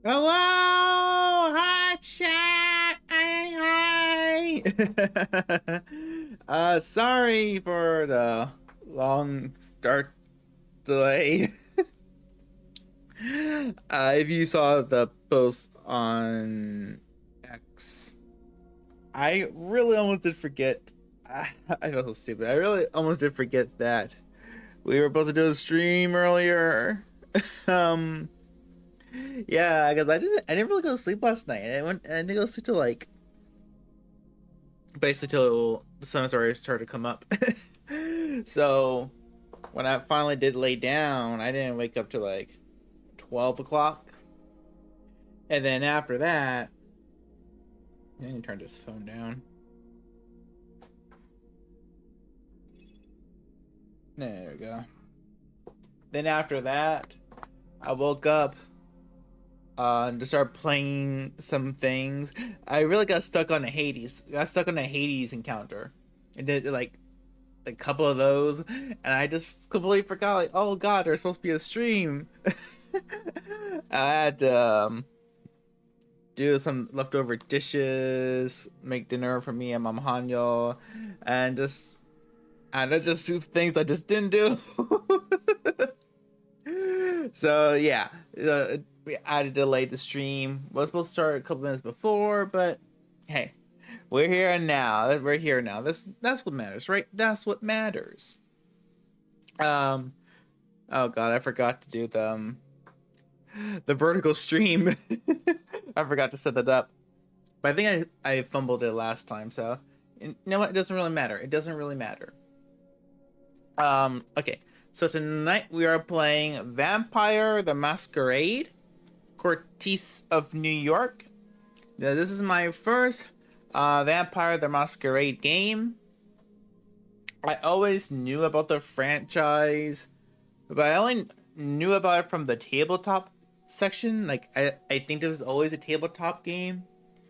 Hello, hi chat. Hi, hi. Sorry for the long start delay. If you saw the post on X, I really almost did forget. I feel so stupid. I really almost did forget that we were supposed to do a stream earlier. um, yeah, because I didn't really go to sleep last night. I didn't go to sleep till like basically till the sun started to come up. So when I finally did lay down, I didn't wake up till like 12 o'clock, and then after that, I need to turn this phone down. There we go. Then after that, I woke up to start playing some things. I really got stuck on a Hades. Got stuck on a Hades encounter. I did like a couple of those, and I just completely forgot. Like, oh god, there's supposed to be a stream. I had to do some leftover dishes, make dinner for me and Mom Hanyo, and that's just things I just didn't do. So yeah, we had to delay the stream. Was supposed to start a couple minutes before, but hey, we're here now. We're here now. That's what matters, right? That's what matters. Um. Oh god, I forgot to do the vertical stream. I forgot to set that up. But I think I fumbled it last time, so you know what? It doesn't really matter. It doesn't really matter. Okay. So tonight we are playing Vampire the Masquerade, Coteries of New York. Now, this is my first Vampire the Masquerade game. I always knew about the franchise, but I only knew about it from the tabletop section. Like I think there was always a tabletop game.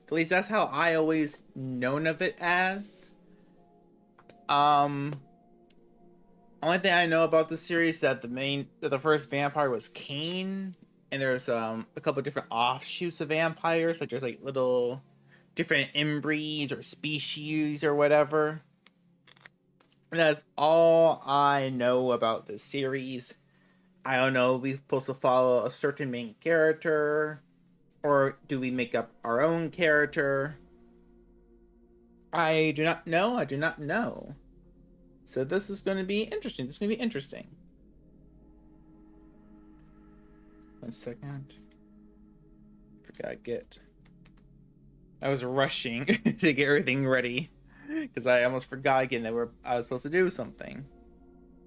At least that's how I always known of it as. Um, only thing I know about the series is that the first vampire was Kane, and there's a couple different offshoots of vampires. Like there's like little different inbreeds or species or whatever. And that's all I know about the series. I don't know. We're supposed to follow a certain main character, or do we make up our own character? I do not know. I do not know. So this is going to be interesting. This is going to be interesting. 1 second. Forgot get. I was rushing to get everything ready because I almost forgot again that I was supposed to do something.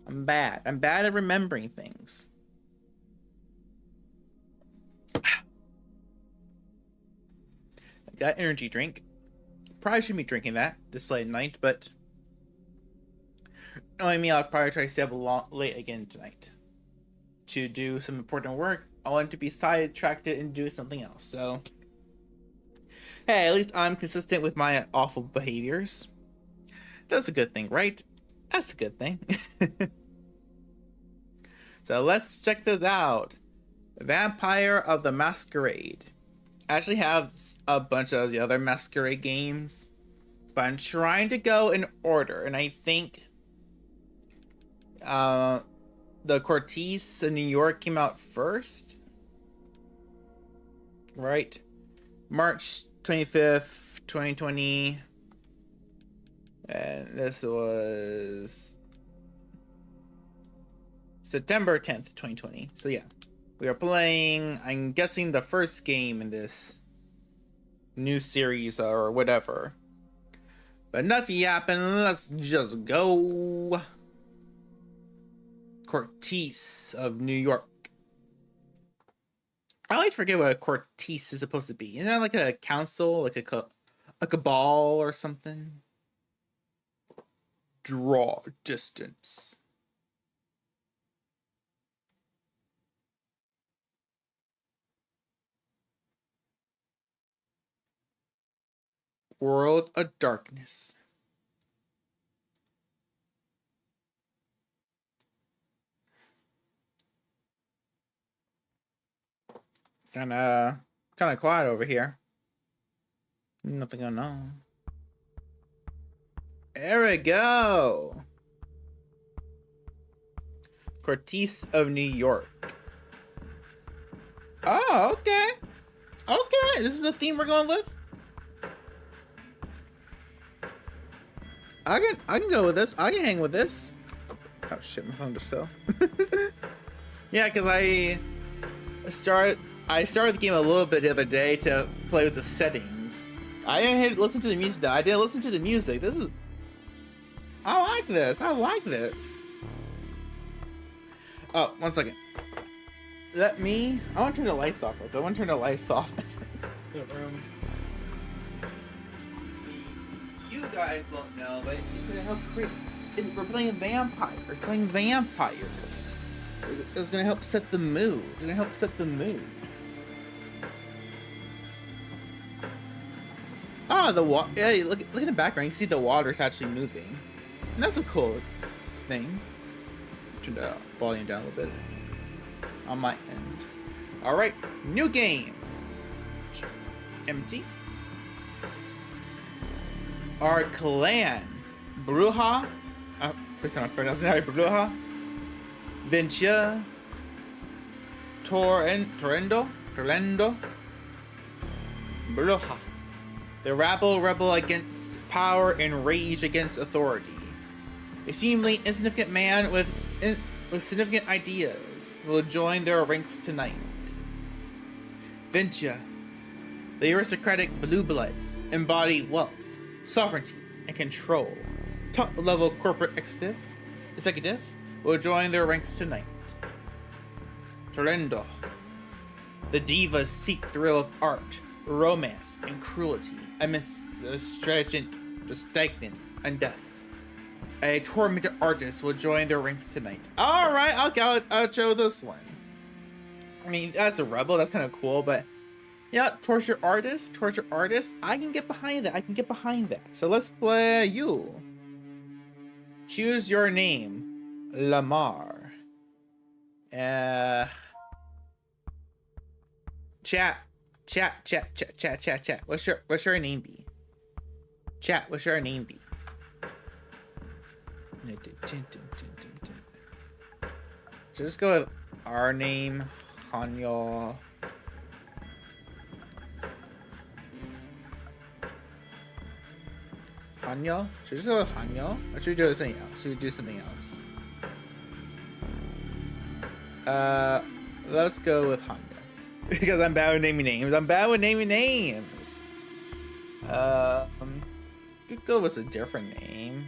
I'm bad. I'm bad at remembering things. I got energy drink. Probably shouldn't be drinking that this late at night, but knowing me, I'll probably try to stay up late again tonight to do some important work. I want to be sidetracked and do something else. So, hey, at least I'm consistent with my awful behaviors. That's a good thing, right? That's a good thing. So let's check this out. Vampire of the Masquerade. I actually have a bunch of the other Masquerade games, but I'm trying to go in order, and I think uh, the Coteries in New York came out first, right? March 25th, 2020. And this was September 10th, 2020. So yeah, we are playing, I'm guessing, the first game in this new series or whatever. But nothing happened. Let's just go. Coteries of New York. I always forget what a Coteries is supposed to be. Isn't that like a council, like a cabal or something? Draw distance. World of Darkness. Kinda Kind of quiet over here. Nothing going on. There we go. Coteries of New York. Oh, okay. Okay, this is a theme we're going with. I can go with this. I can hang with this. Oh shit, my phone just fell. Yeah, because I started the game a little bit the other day to play with the settings. I didn't listen to the music though. I didn't listen to the music. I like this. I like this. Oh, 1 second. I want to turn the lights off. I want to turn the lights off. The room. You guys won't know, but you can help create. We're playing vampires. We're playing vampires. It's gonna help set the mood. It's gonna help set the mood. Oh, the water. Yeah, look at the background. You can see the water's actually moving. And that's a cool thing. Turn the volume down a little bit on my end. All right, new game. Empty. Our clan, Bruja. Please not pronouncing that right. Bruja. Vincia. Torrendo. Bruja. The rebel against power and rage against authority. A seemingly insignificant man with significant ideas will join their ranks tonight. Vincia. The aristocratic blue bloods embody wealth, sovereignty, and control. Top-level corporate executive will join their ranks tonight. Torrendo. The divas seek thrill of art, romance, and cruelty amidst the stagnant and death. A tormented artist will join their ranks tonight. All right, I'll show this one. I mean, that's a rebel. That's kind of cool, but yeah, torture artist. I can get behind that. So let's play you. Choose your name, Lamar. Chat. What's your name be? Chat. What's your name be? So just go with our name, Hanyo. Hanyo? Should we just go with Hanyo? Or should we do something else? Should we do something else? Let's go with Hanyo. Because I'm bad with naming names. Could go with a different name.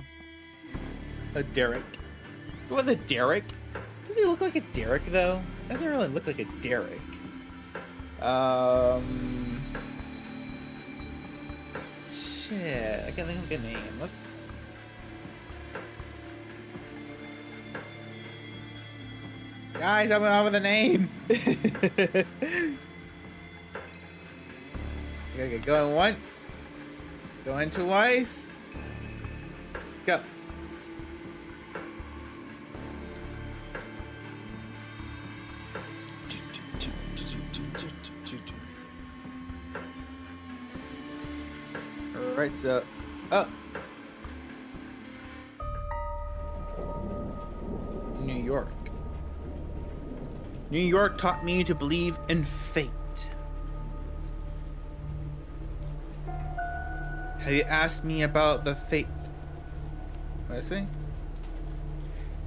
A Derek. Go with a Derek. Does he look like a Derek though? Doesn't really look like a Derek. Shit, I can't think of a good name. Let's. Guys, I'm out with a name. Okay, going once. Going twice. Go. Alright, so up. New York. New York taught me to believe in fate. Have you asked me about the fate? What did I say?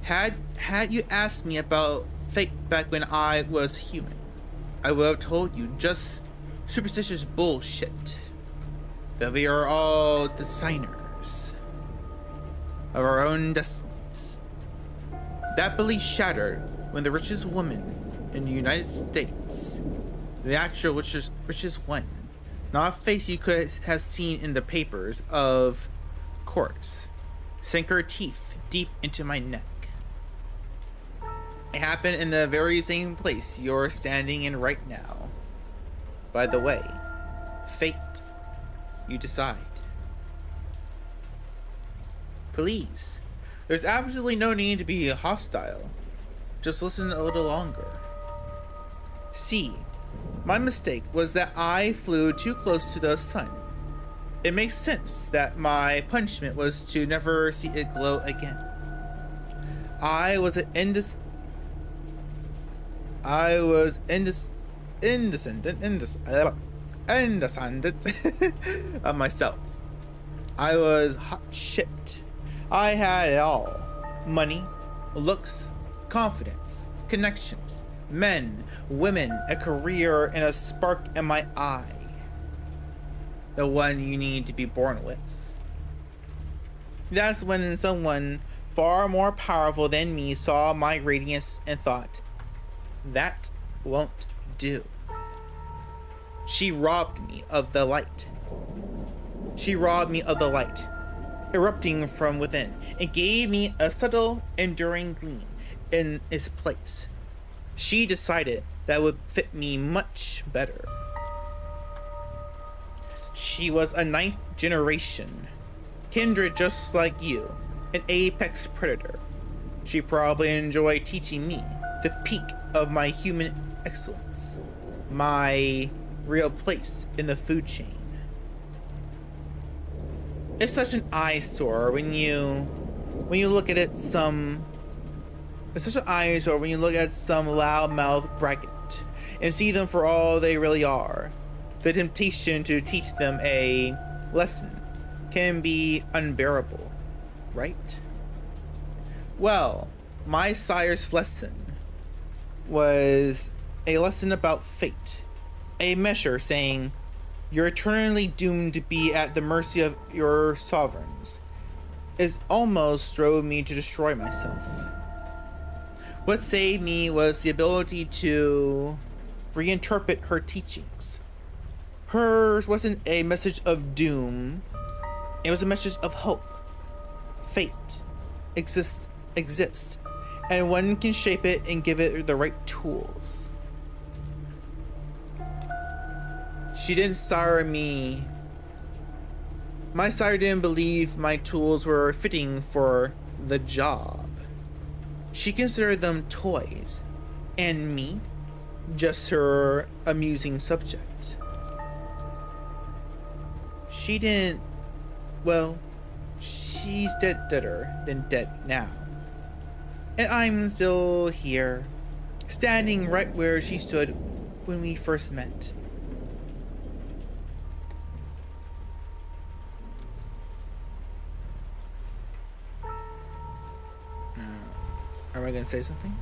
Had you asked me about fate back when I was human, I would have told you just superstitious bullshit. That we are all designers of our own destinies. That belief shattered when the richest woman in the United States, the actual richest one, not a face you could have seen in the papers, of course, sank her teeth deep into my neck. It happened in the very same place you're standing in right now. By the way, fate. You decide. Please. There's absolutely no need to be hostile. Just listen a little longer. See, My mistake was that I flew too close to the sun. It makes sense that my punishment was to never see it glow again. I was an indescendant of myself. I was hot shit. I had it all. Money, looks, confidence, connections, men, women, a career, and a spark in my eye. The one you need to be born with. That's when someone far more powerful than me saw my radiance and thought, that won't do. She robbed me of the light. She robbed me of the light, erupting from within, and gave me a subtle, enduring gleam in its place. She decided that would fit me much better. She was a 9th generation, kindred just like you, an apex predator. She probably enjoyed teaching me the peak of my human excellence, my real place in the food chain. It's such an eyesore when you look at it some. It's such an eyesore when you look at some loudmouth braggart and see them for all they really are. The temptation to teach them a lesson can be unbearable, right? Well, my sire's lesson was a lesson about fate, a measure saying, you're eternally doomed to be at the mercy of your sovereigns. It almost drove me to destroy myself. What saved me was the ability to reinterpret her teachings. Hers wasn't a message of doom. It was a message of hope. Fate exists, and one can shape it and give it the right tools. She didn't sire me. My sire didn't believe my tools were fitting for the job. She considered them toys, and me, just her amusing subject. She didn't, well, she's deader than dead now. And I'm still here, standing right where she stood when we first met. Am I gonna say something?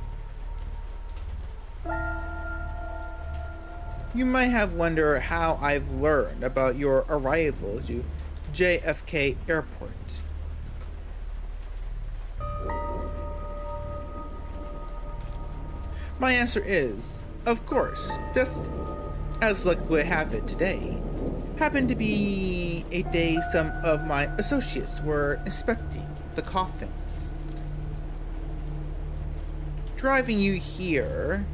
You might have wondered how I've learned about your arrival to JFK Airport. My answer is, of course, destiny. As luck would have it today, happened to be a day some of my associates were inspecting the coffins. Driving you here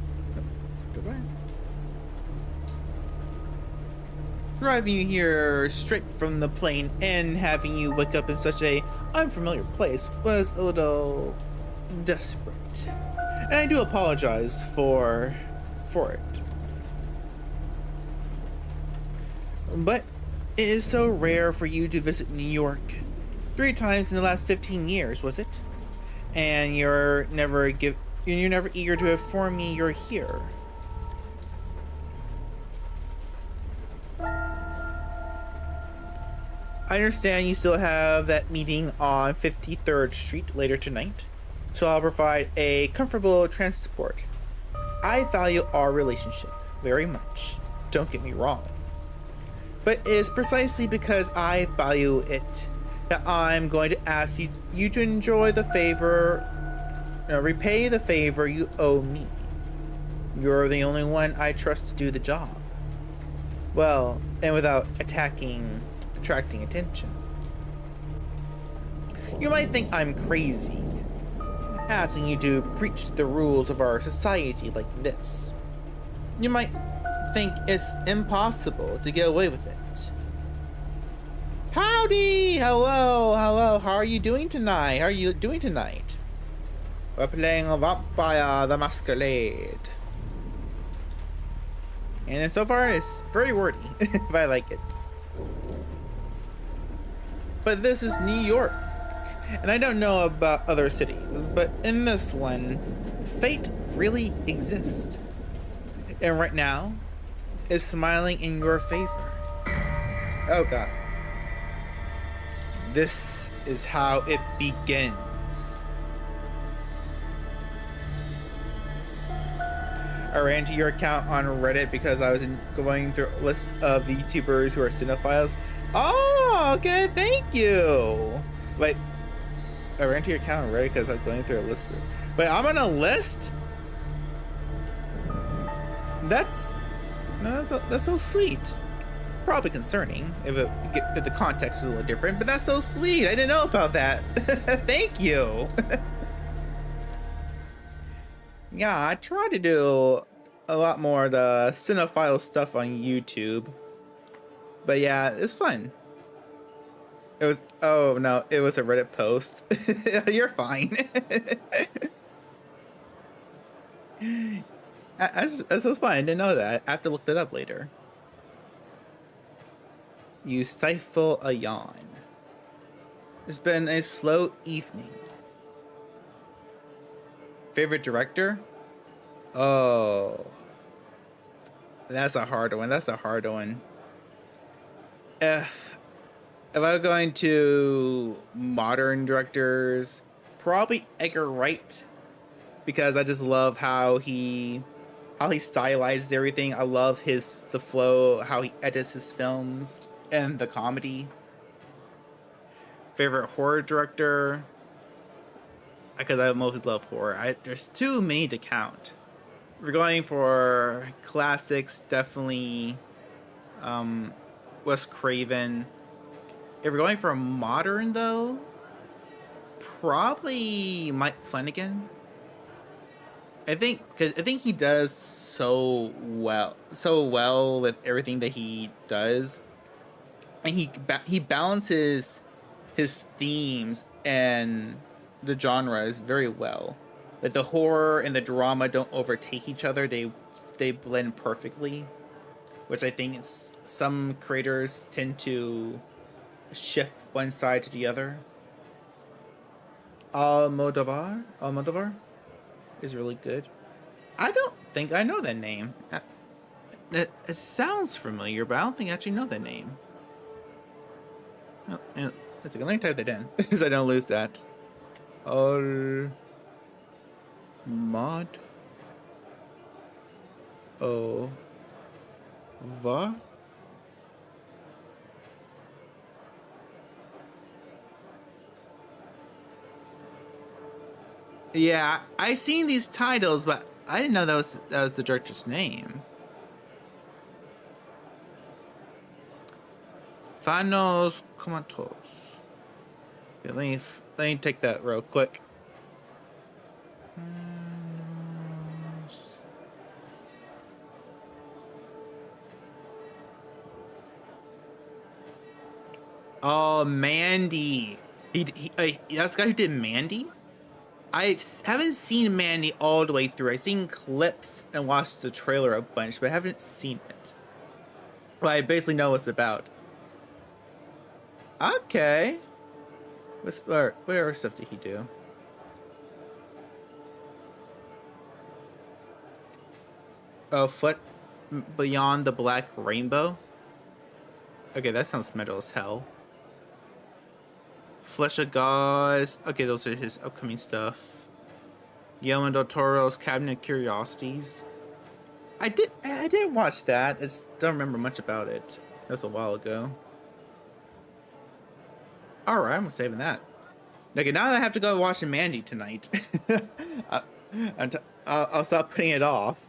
straight from the plane and having you wake up in such a unfamiliar place was a little desperate. And I do apologize for it. But it is so rare for you to visit New York. 3 times in the last 15 years, was it? And you're never eager to inform me you're here. I understand you still have that meeting on 53rd Street later tonight, so I'll provide a comfortable transport. I value our relationship very much, don't get me wrong. But it is precisely because I value it that I'm going to ask you to enjoy the favor, repay the favor you owe me. You're the only one I trust to do the job. Well, and without attracting attention. You might think I'm crazy, asking you to breach the rules of our society like this. You might think it's impossible to get away with it. Howdy! Hello, how are you doing tonight? We're playing a Vampire the Masquerade. And so far, it's very wordy, if I like it. But this is New York. And I don't know about other cities, but in this one, fate really exists. And right now, is smiling in your favor. Oh god. This is how it begins. I ran to your account on Reddit because I was going through a list of YouTubers who are cinephiles. Oh, okay, thank you. Wait, I ran to your account on Reddit because I was going through a list. Wait, I'm on a list? That's so sweet. Probably concerning if the context was a little different, but that's so sweet. I didn't know about that. Thank you. Yeah, I try to do a lot more of the cinephile stuff on YouTube. But yeah, it's fun. It was, oh no, it was a Reddit post. You're fine. That's so fun. I didn't know that. I have to look that up later. You stifle a yawn. It's been a slow evening. Favorite director? Oh. That's a hard one. That's a hard one. If I'm going to modern directors, probably Edgar Wright. Because I just love how he stylizes everything. I love the flow, how he edits his films, and the comedy. Favorite horror director? Because I mostly love horror. There's too many to count. We're going for classics, definitely Wes Craven. If we're going for modern though, probably Mike Flanagan. I think he does so well with everything that he does, and he balances his themes and the genres very well. Like the horror and the drama don't overtake each other; they blend perfectly, which I think some creators tend to shift one side to the other. Almodovar is really good. I don't think I know that name. It sounds familiar, but I don't think I actually know that name. Oh, that's a good. Let me type that in because I don't lose that. Mod. Oh. Va. Yeah, I seen these titles, but I didn't know that was the director's name. Thanos Comatose. Okay, let me take that real quick. Oh, Mandy. That's the guy who did Mandy? I haven't seen Mandy all the way through. I've seen clips and watched the trailer a bunch, but I haven't seen it. Well, I basically know what it's about. Okay. What other stuff did he do? Oh, Foot Beyond the Black Rainbow? Okay, that sounds metal as hell. Flesh of Gods. Okay, those are his upcoming stuff. Guillermo del Toro's Cabinet of Curiosities. I did watch that. I just don't remember much about it. That was a while ago. Alright, I'm saving that. Okay, now I have to go watch Mandy tonight. I'll stop putting it off.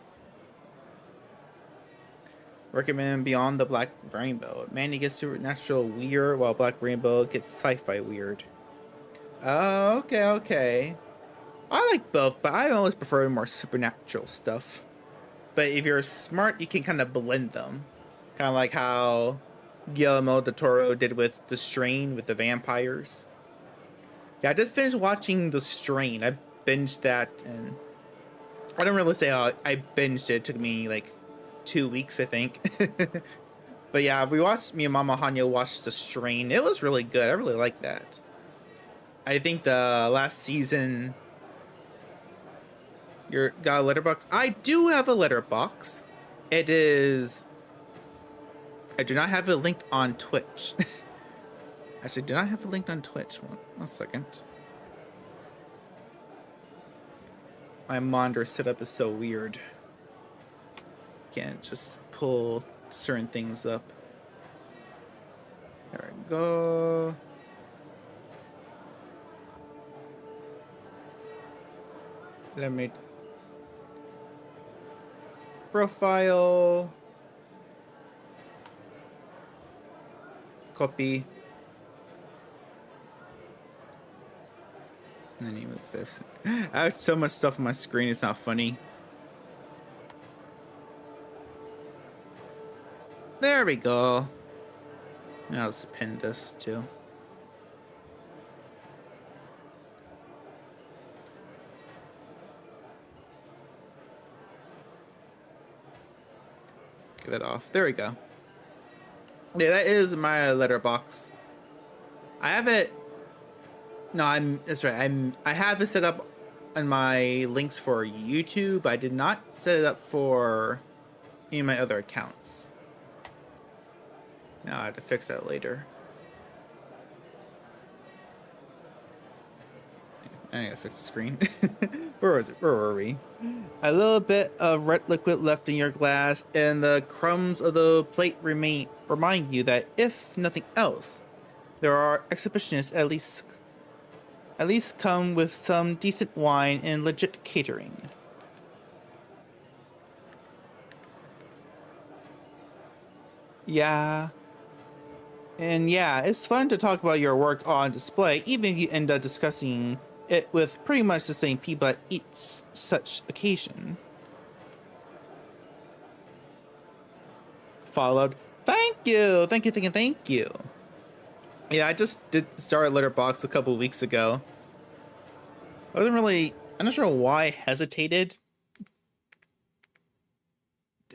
Recommend Beyond the Black Rainbow. Mandy gets supernatural weird, while Black Rainbow gets sci-fi weird. Oh, okay. I like both, but I always prefer more supernatural stuff. But if you're smart, you can kind of blend them. Kind of like how Guillermo del Toro did with The Strain, with the vampires. Yeah, I just finished watching The Strain. I binged that, and I don't really say how I binged it. It took me like 2 weeks, I think. But yeah, me and Mama Hanya watched The Strain. It was really good. I really liked that. I think the last season, you got a letterbox. I do have a letterbox. It is. I do not have it linked on Twitch. Actually, do not have it linked on Twitch. One second. My monitor setup is so weird. Can't just pull certain things up. There we go. Let me profile, copy, and then you move this. I have so much stuff on my screen, it's not funny. There we go. Now let's pin this too. Get that off. There we go. Yeah, that is my letterbox. I have it. No, that's right. I have it set up on my links for YouTube. I did not set it up for any of my other accounts. Now I have to fix that later. I gotta fix the screen. Where were we? A little bit of red liquid left in your glass, and the crumbs of the plate remind you that, if nothing else, there are exhibitionists at least come with some decent wine and legit catering. Yeah. And yeah, it's fun to talk about your work on display, even if you end up discussing it with pretty much the same people at each such occasion. Followed. Thank you. Yeah, I just did start Letterboxd a couple weeks ago. I'm not sure why I hesitated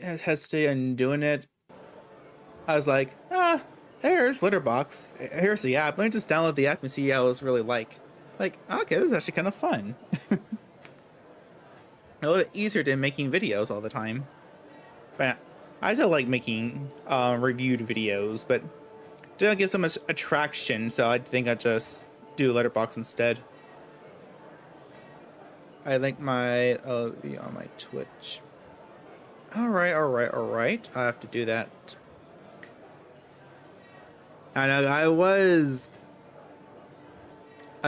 on doing it. I was like, here's Letterboxd. Here's the app. Let me just download the app and see how it's really like. Like, okay, this is actually kind of fun. A little bit easier than making videos all the time. But I still like making reviewed videos, but they don't get so much attraction, so I think I'd just do Letterboxd instead. I link my on my Twitch. Alright. I have to do that. I know I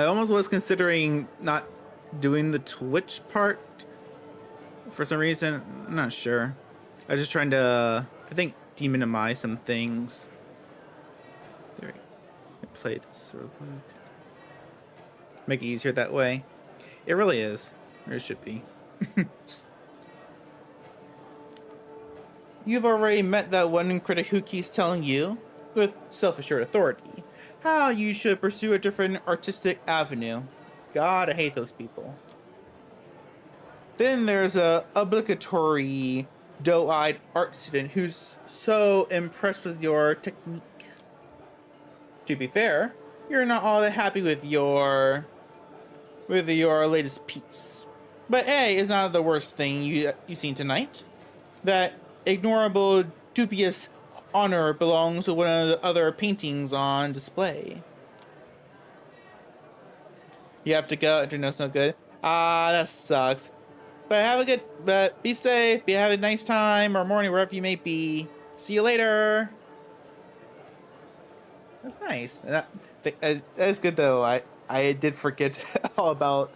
almost was considering not doing the Twitch part for some reason. I'm not sure. I was just trying to, I think, deminimize some things. There we go. I played this real quick. Make it easier that way. It really is. Or it should be. You've already met that one critic who keeps telling you, with self-assured authority, how you should pursue a different artistic avenue. God, I hate those people. Then there's a obligatory doe-eyed art student who's so impressed with your technique. To be fair, you're not all that happy with your latest piece. But A is not the worst thing you seen tonight. That ignorable, dubious honor belongs to one of the other paintings on display. You have to go. Internet's no good. That sucks. But be safe. Have a nice time or morning wherever you may be. See you later. That's nice. That's good though. I did forget all about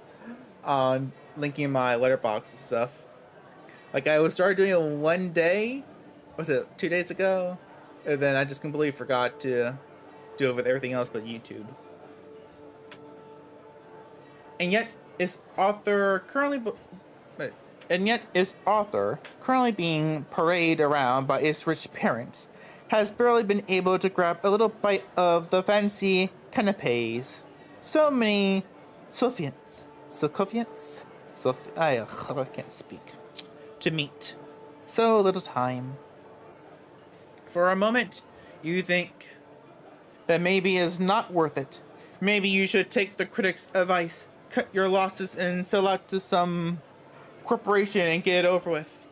linking my Letterboxd and stuff. Like I started doing it one day. Was it 2 days ago? And then I just completely forgot to do it with everything else but YouTube. And yet, its author currently being paraded around by its rich parents, has barely been able to grab a little bite of the fancy canapes. So many Soviets, I can't speak. To meet. So little time. For a moment, you think that maybe it's not worth it. Maybe you should take the critics' advice, cut your losses, and sell out to some corporation and get it over with.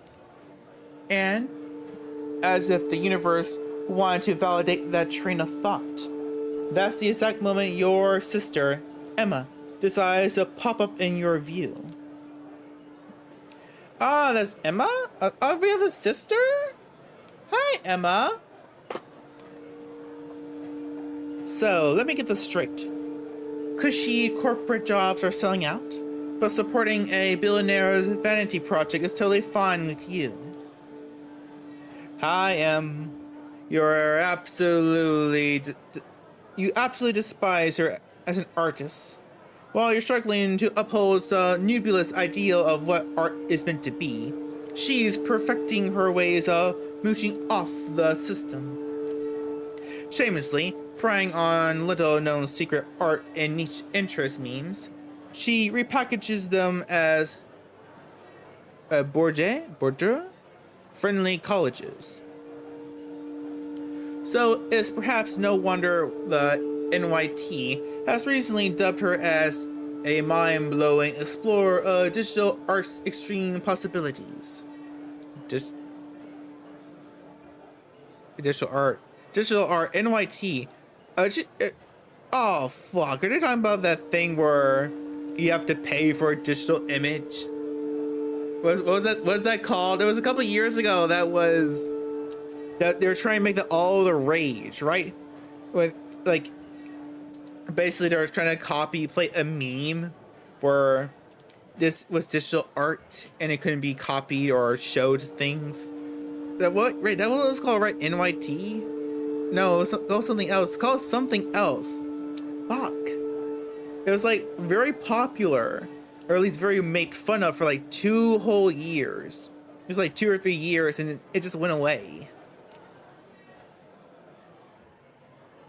And, as if the universe wanted to validate that train of thought, that's the exact moment your sister, Emma, decides to pop up in your view. Ah, that's Emma? We have a sister? Hi, Emma. So, let me get this straight. Cushy corporate jobs are selling out, but supporting a billionaire's vanity project is totally fine with you. Hi, Em. You absolutely despise her as an artist. While you're struggling to uphold the nebulous ideal of what art is meant to be, she's perfecting her ways of mooching off the system. Shamelessly preying on little-known secret art and niche interest memes, she repackages them as bourgeois-friendly colleges. So it's perhaps no wonder the NYT has recently dubbed her as a mind-blowing explorer of digital art's extreme possibilities. Digital art NYT. Oh fuck! Are they talking about that thing where you have to pay for a digital image? What was that? What's that called? It was a couple years ago. That they were trying to make that all the rage, right? With like, basically they were trying to play a meme for this was digital art and it couldn't be copied or showed things. That what? Right? That what it was called, right? NYT. No, it was called something else. It's called something else. Fuck. It was like very popular, or at least very made fun of for like 2 whole years. It was like 2 or 3 years, and it just went away.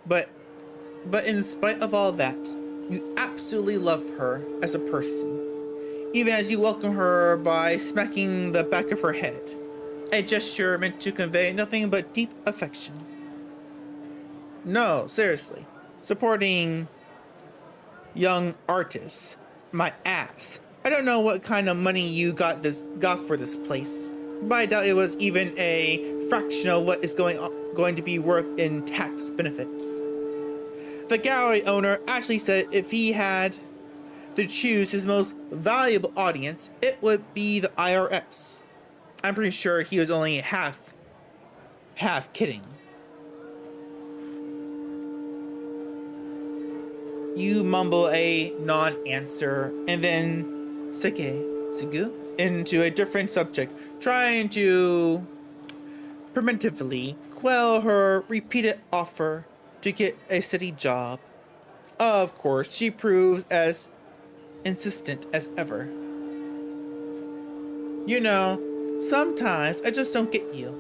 But in spite of all that, you absolutely love her as a person, even as you welcome her by smacking the back of her head, a gesture meant to convey nothing but deep affection. No, seriously. Supporting young artists. My ass. I don't know what kind of money you got for this place, but I doubt it was even a fraction of what is going to be worth in tax benefits. The gallery owner actually said if he had to choose his most valuable audience, it would be the IRS. I'm pretty sure he was only half kidding. You mumble a non-answer and then segue into a different subject, trying to primitively quell her repeated offer to get a steady job. Of course, she proves as insistent as ever. You know, sometimes I just don't get you.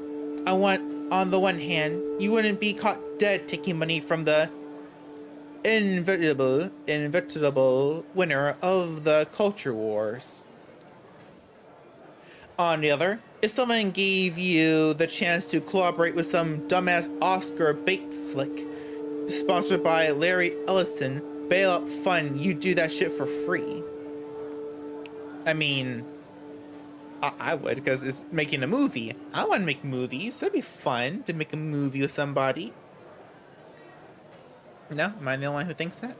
On the one hand, you wouldn't be caught dead taking money from the inevitable winner of the culture wars. On the other, if someone gave you the chance to collaborate with some dumbass Oscar bait flick sponsored by Larry Ellison bailout fund, you do that shit for free. I mean, I would, because it's making a movie. I want to make movies. That'd be fun to make a movie with somebody. No, am I the only one who thinks that?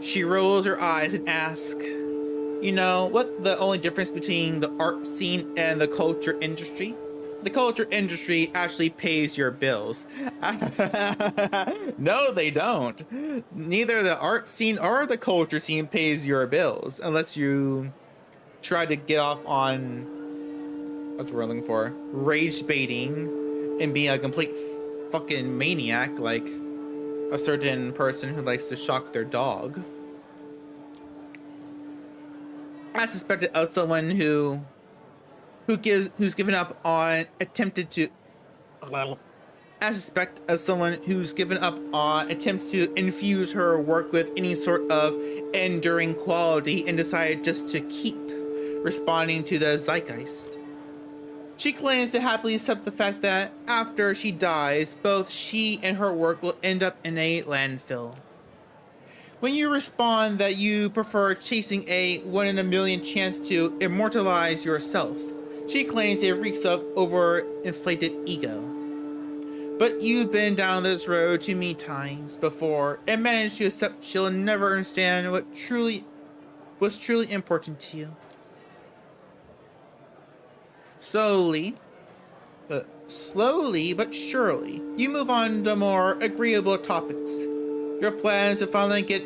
She rolls her eyes and asks, you know, what the only difference between the art scene and the culture industry? The culture industry actually pays your bills. No, they don't. Neither the art scene or the culture scene pays your bills, unless you try to get off on, what's the word I'm looking for? Rage baiting and being a complete fucking maniac like a certain person who likes to shock their dog. I suspected of someone who's given up on attempts to infuse her work with any sort of enduring quality and decided just to keep responding to the zeitgeist. She claims to happily accept the fact that after she dies, both she and her work will end up in a landfill. When you respond that you prefer chasing a 1 in a million chance to immortalize yourself, she claims it reeks of overinflated ego. But you've been down this road too many times before and managed to accept she'll never understand what was truly important to you. Slowly but surely, you move on to more agreeable topics. Your plans to finally get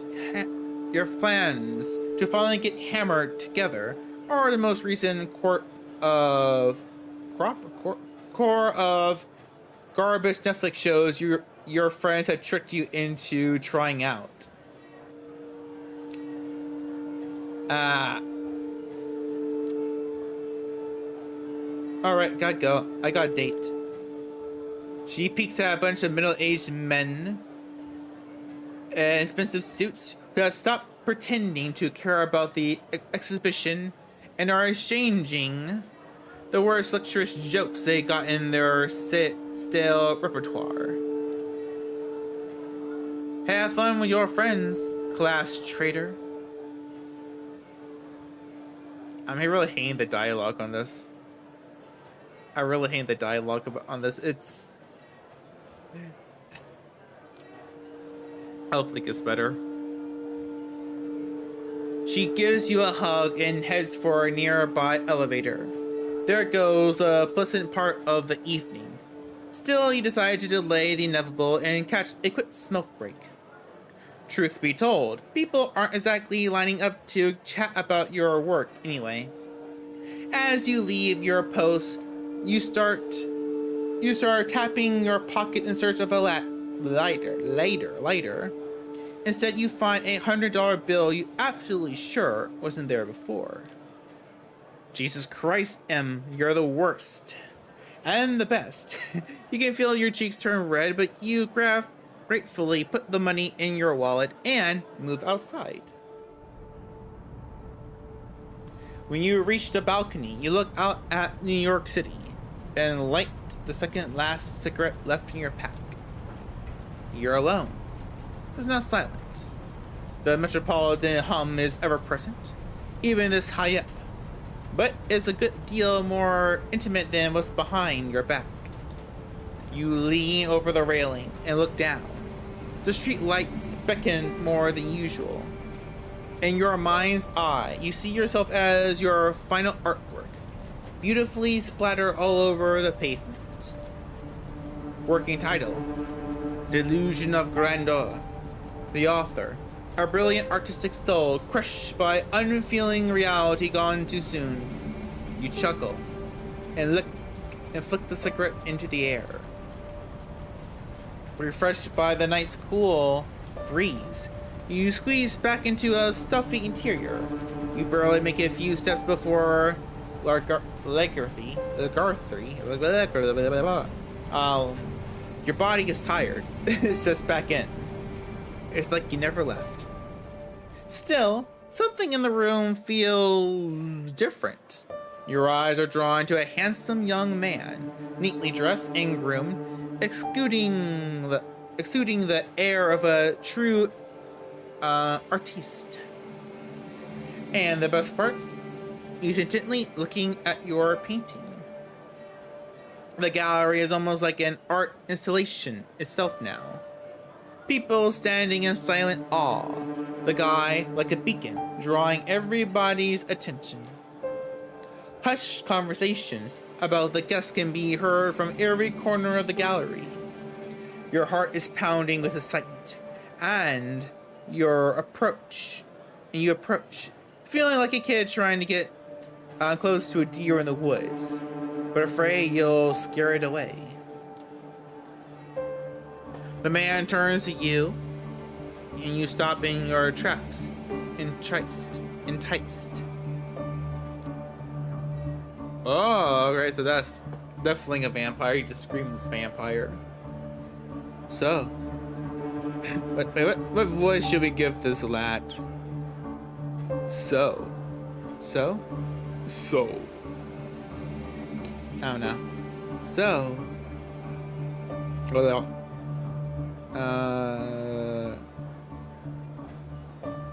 hammered together are the most recent core of garbage Netflix shows your friends had tricked you into trying out. Alright, gotta go. I got a date. She peeks at a bunch of middle-aged men in expensive suits who have stopped pretending to care about the exhibition and are exchanging the worst lecturous jokes they got in their stale repertoire. Have fun with your friends, class traitor. I'm really hating the dialogue on this. I really hate the dialogue on this. It's... I don't think it's better. She gives you a hug and heads for a nearby elevator. There goes a pleasant part of the evening. Still, you decide to delay the inevitable and catch a quick smoke break. Truth be told, people aren't exactly lining up to chat about your work anyway. As you leave your post, you start tapping your pocket in search of a lighter. Instead, you find a $100 bill you absolutely sure wasn't there before. Jesus Christ, M, you're the worst. And the best. You can feel your cheeks turn red, but you gratefully put the money in your wallet and move outside. When you reach the balcony, you look out at New York City and light the second last cigarette left in your pack. You're alone. It's not silent. The metropolitan hum is ever present, even this high up, but it's a good deal more intimate than what's behind your back. You lean over the railing and look down. The street lights beckon more than usual. In your mind's eye, you see yourself as your final artwork, beautifully splattered all over the pavement. Working title: Delusion of Grandeur. The author: a brilliant artistic soul crushed by unfeeling reality gone too soon. You chuckle and flick the cigarette into the air. Refreshed by the night's cool breeze, you squeeze back into a stuffy interior. You barely make a few steps before your body gets tired. It sets back in. It's like you never left. Still, something in the room feels different. Your eyes are drawn to a handsome young man, neatly dressed and groomed, exuding the air of a true artiste. And the best part, he's intently looking at your painting. The gallery is almost like an art installation itself now. People standing in silent awe. The guy like a beacon, drawing everybody's attention. Hushed conversations about the guests can be heard from every corner of the gallery. Your heart is pounding with excitement, and you approach, feeling like a kid trying to get close to a deer in the woods, but afraid you'll scare it away. The man turns to you, and you stop in your tracks, enticed. Oh, right, so that's definitely a vampire. He just screams vampire. So, what voice should we give this lad? So? So, I don't know. So, well,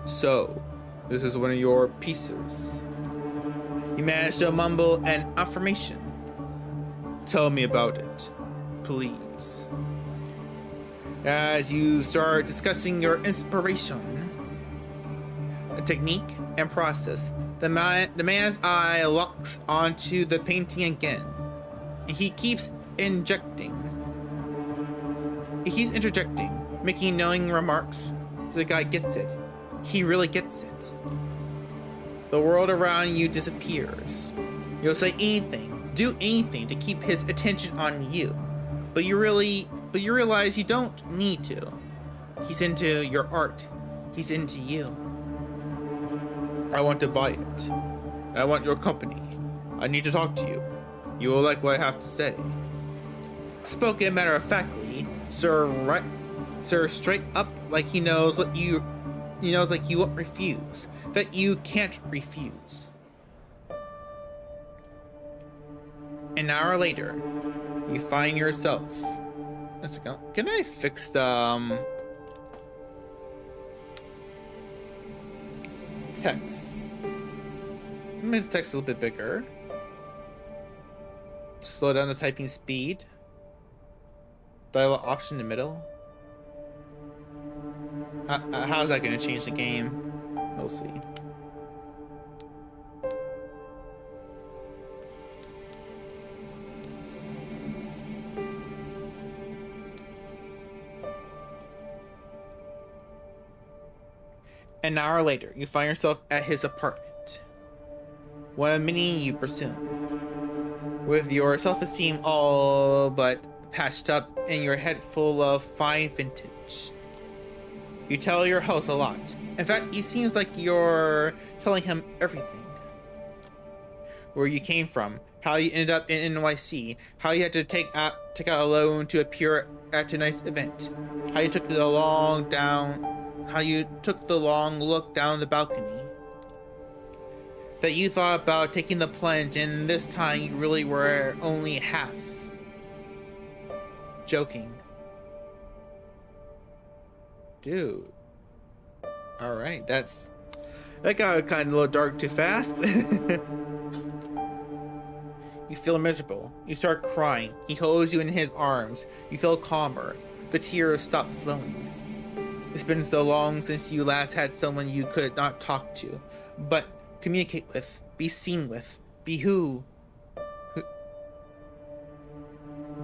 so, this is one of your pieces. You managed to mumble an affirmation. Tell me about it, please. As you start discussing your inspiration, a technique, and process, the man's eye locks onto the painting again. And he keeps interjecting, making knowing remarks. The guy gets it. He really gets it. The world around you disappears. You'll say anything, do anything to keep his attention on you. But you realize you don't need to. He's into your art. He's into you. I want to buy it. I want your company. I need to talk to you. You will like what I have to say. Spoken matter-of-factly, Sir straight up like he knows what you like you won't refuse. That you can't refuse. An hour later, you find yourself. Let's go. Can I fix the text? Make the text a little bit bigger. Slow down the typing speed. Dialogue option in the middle. How's that going to change the game? We'll see. An hour later, you find yourself at his apartment. One of many, you presume. With your self-esteem all but patched up and your head full of fine vintage. You tell your host a lot. In fact, it seems like you're telling him everything. Where you came from, how you ended up in NYC, how you had to take out a loan to appear at tonight's event, how you took the long look down the balcony, that you thought about taking the plunge, and this time you really were only half joking. Dude. Alright, that got kind of a little dark too fast. You feel miserable. You start crying. He holds you in his arms. You feel calmer. The tears stop flowing. It's been so long since you last had someone you could not talk to, but communicate with, be seen with, be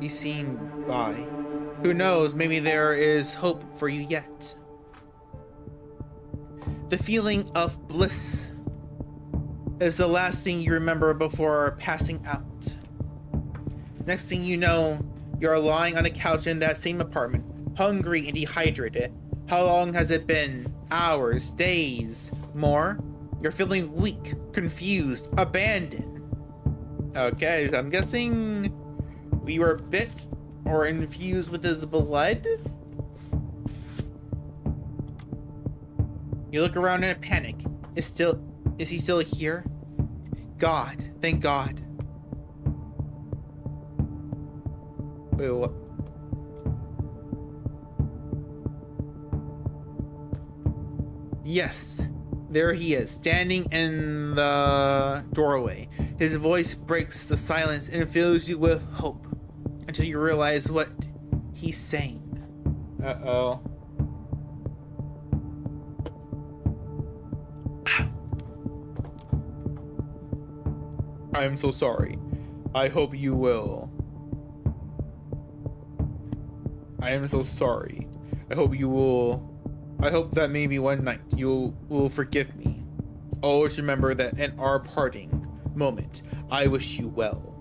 seen by. Who knows, maybe there is hope for you yet. The feeling of bliss is the last thing you remember before passing out. Next thing you know, you're lying on a couch in that same apartment, hungry and dehydrated. How long has it been? Hours, days, more? You're feeling weak, confused, abandoned. Okay, so I'm guessing we were bit or infused with his blood? You look around in a panic. Is he still here? God, thank God. Wait, what? Yes, there he is, standing in the doorway. His voice breaks the silence and fills you with hope until you realize what he's saying. Uh-oh. I am so sorry. I hope you will. I am so sorry. I hope you will. I hope that maybe one night you will forgive me. Always remember that in our parting moment, I wish you well.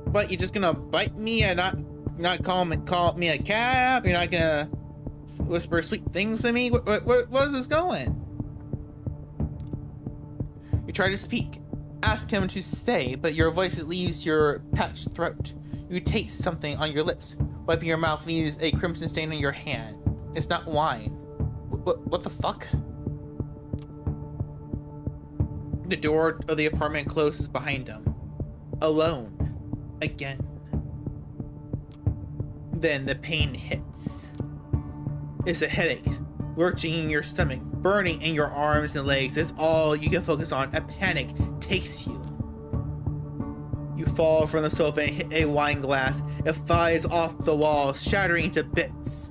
But you're just gonna bite me and not call me a cab? You're not gonna whisper sweet things to me? Where is this going? You try to speak. Ask him to stay, but your voice leaves your parched throat. You taste something on your lips. Wiping your mouth leaves a crimson stain on your hand. It's not wine. What the fuck? The door of the apartment closes behind him. Alone. Again. Then the pain hits. It's a headache, lurching in your stomach, burning in your arms and legs. It's all you can focus on. A panic takes you. You fall from the sofa and hit a wine glass. It flies off the wall, shattering into bits.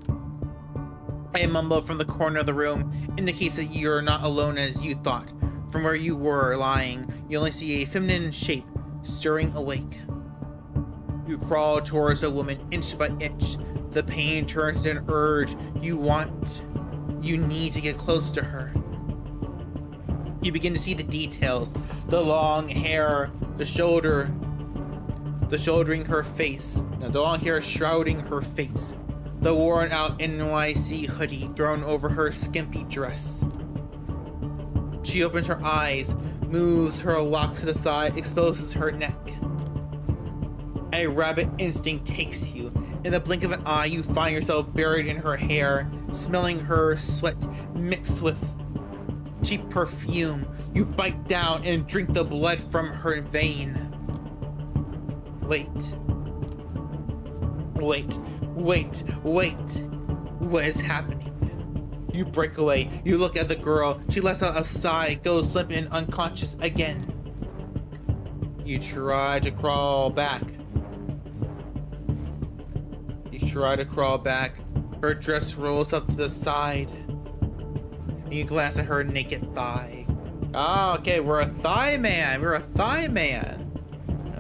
A mumble from the corner of the room indicates that you're not alone as you thought. From where you were lying, you only see a feminine shape stirring awake. You crawl towards the woman inch by inch. The pain turns to an urge. You need to get close to her. You begin to see the details. The long hair, the shouldering her face. Now, the long hair shrouding her face. The worn out NYC hoodie thrown over her skimpy dress. She opens her eyes, moves her locks to the side, exposes her neck. A rabbit instinct takes you. In the blink of an eye, you find yourself buried in her hair, smelling her sweat mixed with cheap perfume. You bite down and drink the blood from her vein. Wait. What is happening? You break away. You look at the girl. She lets out a sigh, goes limp and unconscious again. You try to crawl back. Her dress rolls up to the side. And you glance at her naked thigh. Oh, okay, we're a thigh man. Now,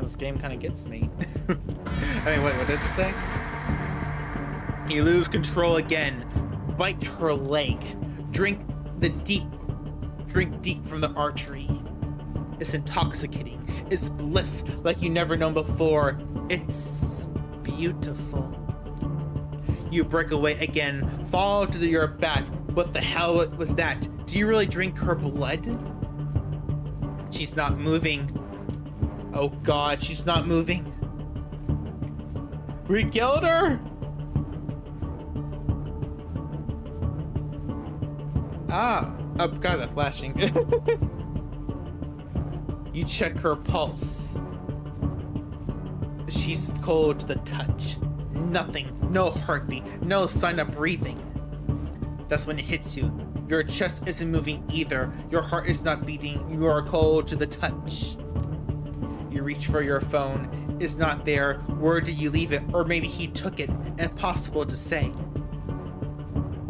this game kind of gets me. I mean, what did it say? You lose control again. Bite her leg. Drink deep from the artery. It's intoxicating. It's bliss like you never known before. It's beautiful. You break away again, fall to your back. What the hell was that? Do you really drink her blood? She's not moving. Oh God, she's not moving. We killed her? Oh, God, that's flashing. You check her pulse. She's cold to the touch. Nothing, no heartbeat, no sign of breathing. That's when it hits you. Your chest isn't moving either. Your heart is not beating. You are cold to the touch. You reach for your phone. It's not there. Where did you leave it? Or maybe he took it. Impossible to say.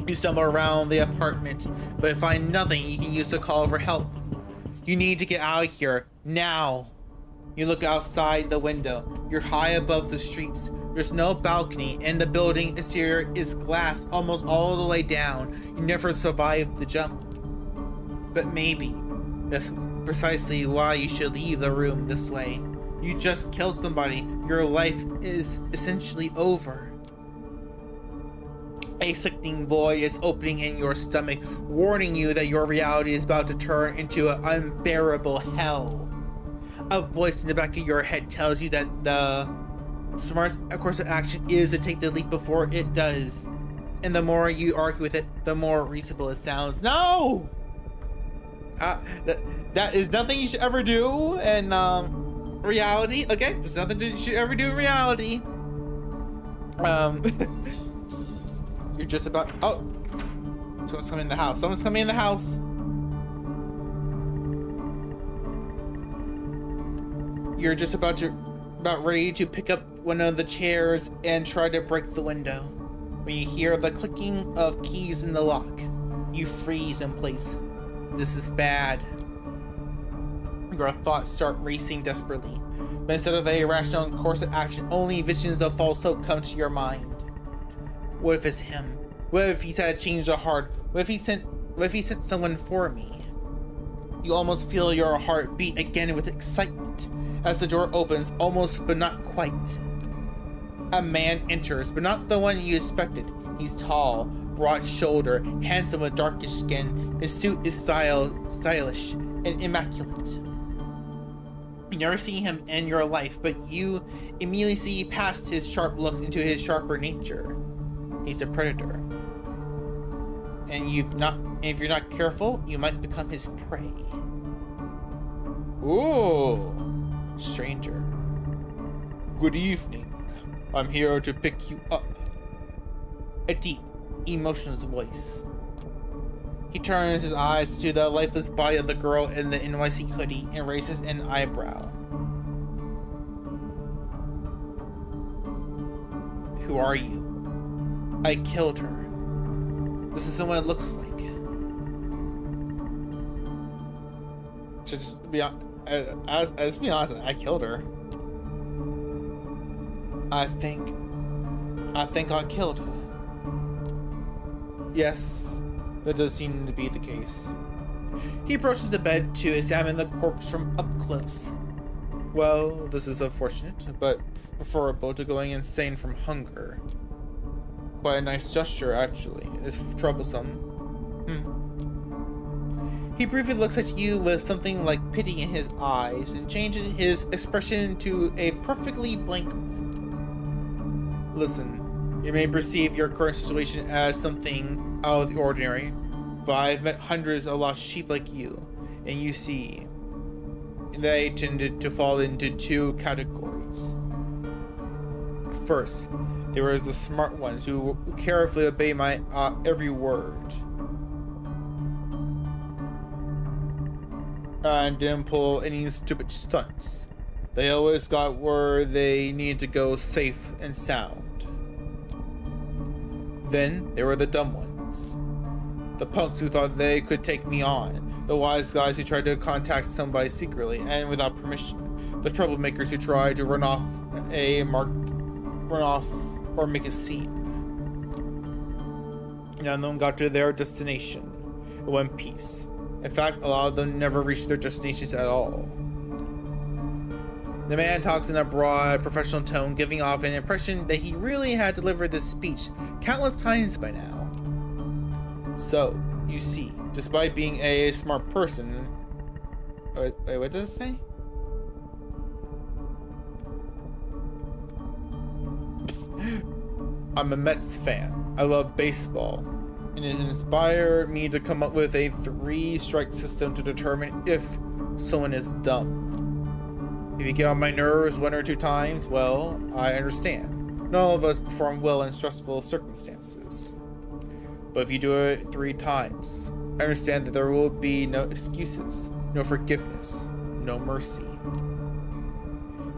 You stumble around the apartment, but find nothing you can use to call for help. You need to get out of here, now. You look outside the window. You're high above the streets. There's no balcony, and the building exterior is glass almost all the way down. You never survived the jump. But maybe that's precisely why you should leave the room this way. You just killed somebody. Your life is essentially over. A sickening void is opening in your stomach, warning you that your reality is about to turn into an unbearable hell. A voice in the back of your head tells you that the smartest course of action is to take the leap before it does. And the more you argue with it, the more reasonable it sounds. No! That is nothing you should ever do in reality. Okay, there's nothing you should ever do in reality. You're just about... Oh! Someone's coming in the house. Someone's coming in the house. You're just about ready to pick up one of the chairs and try to break the window. When you hear the clicking of keys in the lock, you freeze in place. This is bad. Your thoughts start racing desperately. But instead of a rational course of action, only visions of false hope come to your mind. What if it's him? What if he's had a change of heart? What if he sent someone for me? You almost feel your heart beat again with excitement as the door opens, almost but not quite. A man enters, but not the one you expected. He's tall, broad-shouldered, handsome with darkish skin. His suit is stylish and immaculate. You never see him in your life, but you immediately see past his sharp looks into his sharper nature. He's a predator. And if you're not careful, you might become his prey. Ooh, stranger. Good evening. I'm here to pick you up. A deep, emotionless voice. He turns his eyes to the lifeless body of the girl in the NYC hoodie and raises an eyebrow. Who are you? I killed her. This isn't what it looks like. Should just be as be honest, I killed her. I think I killed her. Yes, that does seem to be the case. He approaches the bed to examine the corpse from up close. Well, this is unfortunate, but preferable to going insane from hunger. Quite a nice gesture, actually. It's troublesome. He briefly looks at you with something like pity in his eyes and changes his expression to a perfectly blank one. Listen, you may perceive your current situation as something out of the ordinary, but I've met hundreds of lost sheep like you, and you see, they tended to fall into two categories. First, there was the smart ones who carefully obey my every word and didn't pull any stupid stunts. They always got where they needed to go safe and sound. Then there were the dumb ones. The punks who thought they could take me on. The wise guys who tried to contact somebody secretly and without permission. The troublemakers who tried to run off or make a scene. None of them got to their destination in one piece. In fact, a lot of them never reached their destinations at all. The man talks in a broad, professional tone, giving off an impression that he really had delivered this speech countless times by now. So, you see, despite being a smart person... Wait, what does it say? I'm a Mets fan. I love baseball. And it inspired me to come up with a 3-strike system to determine if someone is dumb. If you get on my nerves 1 or 2 times, well, I understand. Not all of us perform well in stressful circumstances. But if you do it 3 times, I understand that there will be no excuses, no forgiveness, no mercy.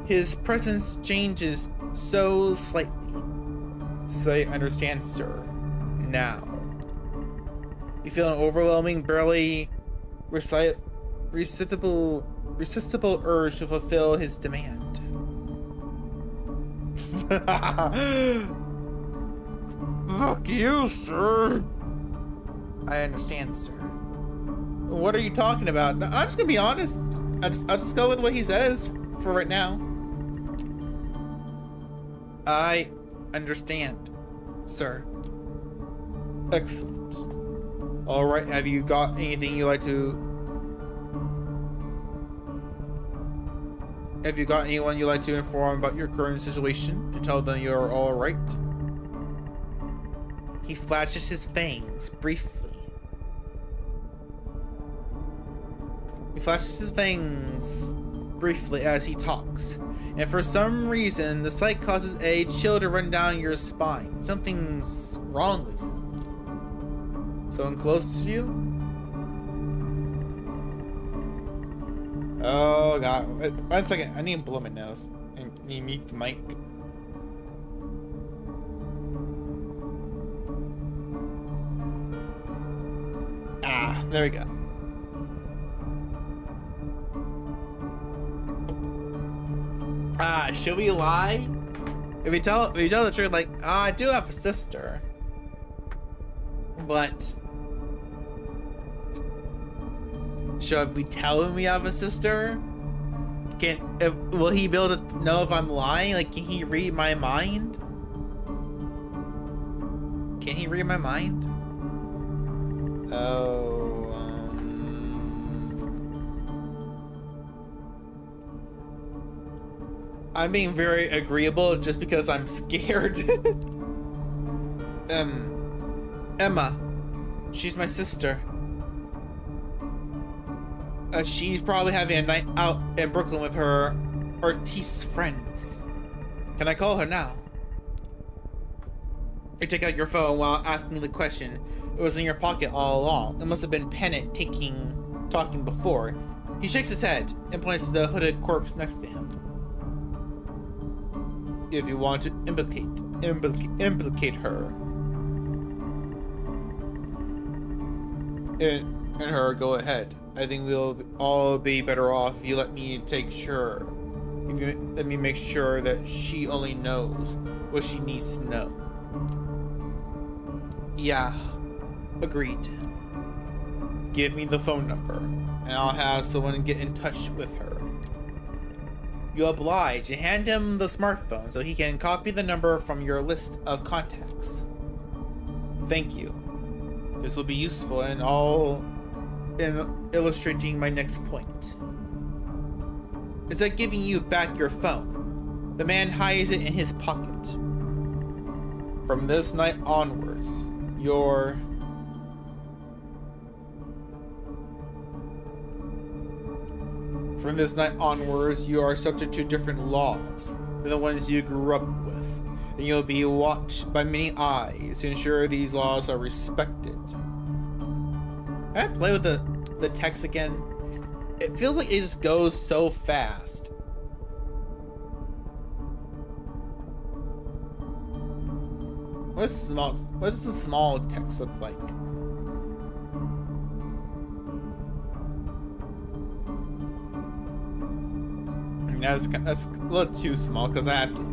His presence changes so slightly. Say, understand, sir. Now. You feel an overwhelming, barely resistible urge to fulfill his demand. Fuck you, sir. I understand, sir. What are you talking about? I'm just gonna be honest. I'll just go with what he says for right now. I understand, sir. Excellent. All right, have you got anything you like to... Have you got anyone you like to inform about your current situation to tell them you're all right? He flashes his fangs briefly. As he talks, and for some reason, the sight causes a chill to run down your spine. Something's wrong with you. Someone close to you? Oh god. Wait, 1 second. I need to blow my nose and meet the mic. Ah, there we go. Should we lie? If we tell the truth, like, I do have a sister, but should we tell him we have a sister? Will he be able to know if I'm lying? Like, can he read my mind? Can he read my mind? Oh, I'm being very agreeable just because I'm scared. Emma. She's my sister. She's probably having a night out in Brooklyn with her artiste friends. Can I call her now? You take out your phone while asking the question. It was in your pocket all along. It must have been Pennant talking before. He shakes his head and points to the hooded corpse next to him. If you want to implicate her in her, go ahead. I think we'll all be better off if you let me make sure that she only knows what she needs to know. Yeah, agreed. Give me the phone number, and I'll have someone get in touch with her. You oblige and hand him the smartphone so he can copy the number from your list of contacts. Thank you. This will be useful in illustrating my next point. Is that giving you back your phone? The man hides it in his pocket. From this night onwards, you are subject to different laws than the ones you grew up with, and you'll be watched by many eyes to ensure these laws are respected. Can I play with the text again? It feels like it just goes so fast. What does the small text look like? That's a little too small because I have to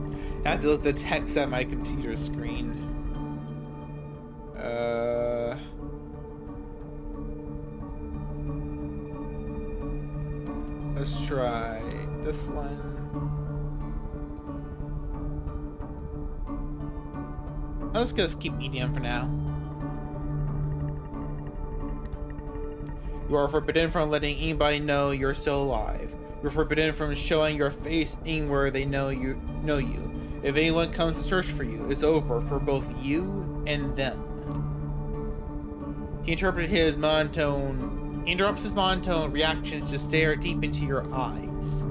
look at the text at my computer screen. Let's try this one. Let's just keep medium for now. You are forbidden from letting anybody know you're still alive. You're forbidden from showing your face anywhere they know you. If anyone comes to search for you, it's over for both you and them. He interrupts his monotone reactions to stare deep into your eyes.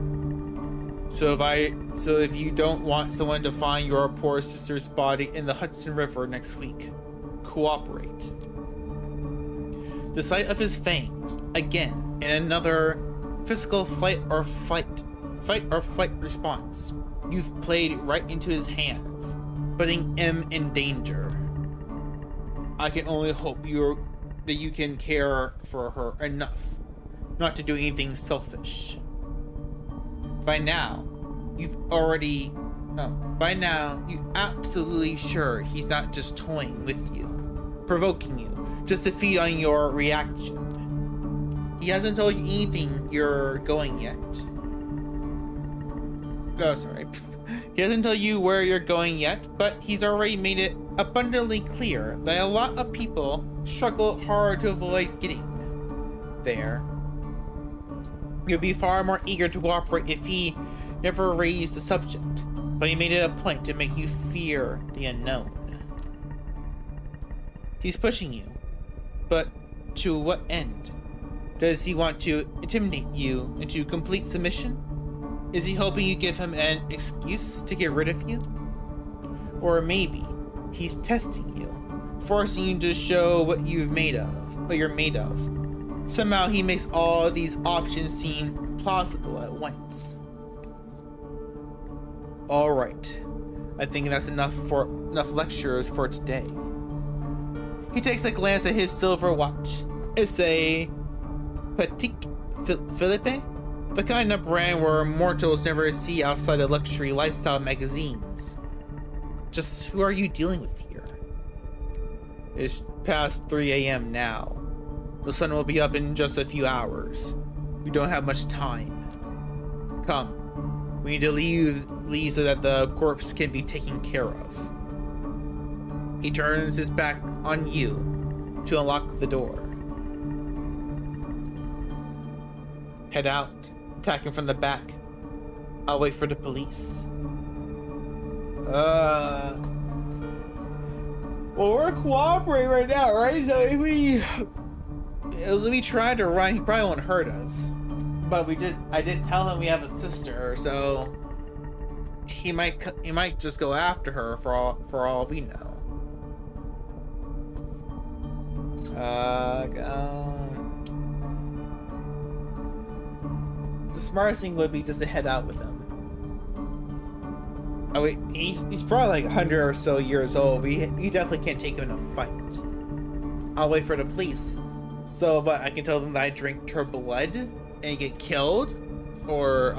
So if you don't want someone to find your poor sister's body in the Hudson River next week, cooperate. The sight of his fangs, again, in another physical fight or flight response. You've played right into his hands, putting him in danger. I can only hope that you can care for her enough not to do anything selfish. By now, you're absolutely sure he's not just toying with you, provoking you, just to feed on your reaction. He hasn't told you anything you're going yet. Oh, sorry. He hasn't told you where you're going yet, but he's already made it abundantly clear that a lot of people struggle hard to avoid getting there. You'll be far more eager to cooperate if he never raised the subject, but he made it a point to make you fear the unknown. He's pushing you, but to what end? Does he want to intimidate you into complete submission? Is he hoping you give him an excuse to get rid of you? Or maybe he's testing you, forcing you to show what you're made of. Somehow he makes all these options seem plausible at once. All right, I think that's enough lectures for today. He takes a glance at his silver watch. It's a Patek Philippe, the kind of brand where mortals never see outside of luxury lifestyle magazines. Just who are you dealing with here? It's past 3 a.m. now. The sun will be up in just a few hours. We don't have much time. Come, we need to leave so that the corpse can be taken care of. He turns his back on you to unlock the door. Head out, attack him from the back. I'll wait for the police. Well, we're cooperating right now, right? So if we try to run, he probably won't hurt us. But I did tell him we have a sister, so he might just go after her for all we know. The smartest thing would be just to head out with him. Oh wait, he's probably like 100 or so years old. You definitely can't take him in a fight. I'll wait for the police. So, but I can tell them that I drank her blood and get killed or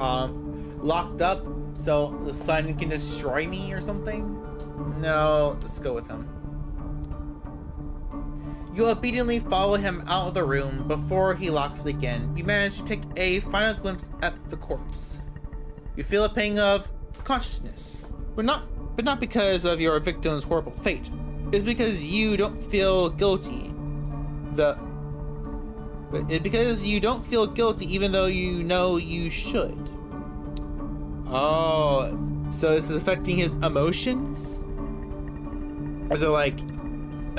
locked up so the sun can destroy me or something. No, let's go with him. You obediently follow him out of the room before he locks it again. You manage to take a final glimpse at the corpse. You feel a pang of consciousness, but not because of your victim's horrible fate. It's because you don't feel guilty. Because you don't feel guilty even though you know you should. Oh, so this is affecting his emotions? Is it like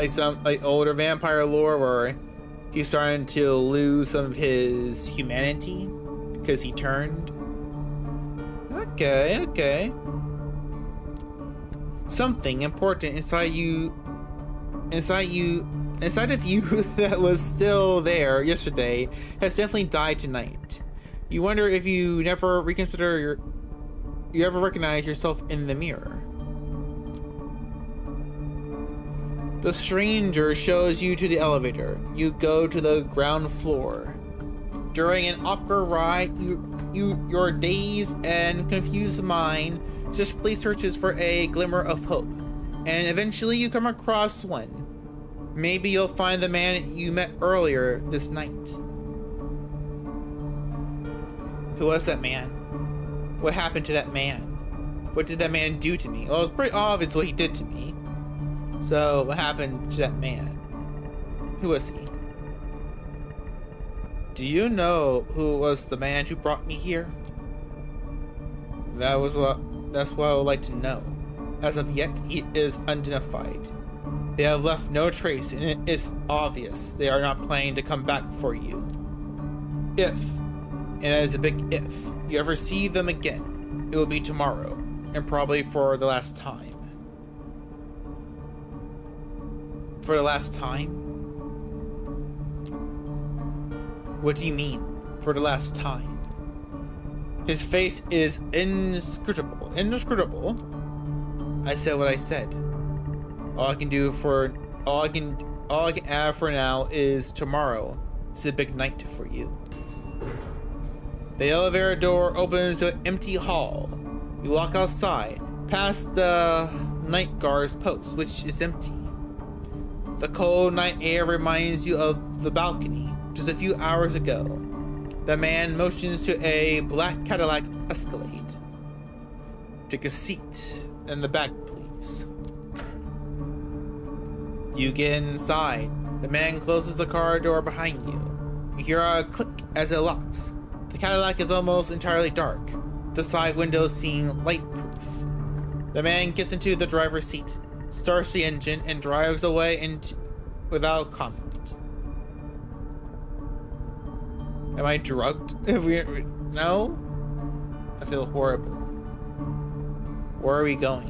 some older vampire lore where he's starting to lose some of his humanity because he turned? Okay. Something important inside of you that was still there yesterday has definitely died tonight. You wonder if you ever recognize yourself in the mirror. The stranger shows you to the elevator. You go to the ground floor. During an awkward ride, your dazed and confused mind desperately searches for a glimmer of hope, and eventually you come across one. Maybe you'll find the man you met earlier this night. Who was that man? What happened to that man? What did that man do to me? Well, it's pretty obvious what he did to me. So, what happened to that man? Who was he? Do you know who was the man who brought me here? That's what I would like to know. As of yet, he is unidentified. They have left no trace, and it is obvious they are not planning to come back for you. If, and that is a big if, you ever see them again, it will be tomorrow, and probably for the last time. For the last time? What do you mean, for the last time? His face is inscrutable. Inscrutable? I said what I said. All I can add for now is tomorrow. It's a big night for you. The elevator door opens to an empty hall. You walk outside, past the night guard's post, which is empty. The cold night air reminds you of the balcony just a few hours ago. The man motions to a black Cadillac Escalade. Take a seat in the back, please. You get inside. The man closes the car door behind you. You hear a click as it locks. The Cadillac is almost entirely dark. The side windows seem light-proof. The man gets into the driver's seat, starts the engine, and drives away without comment. Am I drugged? No? I feel horrible. Where are we going?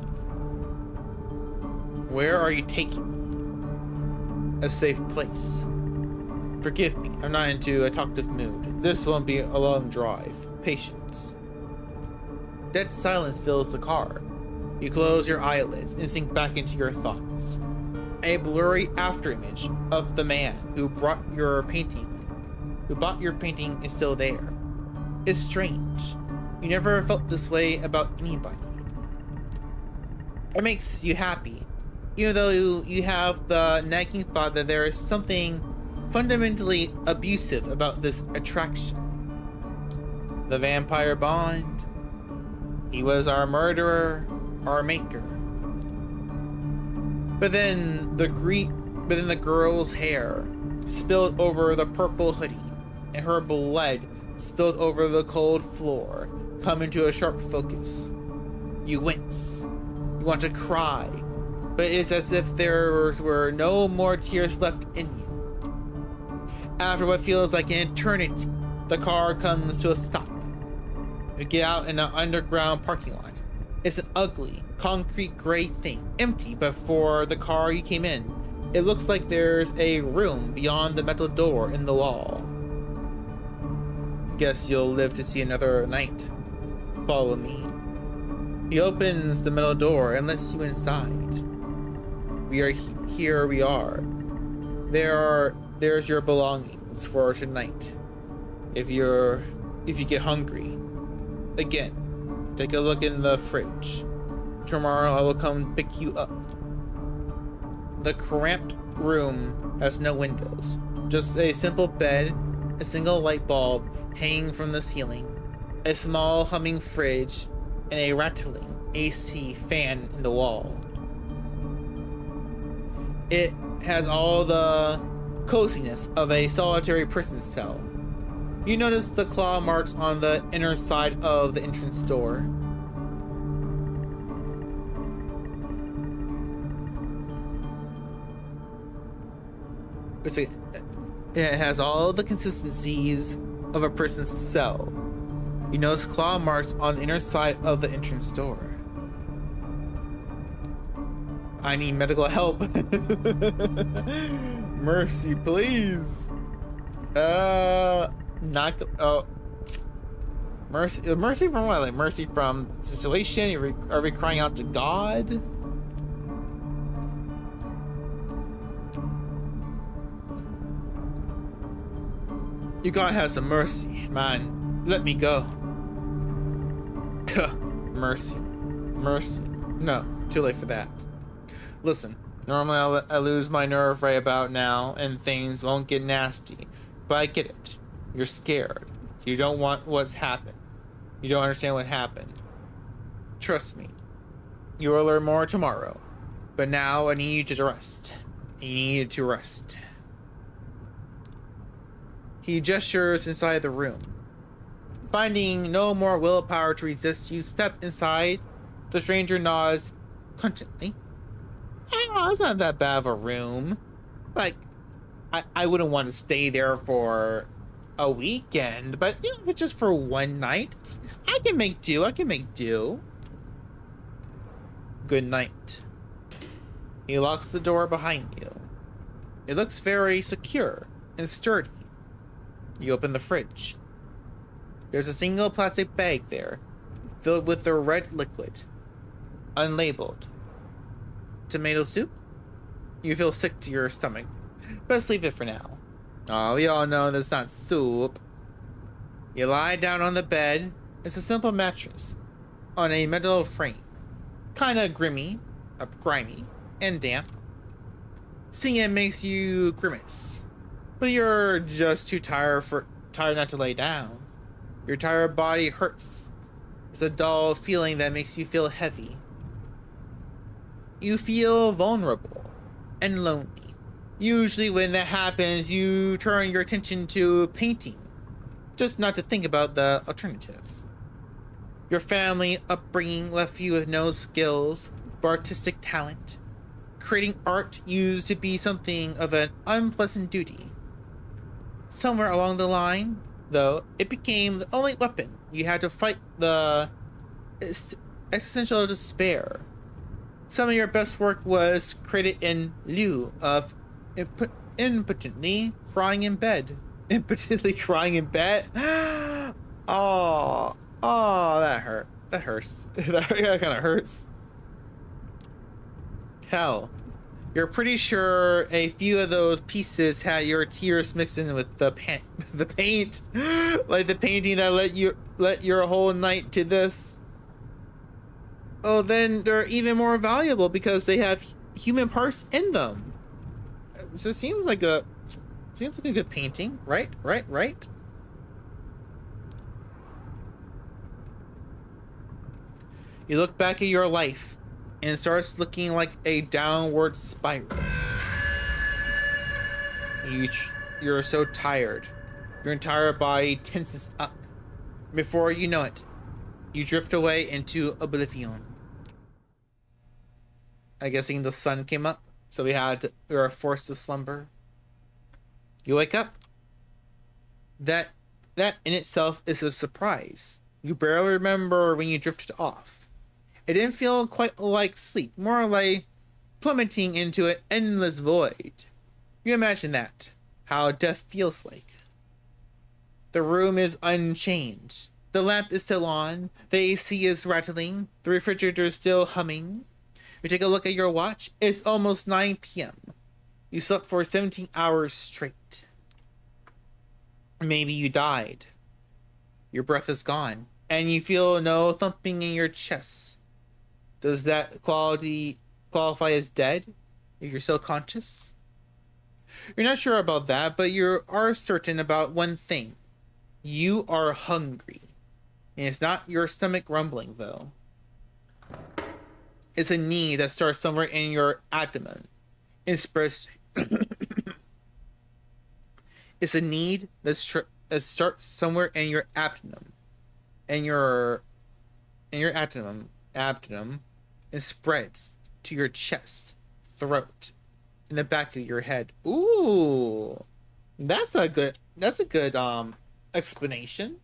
Where are you taking me? A safe place. Forgive me, I'm not into a talkative mood. This won't be a long drive. Patience. Dead silence fills the car. You close your eyelids and sink back into your thoughts. A blurry afterimage of the man who bought your painting is still there. It's strange. You never felt this way about anybody. It makes you happy, even though you have the nagging thought that there is something fundamentally abusive about this attraction. The vampire bond. He was our murderer, our maker. But then the girl's hair spilled over the purple hoodie, and her blood spilled over the cold floor, come into a sharp focus. You wince. You want to cry, but it's as if there were no more tears left in you. After what feels like an eternity, the car comes to a stop. You get out in an underground parking lot. It's an ugly, concrete gray thing, empty before the car you came in. It looks like there's a room beyond the metal door in the wall. Guess you'll live to see another night. Follow me. He opens the metal door and lets you inside. Here we are. There's your belongings for tonight. If you get hungry, again, take a look in the fridge. Tomorrow I will come pick you up. The cramped room has no windows, just a simple bed, a single light bulb hanging from the ceiling, a small humming fridge, and a rattling AC fan in the wall. It has all the coziness of a solitary prison cell. You notice the claw marks on the inner side of the entrance door. It has all the consistencies of a prison's cell. You notice claw marks on the inner side of the entrance door. I need medical help. Mercy, please. Mercy from what? Like mercy from the situation? Are we crying out to God? You gotta have some mercy, man. Let me go. Mercy. No, too late for that. Listen, normally I lose my nerve right about now and things won't get nasty, but I get it. You're scared. You don't want what's happened. You don't understand what happened. Trust me. You will learn more tomorrow. But now I need you to rest. You need to rest. He gestures inside the room. Finding no more willpower to resist, you step inside. The stranger nods contently. Oh, it's not that bad of a room. Like, I wouldn't want to stay there for a weekend, but you know, if it's just for one night, I can make do. Good night. He locks the door behind you. It looks very secure and sturdy. You open the fridge. There's a single plastic bag there, filled with the red liquid, unlabeled. Tomato soup? You feel sick to your stomach. Best leave it for now. Oh, we all know that's not soup. You lie down on the bed. It's a simple mattress on a metal frame. Kinda grimy, and damp. Seeing it makes you grimace. But you're just too tired not to lay down. Your tired body hurts. It's a dull feeling that makes you feel heavy. You feel vulnerable and lonely. Usually when that happens, you turn your attention to painting, just not to think about the alternative. Your family upbringing left you with no skills but artistic talent. Creating art used to be something of an unpleasant duty. Somewhere along the line, though, it became the only weapon you had to fight the existential despair. Some of your best work was created in lieu of impotently crying in bed. Impotently crying in bed? Oh, that hurt. That hurts. That kind of hurts. Hell, you're pretty sure a few of those pieces had your tears mixed in with the paint, like the painting that let your whole night to this. Oh, then they're even more valuable because they have human parts in them. So it seems like a good painting, right? You look back at your life, and it starts looking like a downward spiral. You're so tired. Your entire body tenses up. Before you know it, you drift away into oblivion. I'm guessing the sun came up, so we were forced to slumber. You wake up. That That in itself is a surprise. You barely remember when you drifted off. It didn't feel quite like sleep, more like plummeting into an endless void. You imagine that, how death feels like. The room is unchanged. The lamp is still on, the AC is rattling, the refrigerator is still humming. You take a look at your watch, it's almost 9 p.m. You slept for 17 hours straight. Maybe you died. Your breath is gone, and you feel no thumping in your chest. Does that quality qualify as dead if you're still conscious? You're not sure about that, but you are certain about one thing. You are hungry. And it's not your stomach rumbling, though. It's a need that starts somewhere in your abdomen. It's a need that starts somewhere in your abdomen. And your abdomen, and spreads to your chest, throat, in the back of your head. Ooh, that's a good explanation.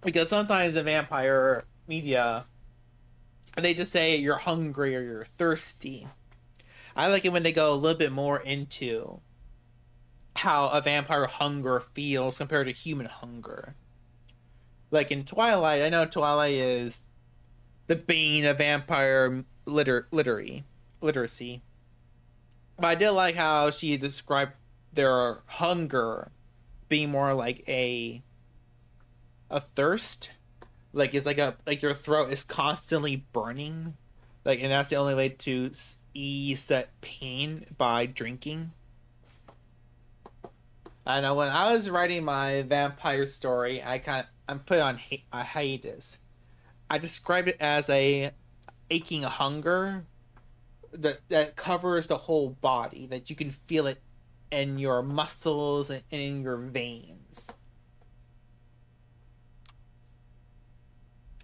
Because sometimes in vampire media, they just say you're hungry or you're thirsty. I like it when they go a little bit more into how a vampire hunger feels compared to human hunger. Like in Twilight, I know Twilight is the bane of vampire literacy. But I did like how she described their hunger being more like a thirst. Like it's like your throat is constantly burning. Like, and that's the only way to ease that pain, by drinking. I know when I was writing my vampire story, I'm put on a hiatus. I described it as a aching hunger that covers the whole body, that you can feel it in your muscles and in your veins.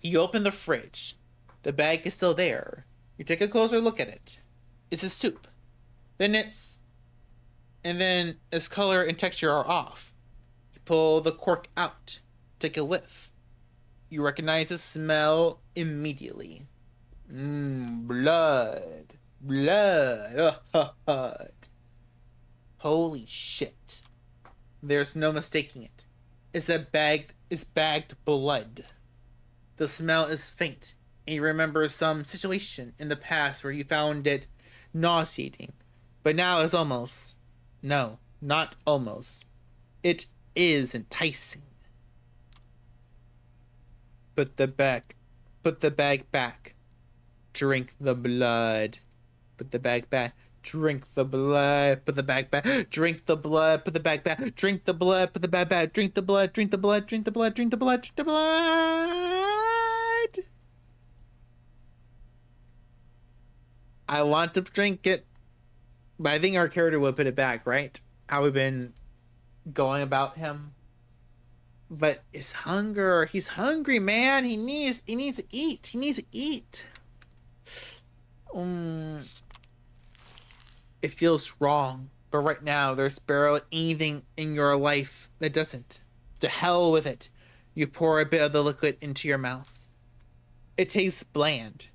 You open the fridge. The bag is still there. You take a closer look at it. It's a soup. Then its color and texture are off. You pull the cork out. Take a whiff. You recognize the smell immediately. Blood. Blood. Holy shit. There's no mistaking it. It's bagged blood. The smell is faint, and you remember some situation in the past where you found it nauseating. But now it's almost... No, not almost. It is enticing. Put the bag back. Drink the blood. Put the bag back. Drink the blood. Put the bag back. Drink the blood. Put the bag back. Drink the blood. Put the bag back. Drink the blood. Drink the blood. Drink the blood. Drink the blood. Drink the blood. I want to drink it, but I think our character would put it back, right? How we've been going about him. But it's hunger. He's hungry, man. He needs to eat. He needs to eat. It feels wrong, but right now there's barely anything in your life that doesn't. To hell with it. You pour a bit of the liquid into your mouth. It tastes bland.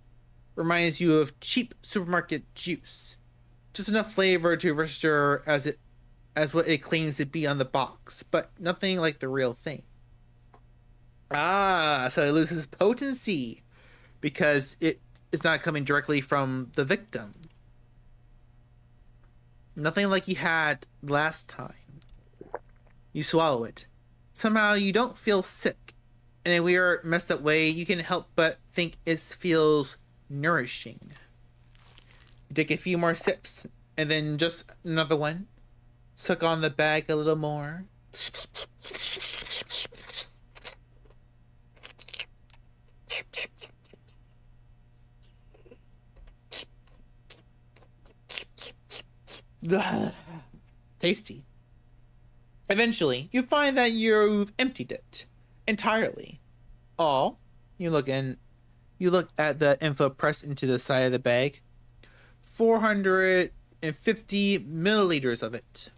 Reminds you of cheap supermarket juice. Just enough flavor to register as what it claims to be on the box, but nothing like the real thing. Ah, so it loses potency because it is not coming directly from the victim. Nothing like you had last time. You swallow it. Somehow you don't feel sick. In a weird, messed up way, you can help but think it feels nourishing. You take a few more sips, and then just another one. Suck on the bag a little more. Tasty. Eventually, you find that you've emptied it entirely. All. You look at the info pressed into the side of the bag. 400 250 milliliters of it.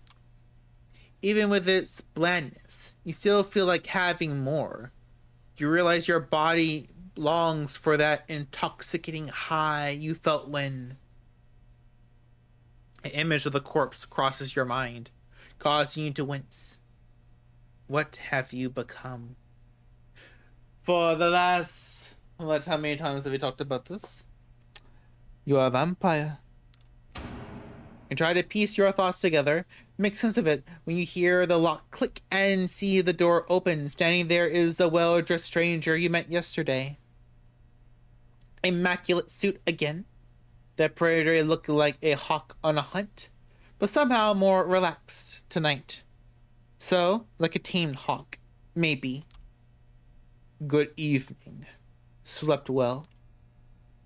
Even with its blandness, you still feel like having more. You realize your body longs for that intoxicating high you felt when an image of the corpse crosses your mind, causing you to wince. What have you become? For the last... how many times have we talked about this? You are a vampire. And try to piece your thoughts together, make sense of it when you hear the lock click and see the door open. Standing there is the well-dressed stranger you met yesterday. Immaculate suit again. That predator looked like a hawk on a hunt, but somehow more relaxed tonight. So, like a tamed hawk, maybe. Good evening. Slept well.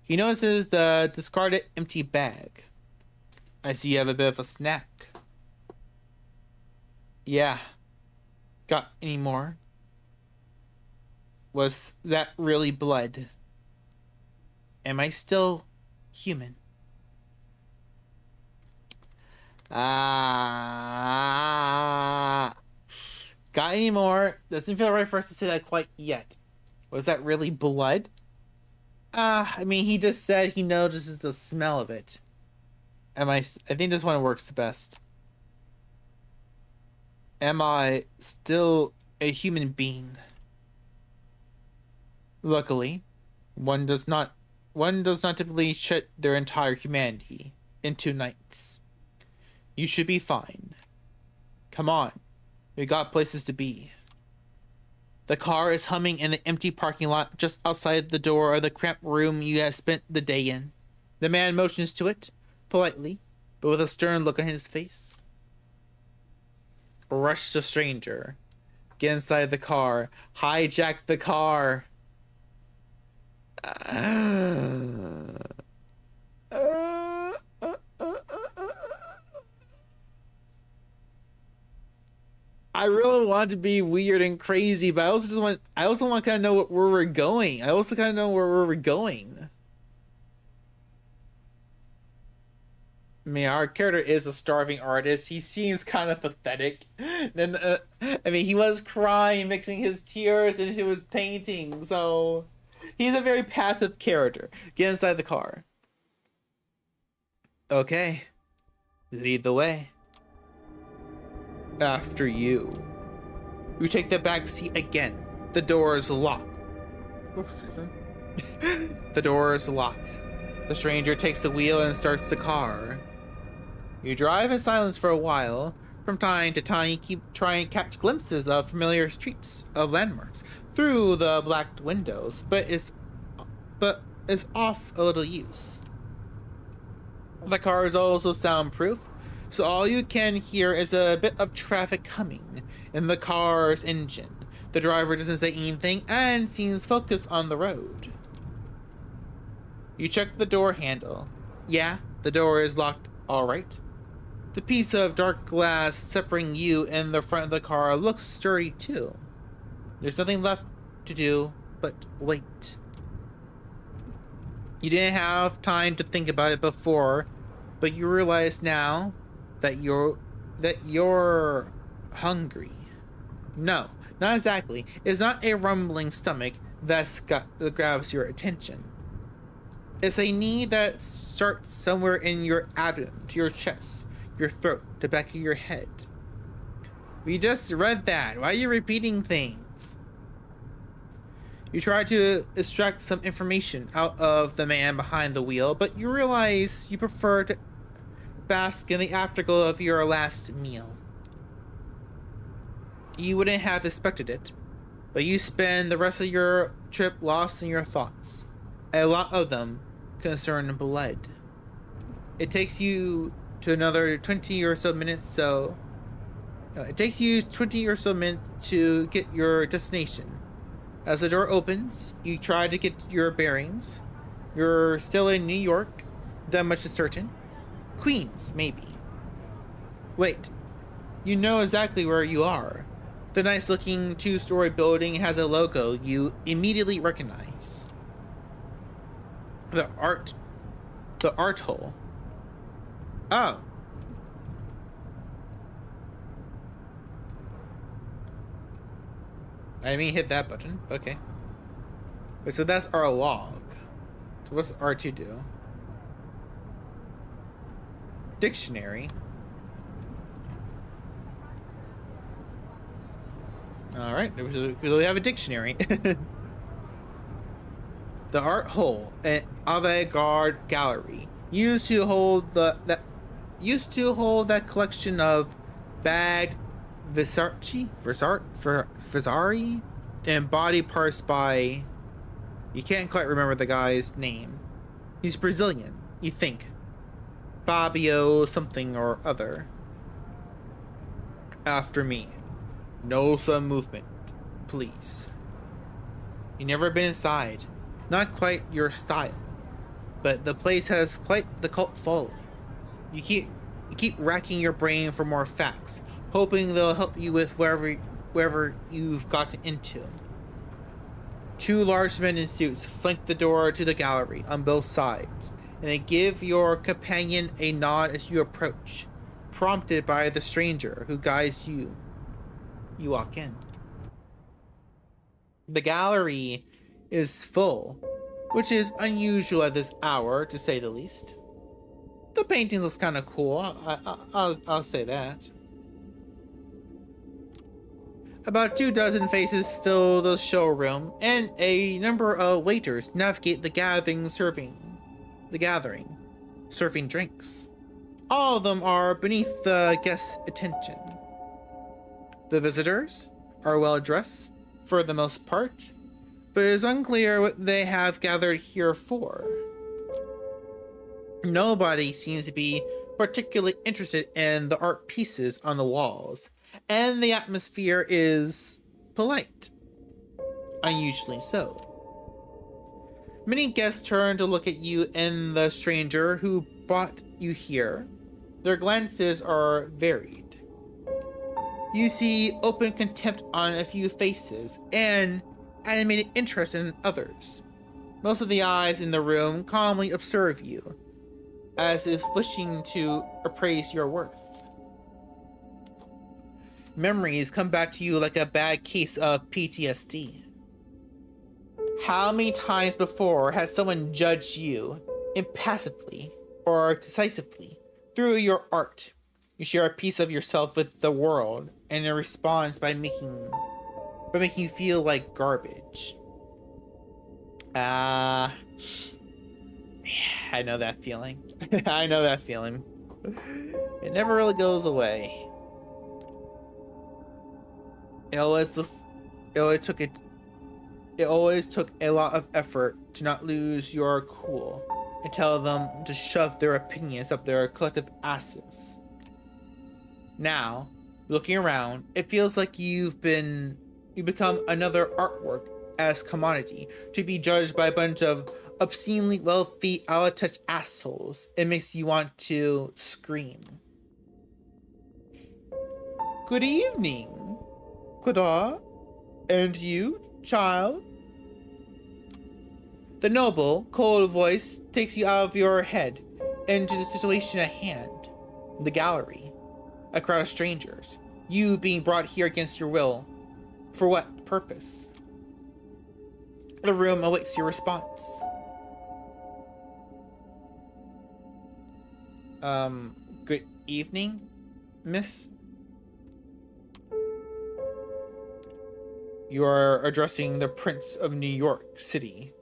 He notices the discarded empty bag. I see you have a bit of a snack. Yeah. Got any more? Was that really blood? Am I still human? Got any more? Doesn't feel right for us to say that quite yet. Was that really blood? I mean, he just said he notices the smell of it. I think this one works the best. Am I still a human being? Luckily, one does not typically shed their entire humanity in 2 nights. You should be fine. Come on, we got places to be. The car is humming in the empty parking lot just outside the door of the cramped room you have spent the day in. The man motions to it, politely, but with a stern look on his face. Rush the stranger. Get inside the car. Hijack the car. I really want to be weird and crazy, but I also want to kind of know where we're going. I also kind of know where we're going. I mean, our character is a starving artist. He seems kind of pathetic. Then, I mean, he was crying, mixing his tears into his painting, so he's a very passive character. Get inside the car. Okay. Lead the way. After you. You take the back seat again. The door is locked. The door is locked. The stranger takes the wheel and starts the car. You drive in silence for a while. From time to time, you keep trying to catch glimpses of familiar streets, of landmarks, through the black windows, but it's off a little use. The car is also soundproof, so all you can hear is a bit of traffic humming in the car's engine. The driver doesn't say anything and seems focused on the road. You check the door handle. Yeah, the door is locked all right. The piece of dark glass separating you and the front of the car looks sturdy too. There's nothing left to do but wait. You didn't have time to think about it before, but you realize now that you're hungry. No, not exactly. It's not a rumbling stomach that grabs your attention. It's a need that starts somewhere in your abdomen, to your chest, your throat, the back of your head. We just read that. Why are you repeating things? You try to extract some information out of the man behind the wheel, but you realize you prefer to bask in the afterglow of your last meal. You wouldn't have expected it, but you spend the rest of your trip lost in your thoughts. A lot of them concern blood. It takes you to another 20 or so minutes, to get your destination. As the door opens, you try to get your bearings. You're still in New York, that much is certain. Queens, maybe. Wait, you know exactly where you are. The nice-looking 2-story building has a logo you immediately recognize. The art hole. Oh. I didn't mean hit that button. Okay. Wait, so that's our log. So what's R2 do? Dictionary. Alright, we have a dictionary. The art hole, an avant-garde gallery, used to hold that collection of bagged Versari, and body parts by, you can't quite remember the guy's name. He's Brazilian, you think. Fabio something or other. After me. No some movement, please. You never been inside. Not quite your style, but the place has quite the cult following. You keep racking your brain for more facts, hoping they'll help you with wherever you've gotten into. Two large men in suits flank the door to the gallery on both sides, and they give your companion a nod as you approach, prompted by the stranger who guides you. You walk in. The gallery is full, which is unusual at this hour, to say the least. The painting looks kind of cool, I'll say that. About 24 faces fill the showroom, and a number of waiters navigate the gathering, serving drinks. All of them are beneath the guests' attention. The visitors are well dressed, for the most part, but it is unclear what they have gathered here for. Nobody seems to be particularly interested in the art pieces on the walls, and the atmosphere is polite. Unusually so. Many guests turn to look at you and the stranger who brought you here. Their glances are varied. You see open contempt on a few faces, and animated interest in others. Most of the eyes in the room calmly observe you, as if wishing to appraise your worth. Memories come back to you like a bad case of PTSD. How many times before has someone judged you, impassively or decisively, through your art? You share a piece of yourself with the world, and it responds by making you feel like garbage. I know that feeling. I know that feeling. It never really goes away. It always took a lot of effort to not lose your cool and tell them to shove their opinions up their collective asses. Now, looking around, it feels like you become another artwork as commodity to be judged by a bunch of obscenely wealthy, out-of-touch assholes. It makes you want to scream. Good evening. Good. And you, child? The noble, cold voice takes you out of your head into the situation at hand. The gallery. A crowd of strangers. You being brought here against your will. For what purpose? The room awaits your response. Good evening, miss. You are addressing the Prince of New York City.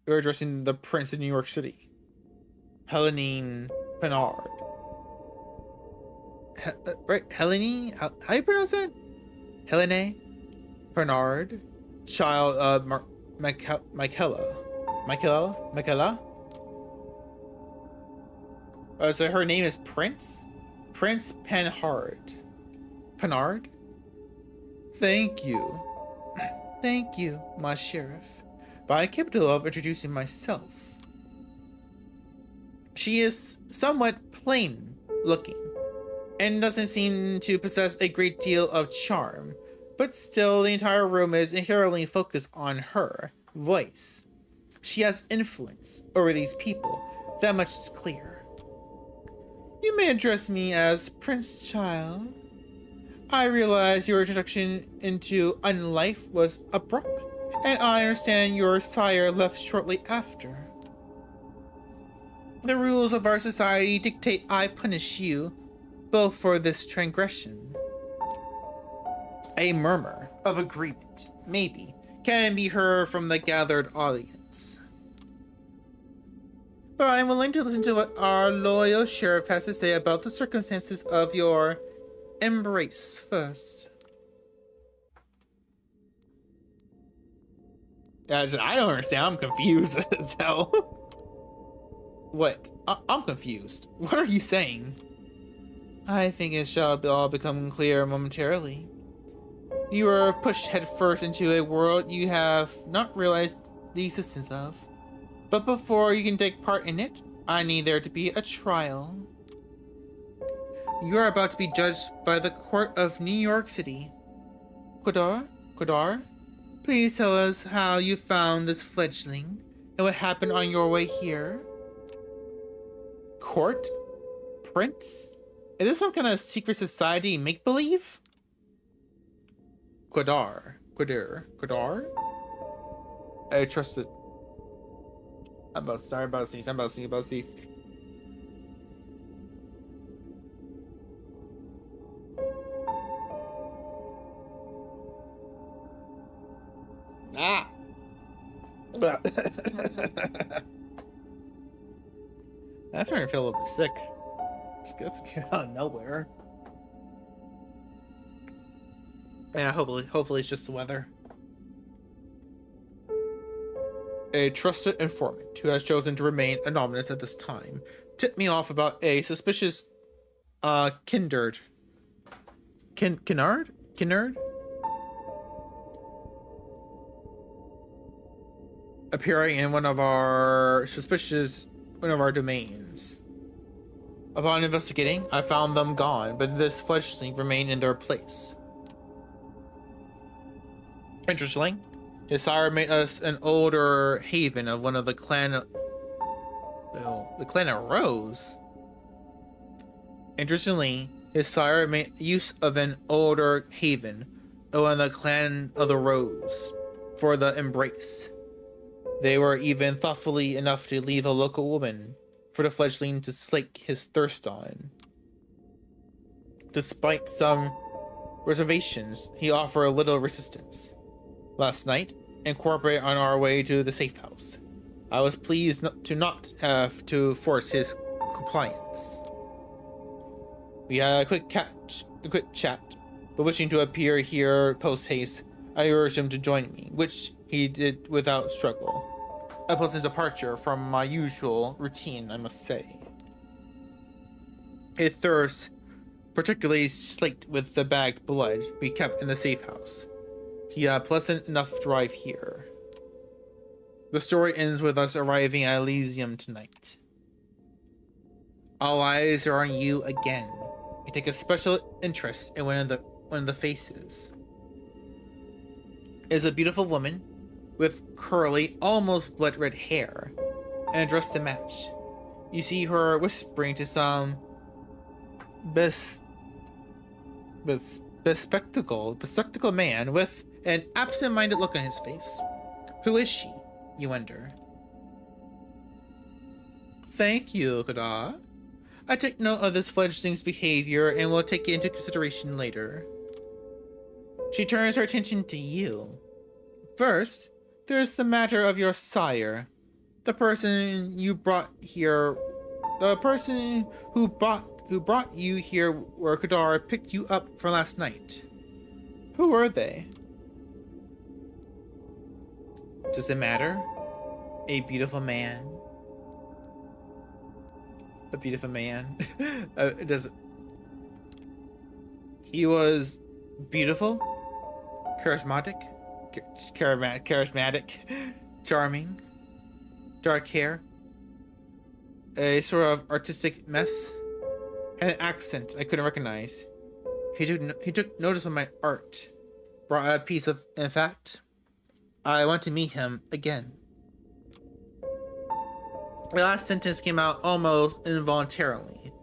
You're addressing the Prince of New York City. Helene Penard. Right, Helene? How you pronounce that? Helene Bernard, child of Michaela. So her name is Prince Penhard. Penard? Thank you, my sheriff. But I'm capable of introducing myself. She is somewhat plain looking, and doesn't seem to possess a great deal of charm, but still the entire room is inherently focused on her voice. She has influence over these people, that much is clear. You may address me as Prince Child. I realize your introduction into unlife was abrupt, and I understand your sire left shortly after. The rules of our society dictate I punish you, both for this transgression. A murmur of agreement, maybe, can be heard from the gathered audience. But I am willing to listen to what our loyal sheriff has to say about the circumstances of your embrace first. I don't understand. I'm confused as hell. What? I'm confused. What are you saying? I think it shall all become clear momentarily. You are pushed headfirst into a world you have not realized the existence of. But before you can take part in it, I need there to be a trial. You are about to be judged by the court of New York City. Quadar, please tell us how you found this fledgling and what happened on your way here. Court? Prince? Is this some kind of secret society make-believe? Quadar. I trust it. I'm about to sneeze. Ah! I'm starting to feel a little bit sick. Just gets out of nowhere. Yeah, hopefully it's just the weather. A trusted informant who has chosen to remain anonymous at this time tipped me off about a suspicious Kinnard appearing in one of our domains. Upon investigating, I found them gone, but this fledgling remained in their place. Interesting. His sire made us an older haven of one of the clan of Rose. Interestingly, his sire made use of an older haven of one of the clan of the Rose for the embrace. They were even thoughtfully enough to leave a local woman for the fledgling to slake his thirst on. Despite some reservations, he offered a little resistance. Last night, incorporated on our way to the safe house, I was pleased to not have to force his compliance. We had a quick chat, but wishing to appear here post-haste, I urged him to join me, which he did without struggle. A pleasant departure from my usual routine, I must say. A thirst particularly slaked with the bagged blood we kept in the safe house. He had a pleasant enough drive here. The story ends with us arriving at Elysium tonight. All eyes are on you again. You take a special interest in one of the faces. It is a beautiful woman with curly, almost blood-red hair and a dress to match. You see her whispering to some bespectacled man with an absent-minded look on his face. Who is she, you wonder? Thank you, Kada. I take note of this fledgling's behavior and will take it into consideration later. She turns her attention to you. First, there's the matter of your sire. The person you brought here... The person who brought you here where Kadar picked you up for last night. Who were they? Does it matter? A beautiful man. A beautiful man. He was beautiful, charismatic, charming, dark hair, a sort of artistic mess, had an accent I couldn't recognize. He took notice of my art, brought a piece of. In fact, I want to meet him again. The last sentence came out almost involuntarily.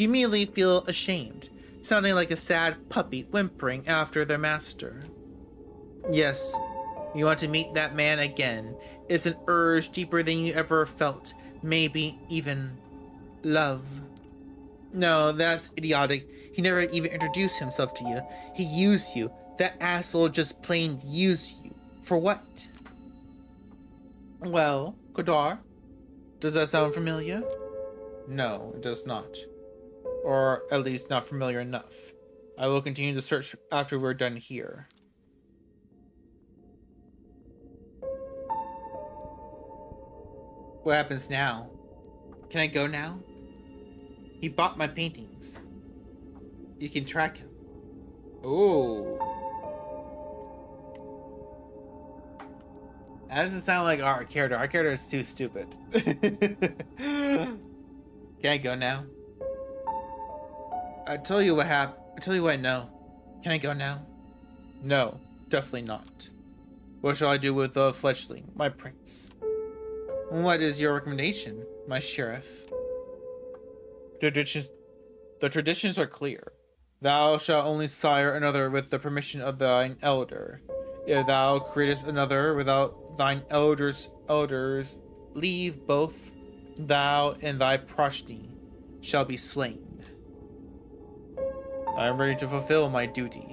You immediately feel ashamed, sounding like a sad puppy whimpering after their master. Yes, you want to meet that man again. It's an urge deeper than you ever felt, maybe even love. No, that's idiotic. He never even introduced himself to you. He used you. That asshole just plain used you. For what? Well, Kodar, does that sound familiar? No, it does not. Or at least not familiar enough. I will continue the search after we're done here. What happens now? Can I go now? He bought my paintings. You can track him. Ooh. That doesn't sound like our character. Our character is too stupid. Can I go now? I tell you what happened. I tell you what I know. Can I go now? No, definitely not. What shall I do with the fledgling, my prince? What is your recommendation, my sheriff? The traditions are clear. Thou shalt only sire another with the permission of thine elder. If thou createst another without thine elders, leave both thou and thy progeny shall be slain. I am ready to fulfill my duty.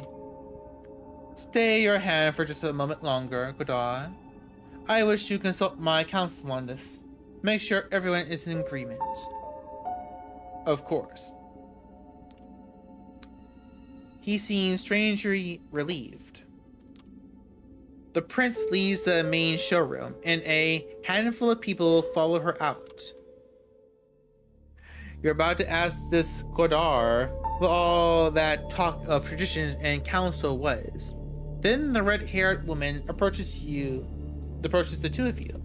Stay your hand for just a moment longer, Kodar. I wish to consult my counsel on this. Make sure everyone is in agreement. Of course. He seems strangely relieved. The prince leaves the main showroom, and a handful of people follow her out. You're about to ask this Kodar what all that talk of traditions and council was. Then the red-haired woman approaches the two of you.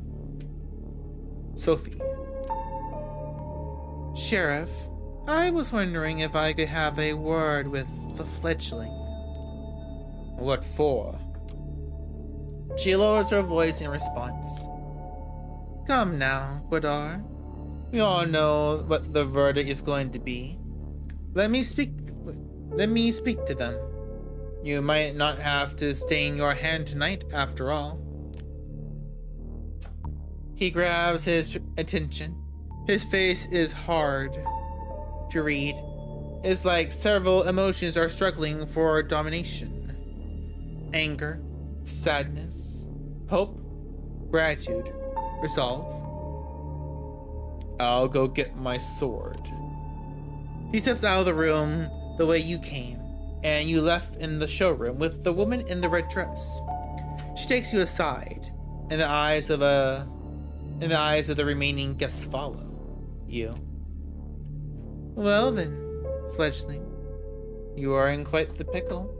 Sophie. Sheriff, I was wondering if I could have a word with the fledgling. What for? She lowers her voice in response. Come now, Kodar. We all know what the verdict is going to be. Let me speak to them. You might not have to stain your hand tonight, after all. He grabs his attention. His face is hard to read. It's like several emotions are struggling for domination. Anger, sadness, hope, gratitude, resolve. I'll go get my sword. He steps out of the room the way you came, and you left in the showroom with the woman in the red dress. She takes you aside, and the eyes of the remaining guests follow you. Well then, fledgling, you are in quite the pickle.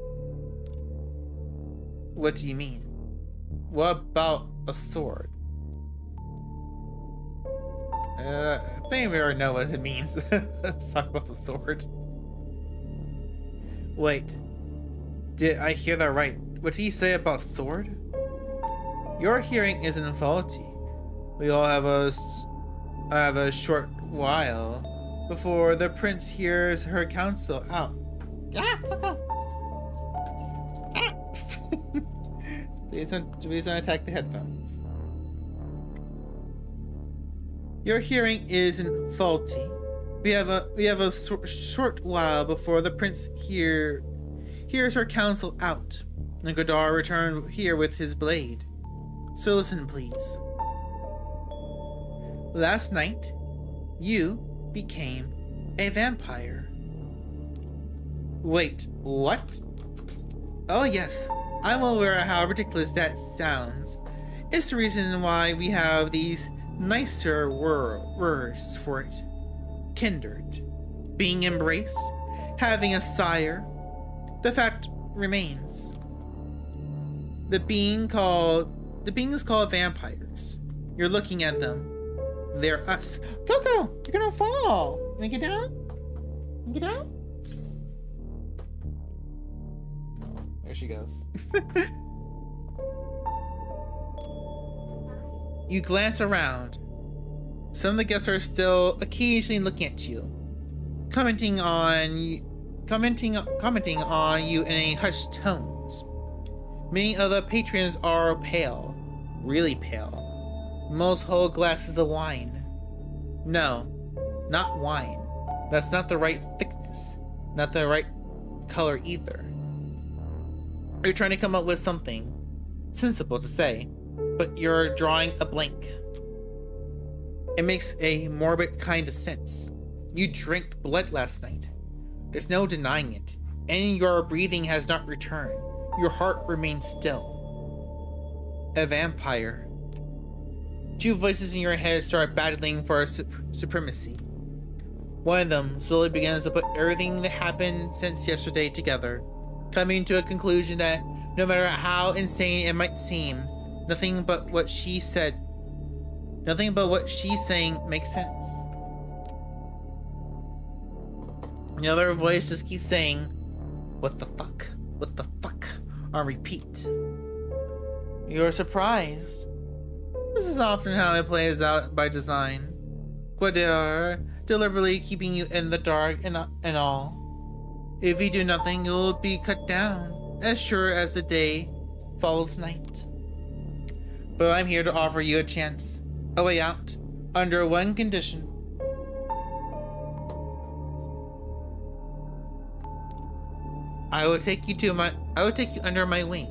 What do you mean? What about a sword? I think we already know what it means. Let's talk about the sword. Wait, did I hear that right? What did he say about sword? Your hearing isn't faulty. We all have a short while before the prince hears her counsel out. Please don't attack the headphones. Your hearing isn't faulty. We have a short while before the prince hears her counsel out, and Kodar returned here with his blade. So listen, please. Last night, you became a vampire. Wait, what? Oh yes, I'm aware of how ridiculous that sounds. It's the reason why we have these nicer words for it. Kindred, being embraced, having a sire. The fact remains. The being is called vampires. You're looking at them. They're us. Coco, you're gonna fall. Wanna get down? Get down? There she goes. You glance around. Some of the guests are still occasionally looking at you. commenting on you in a hushed tones. Many of the patrons are pale, really pale. Most hold glasses of wine. No, not wine. That's not the right thickness, not the right color either. You're trying to come up with something sensible to say, but you're drawing a blank. It makes a morbid kind of sense. You drank blood last night. There's no denying it, and your breathing has not returned. Your heart remains still. A vampire. Two voices in your head start battling for supremacy. One of them slowly begins to put everything that happened since yesterday together, coming to a conclusion that no matter how insane it might seem, nothing but what she's saying makes sense. The other voice just keeps saying, "What the fuck? What the fuck?" on repeat. You're surprised. This is often how it plays out by design. Coteries deliberately keeping you in the dark and all. If you do nothing, you'll be cut down, as sure as the day follows night. But I'm here to offer you a chance, a way out, under one condition. I will take you under my wing.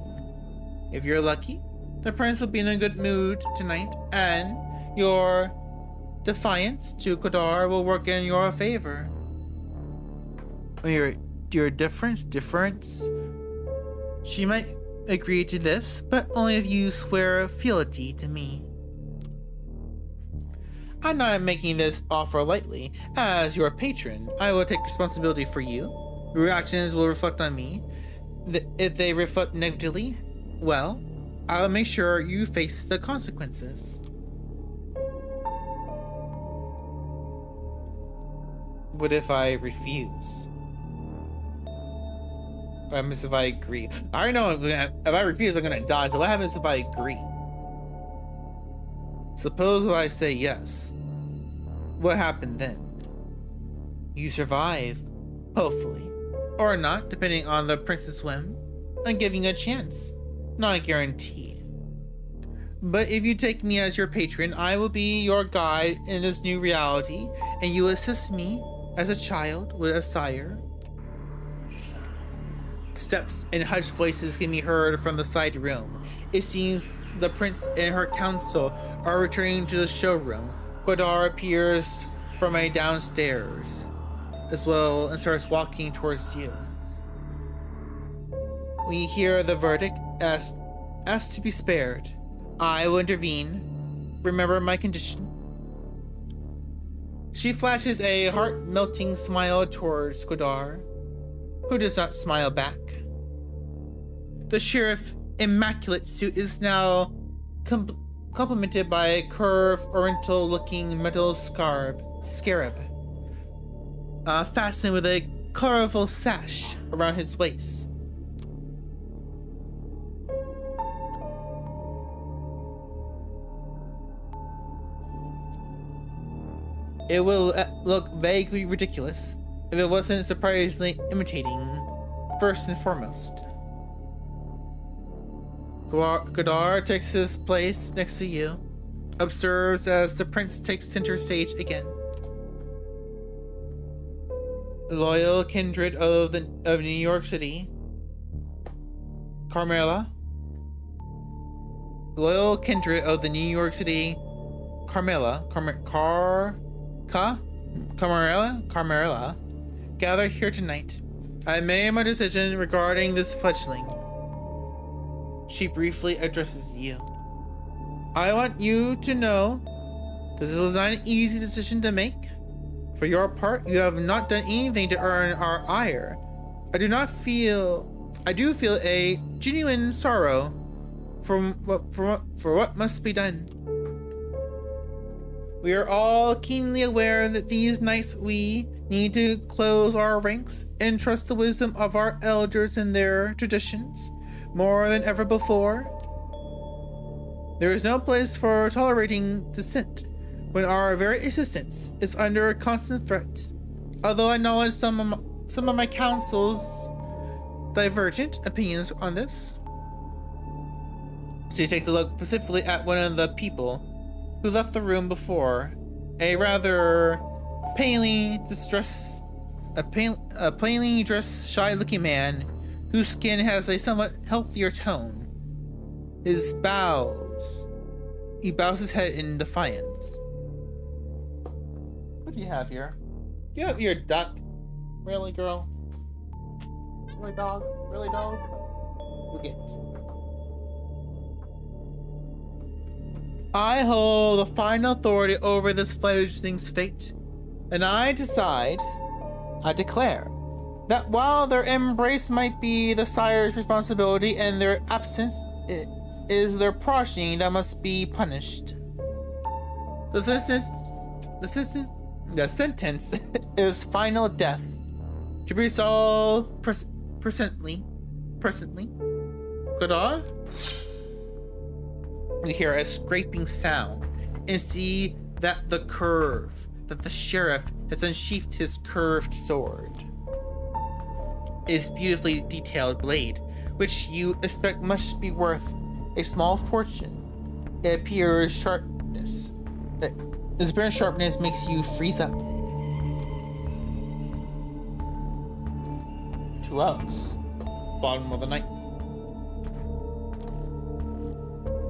If you're lucky, the prince will be in a good mood tonight, and your defiance to Coteries will work in your favor. Your difference? She might agree to this, but only if you swear fealty to me. I'm not making this offer lightly. As your patron, I will take responsibility for you. Your actions will reflect on me. If they reflect negatively, well, I'll make sure you face the consequences. What if I refuse? What happens if I agree? I already know if I refuse, I'm gonna die. So what happens if I agree? Suppose I say yes. What happened then? You survive, hopefully. Or not, depending on the prince's whim. I'm giving you a chance, not a guarantee. But if you take me as your patron, I will be your guide in this new reality, and you assist me as a child with a sire. Steps and hushed voices can be heard from the side room. It seems the prince and her council are returning to the showroom. Coteries appears from a downstairs as well and starts walking towards you. We hear the verdict as to be spared. I will intervene. Remember my condition. She flashes a heart-melting smile towards Coteries, who does not smile back. The sheriff's immaculate suit is now complemented by a curved, oriental-looking metal scarab, fastened with a colorful sash around his waist. It will look vaguely ridiculous if it wasn't surprisingly imitating, first and foremost. Coteries takes his place next to you, observes as the prince takes center stage again. Loyal kindred of New York City, Carmela. Loyal kindred of the New York City, Carmela, gather here tonight. I made my decision regarding this fledgling. She briefly addresses you. I want you to know this was not an easy decision to make. For your part, you have not done anything to earn our ire. I do feel a genuine sorrow for what must be done. We are all keenly aware that these nights we need to close our ranks and trust the wisdom of our elders and their traditions more than ever before. There is no place for tolerating dissent when our very existence is under constant threat. Although I acknowledge some of my council's divergent opinions on this. She takes a look specifically at one of the people who left the room before, a rather plainly dressed, shy-looking man whose skin has a somewhat healthier tone. He bows his head in defiance. What do you have here? You have your duck. Really, girl? Really, dog? Really, dog? Okay. I hold the final authority over this fledgling's fate, and I declare, that while their embrace might be the sire's responsibility and their absence is their progeny that must be punished. The sentence is final death, to be resolved presently. Good on? We hear a scraping sound and see that the sheriff has unsheathed his curved sword. His beautifully detailed blade, which you expect must be worth a small fortune. Its apparent sharpness makes you freeze up. 2 ounce. Bottom of the night.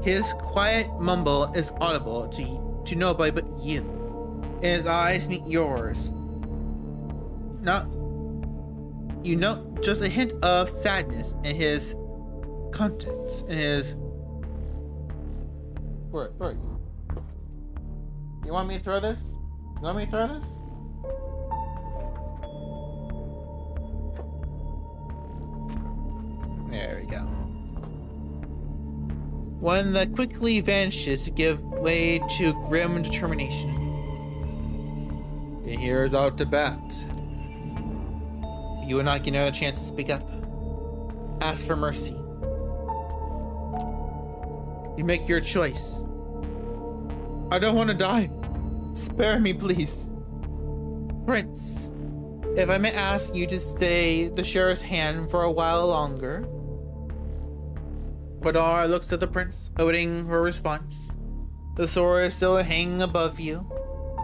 His quiet mumble is audible to nobody but you, and his eyes meet yours. You note just a hint of sadness in his countenance, in his... Where are you? You want me to throw this? You want me to throw this? There we go. One that quickly vanishes to give way to grim determination. And here's out to bat. You will not get another chance to speak up. Ask for mercy. You make your choice. I don't want to die. Spare me, please. Prince, if I may ask you to stay the sheriff's hand for a while longer. Badar looks at the prince, awaiting her response. The sword is still hanging above you,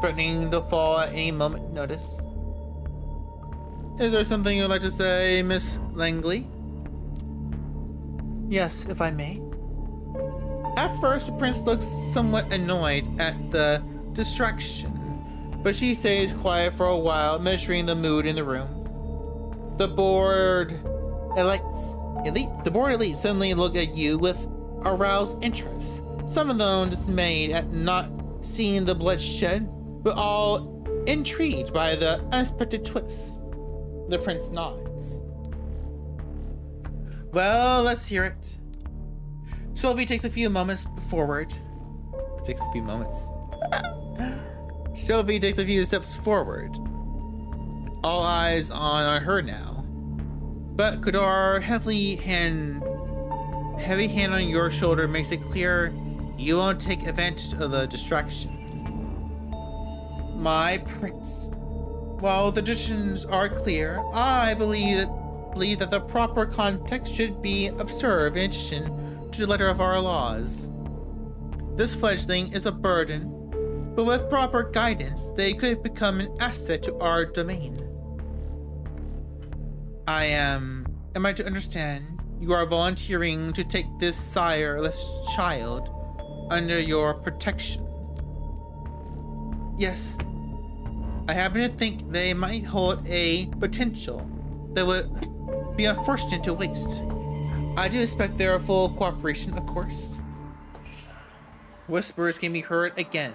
threatening to fall at any moment notice. Is there something you'd like to say, Miss Langley? Yes, if I may. At first, the prince looks somewhat annoyed at the distraction, but she stays quiet for a while, measuring the mood in the room. The bored elite suddenly look at you with aroused interest, some of them dismayed at not seeing the bloodshed, but all intrigued by the unexpected twist. The prince nods. Well, let's hear it. Sylvie takes a few moments forward. Sylvie takes a few steps forward. All eyes on her now. But Kadar heavy hand on your shoulder makes it clear you won't take advantage of the distraction. My prince, while the traditions are clear, I believe that the proper context should be observed in addition to the letter of our laws. This fledgling is a burden, but with proper guidance, they could become an asset to our domain. Am I to understand, you are volunteering to take this sireless child under your protection? Yes. I happen to think they might hold a potential that would be unfortunate to waste. I do expect their full cooperation, of course. Whispers can be heard again.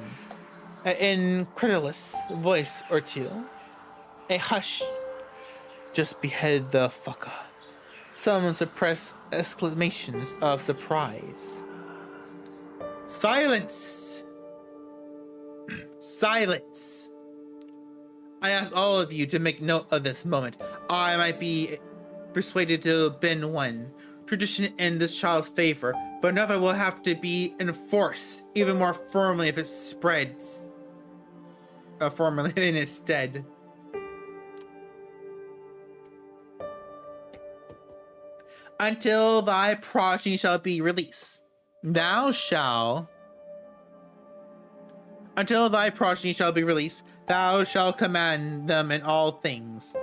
An incredulous voice or two. A hush. Just behead the fucker. Some suppressed exclamations of surprise. Silence! Silence! I ask all of you to make note of this moment. I might be persuaded to bend one tradition in this child's favor, but another will have to be enforced even more firmly if it spreads. Formally in its stead. until thy progeny shall be released. Until thy progeny shall be released, thou shalt command them in all things.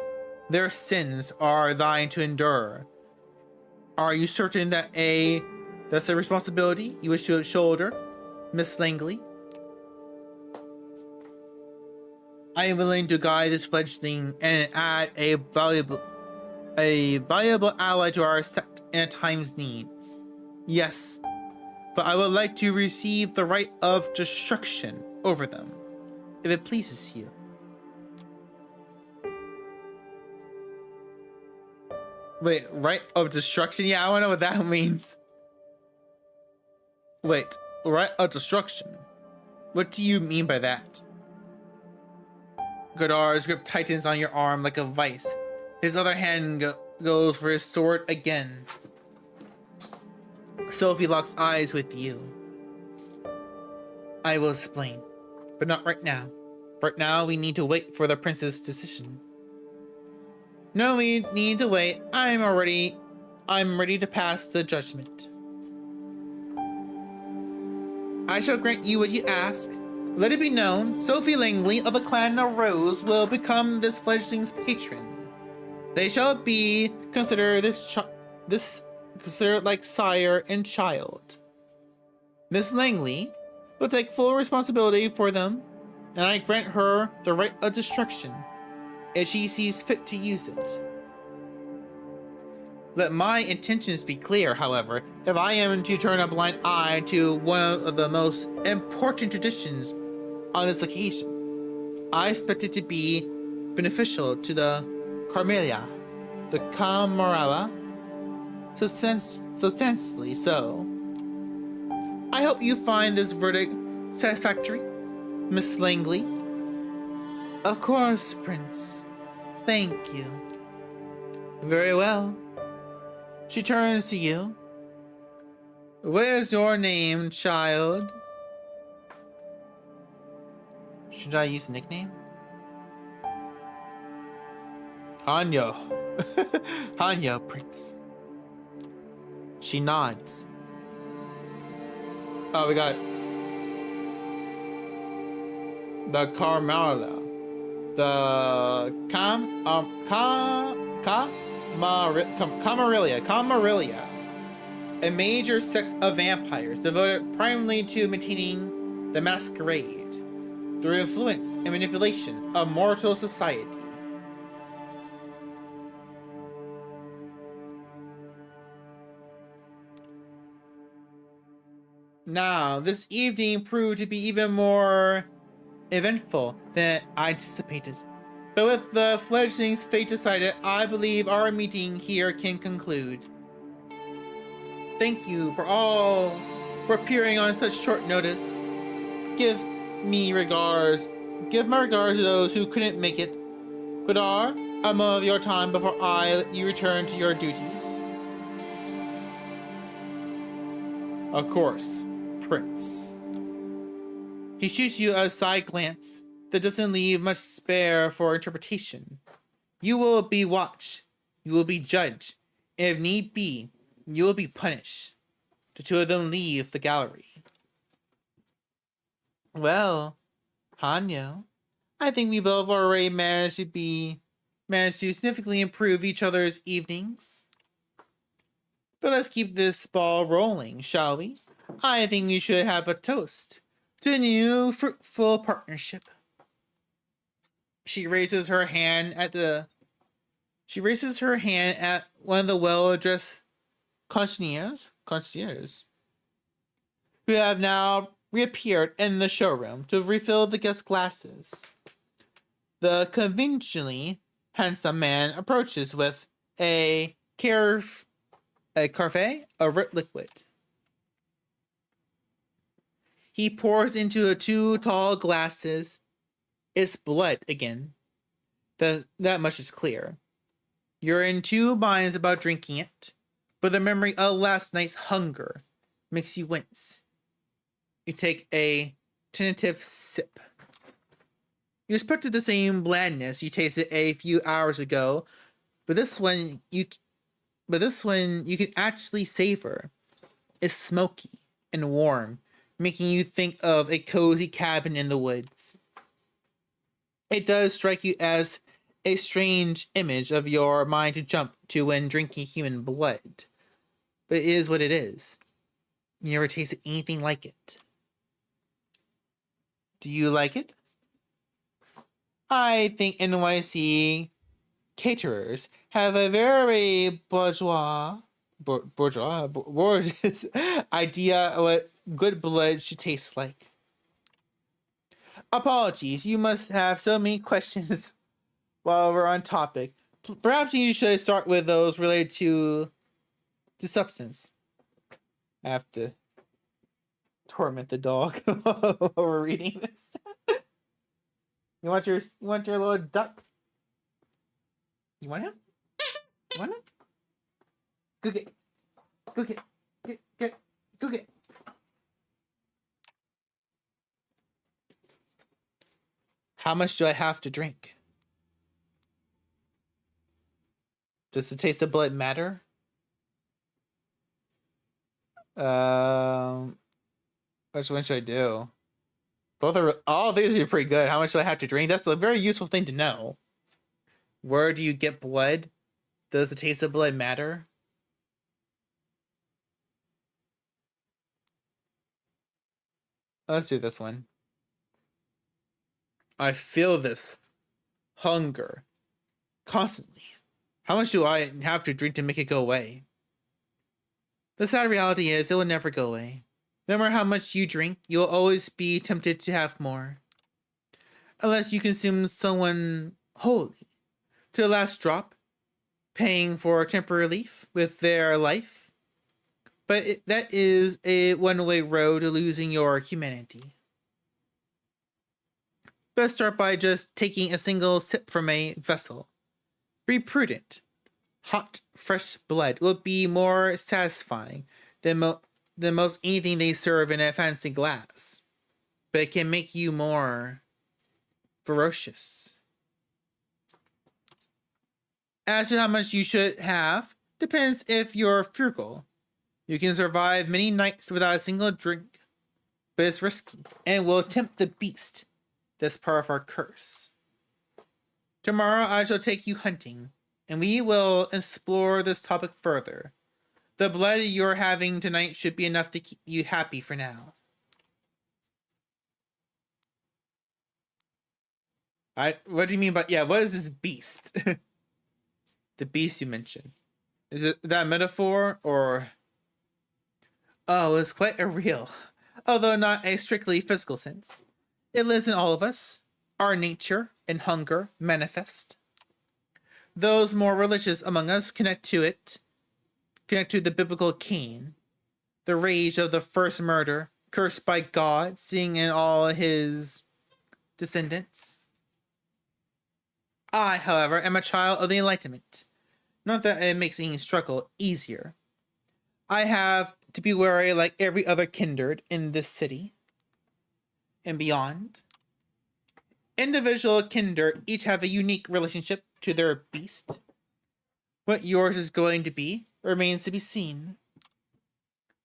Their sins are thine to endure. Are you certain that that's a responsibility you wish to shoulder, Miss Langley? I am willing to guide this fledgling and add a valuable ally to our sect in a time's needs. Yes, but I would like to receive the right of destruction over them, if it pleases you. Wait, right of destruction? Yeah, I want to know what that means. Wait, right of destruction? What do you mean by that? Godar's grip tightens on your arm like a vice. His other hand goes for his sword again. Sophie locks eyes with you. I will explain, but not right now. Right now, we need to wait for the prince's decision. No, we need to wait. I'm ready to pass the judgment. I shall grant you what you ask. Let it be known, Sophie Langley of the Clan of Rose will become this fledgling's patron. They shall be considered considered like sire and child. Miss Langley will take full responsibility for them, and I grant her the right of destruction if she sees fit to use it. Let my intentions be clear, however. If I am to turn a blind eye to one of the most important traditions on this occasion, I expect it to be beneficial to the Camarilla, substantially so. I hope you find this verdict satisfactory, Miss Langley. Of course, Prince. Thank you. Very well. She turns to you. What is your name, child? Should I use a nickname? Hanyo. Hanyo, Prince. She nods. Oh, we got the Carmela. The Camarilla, a major sect of vampires devoted primarily to maintaining the Masquerade through influence and manipulation of mortal society. Now, this evening proved to be even more eventful than I anticipated. But with the fledgling's fate decided, I believe our meeting here can conclude. Thank you for appearing on such short notice. Give my regards to those who couldn't make it. Godar, a moment of your time before I let you return to your duties. Of course, Prince. He shoots you a side glance that doesn't leave much spare for interpretation. You will be watched. You will be judged. And if need be, you will be punished. The two of them leave the gallery. Well, Hanyo, I think we both already managed to significantly improve each other's evenings. But let's keep this ball rolling, shall we? I think we should have a toast to a new fruitful partnership. She raises her hand at one of the well-dressed concierges who have now reappeared in the showroom to refill the guest glasses. The conventionally handsome man approaches with a carafe of liquid. He pours into two tall glasses. It's blood again. That much is clear. You're in two minds about drinking it, but the memory of last night's hunger makes you wince. You take a tentative sip. You expected the same blandness you tasted a few hours ago, but this one But this one you can actually savor. It's smoky and warm, making you think of a cozy cabin in the woods. It does strike you as a strange image of your mind to jump to when drinking human blood. But it is what it is. You never tasted anything like it. Do you like it? I think NYC caterers have a very gorgeous idea of what good blood should taste like. Apologies, you must have so many questions while we're on topic. Perhaps you should start with those related to substance. I have to torment the dog while we're reading this. You want your little duck? You want him? You want him? Go get. Go get. Go get. How much do I have to drink? Does the taste of blood matter? Which one should I do? All these are pretty good. How much do I have to drink? That's a very useful thing to know. Where do you get blood? Does the taste of blood matter? Let's do this one. I feel this hunger constantly. How much do I have to drink to make it go away? The sad reality is it will never go away. No matter how much you drink, you will always be tempted to have more. Unless you consume someone wholly, to the last drop, paying for temporary relief with their life. But that is a one-way road to losing your humanity. Best start by just taking a single sip from a vessel. Be prudent. Hot, fresh blood will be more satisfying than most anything they serve in a fancy glass. But it can make you more ferocious. As to how much you should have, depends if you're frugal. You can survive many nights without a single drink, but it's risky and will tempt the beast. That's part of our curse. Tomorrow I shall take you hunting, and we will explore this topic further. The blood you're having tonight should be enough to keep you happy for now. What do you mean by, what is this beast? The beast you mentioned. Is it that metaphor, or... Oh, it's quite a real, although not a strictly physical sense. It lives in all of us. Our nature and hunger manifest. Those more religious among us connect to the biblical Cain, the rage of the first murder, cursed by God, seeing in all his descendants. I, however, am a child of the Enlightenment. Not that it makes any struggle easier. I have to be wary like every other kindred in this city and beyond. Individual kindred each have a unique relationship to their beast. What yours is going to be remains to be seen.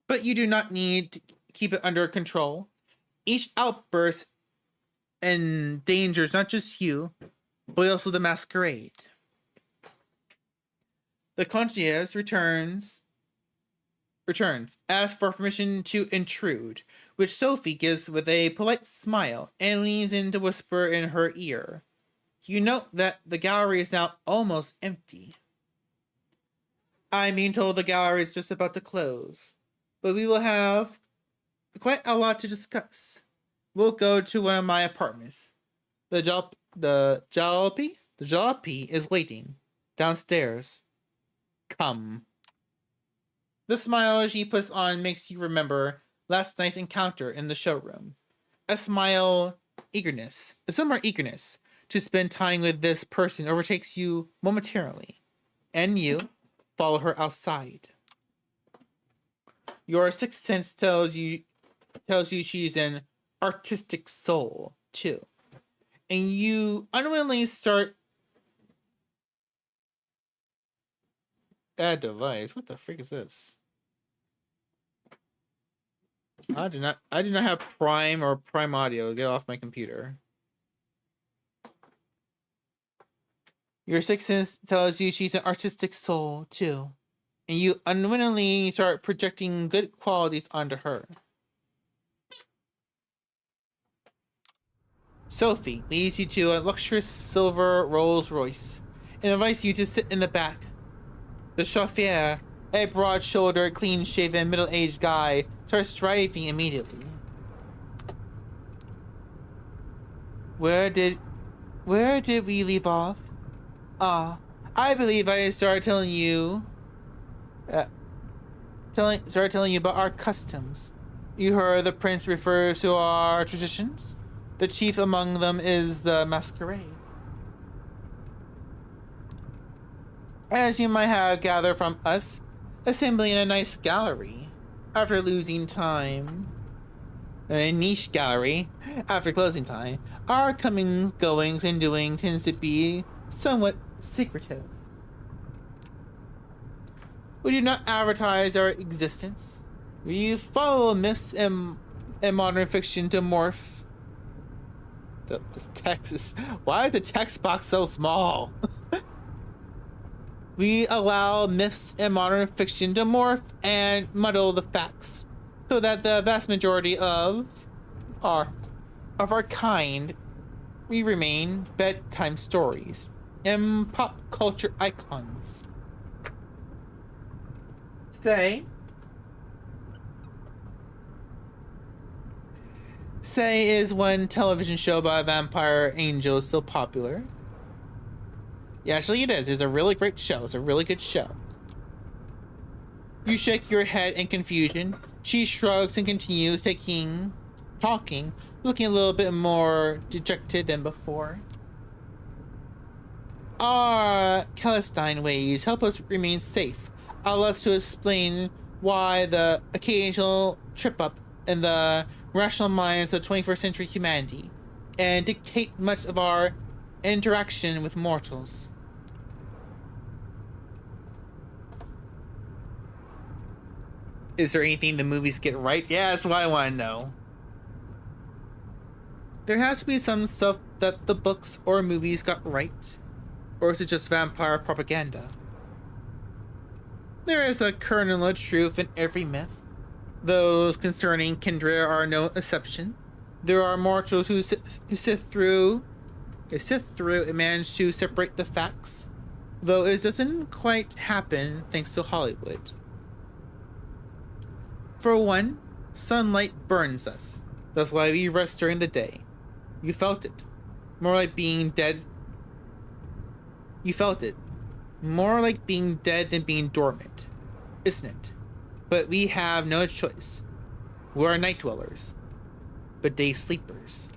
But you do not need to keep it under control. Each outburst endangers not just you, but also the masquerade. The concierge returns, asks for permission to intrude, which Sophie gives with a polite smile and leans in to whisper in her ear. You note that the gallery is now almost empty. I'm being told the gallery is just about to close, but we will have quite a lot to discuss. We'll go to one of my apartments. The jalopy is waiting downstairs. Come. The smile she puts on makes you remember last night's encounter in the showroom. A summer eagerness to spend time with this person overtakes you momentarily, and you follow her outside. Your sixth sense tells you she's an artistic soul too, and you unwillingly start Add device. What the freak is this? I do not have Prime or Prime Audio. Get off my computer. Your sixth sense tells you she's an artistic soul too, and you unwittingly start projecting good qualities onto her. Sophie leads you to a luxurious silver Rolls Royce and invites you to sit in the back. The chauffeur, a broad-shouldered, clean-shaven, middle-aged guy, starts driving immediately. Where did we leave off? I believe I started telling you about our customs. You heard the prince refers to our traditions. The chief among them is the Masquerade. As you might have gathered from us, assembling a nice gallery after losing time. A niche gallery after closing time. Our comings, goings, and doing tends to be somewhat secretive. We do not advertise our existence. We follow myths and modern fiction to morph. The text is... Why is the text box so small? We allow myths and modern fiction to morph and muddle the facts, so that the vast majority of our kind, we remain bedtime stories and pop culture icons. Say is one television show about a vampire angel so popular. Yeah, actually it is. It's a really great show. It's a really good show. You shake your head in confusion. She shrugs and continues talking, looking a little bit more dejected than before. Our Celestine ways help us remain safe. Allow us to explain why the occasional trip up in the rational minds of 21st century humanity and dictate much of our interaction with mortals. Is there anything the movies get right? Yeah, that's what I want to know. There has to be some stuff that the books or movies got right. Or is it just vampire propaganda? There is a kernel of truth in every myth. Those concerning Kindred are no exception. There are mortals who sift through and manage to separate the facts, though it doesn't quite happen thanks to Hollywood. For one, sunlight burns us. That's why we rest during the day. You felt it. More like being dead. You felt it. More like being dead than being dormant, isn't it? But we have no choice. We are night dwellers, but day sleepers.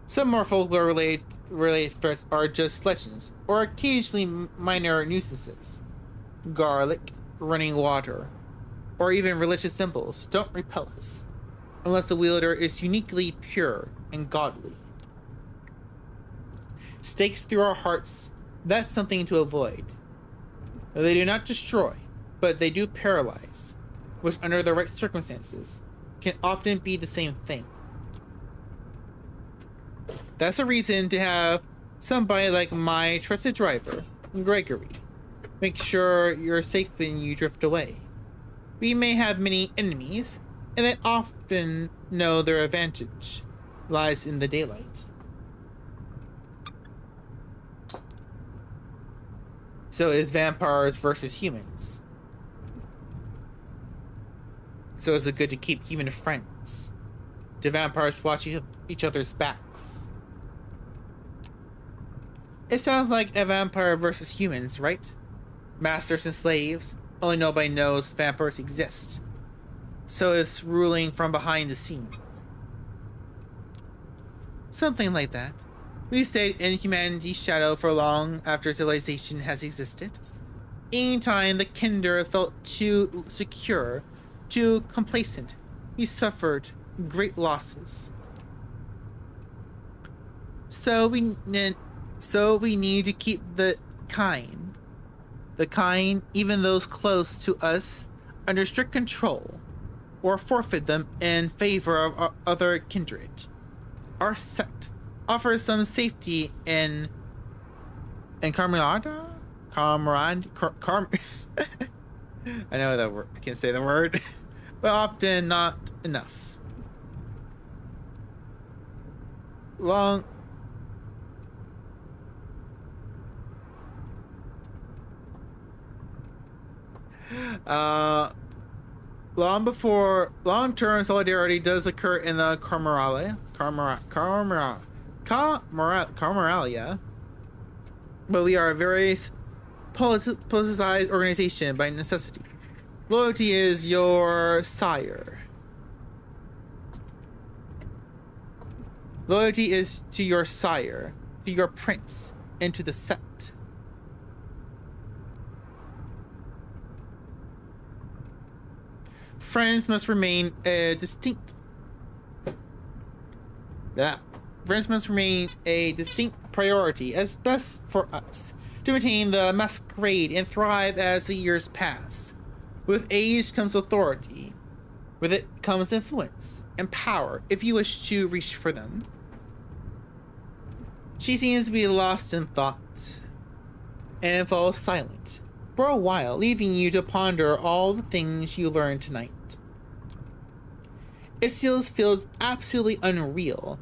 Some more folklore-related threats are just legends, or occasionally minor nuisances. Garlic, running water, or even religious symbols don't repel us, unless the wielder is uniquely pure and godly. Stakes through our hearts, that's something to avoid. They do not destroy, but they do paralyze, which under the right circumstances can often be the same thing. That's a reason to have somebody like my trusted driver, Gregory, make sure you're safe when you drift away. We may have many enemies, and they often know their advantage lies in the daylight. So is vampires versus humans. So is it good to keep human friends? Do vampires watch each other's backs? It sounds like a vampire versus humans, right? Masters and slaves. Only nobody knows vampires exist. So it's ruling from behind the scenes. Something like that. We stayed in humanity's shadow for long after civilization has existed. Anytime the Kinder felt too secure, too complacent, we suffered great losses. So we need to keep the kind. The kind, even those close to us, under strict control, or forfeit them in favor of our other kindred. Our sect offers some safety in Carmelada? I know that word. I can't say the word, but often not enough. Long uh long-term solidarity does occur in the Carmeralia, but we are a very politicized organization by necessity. Loyalty is your sire. Loyalty is to your sire, to your prince, and to the sect. Friends must remain distinct. Friends must remain a distinct priority as best for us to maintain the masquerade and thrive as the years pass. With age comes authority. With it comes influence and power if you wish to reach for them. She seems to be lost in thought and falls silent for a while, leaving you to ponder all the things you learned tonight. It still feels absolutely unreal,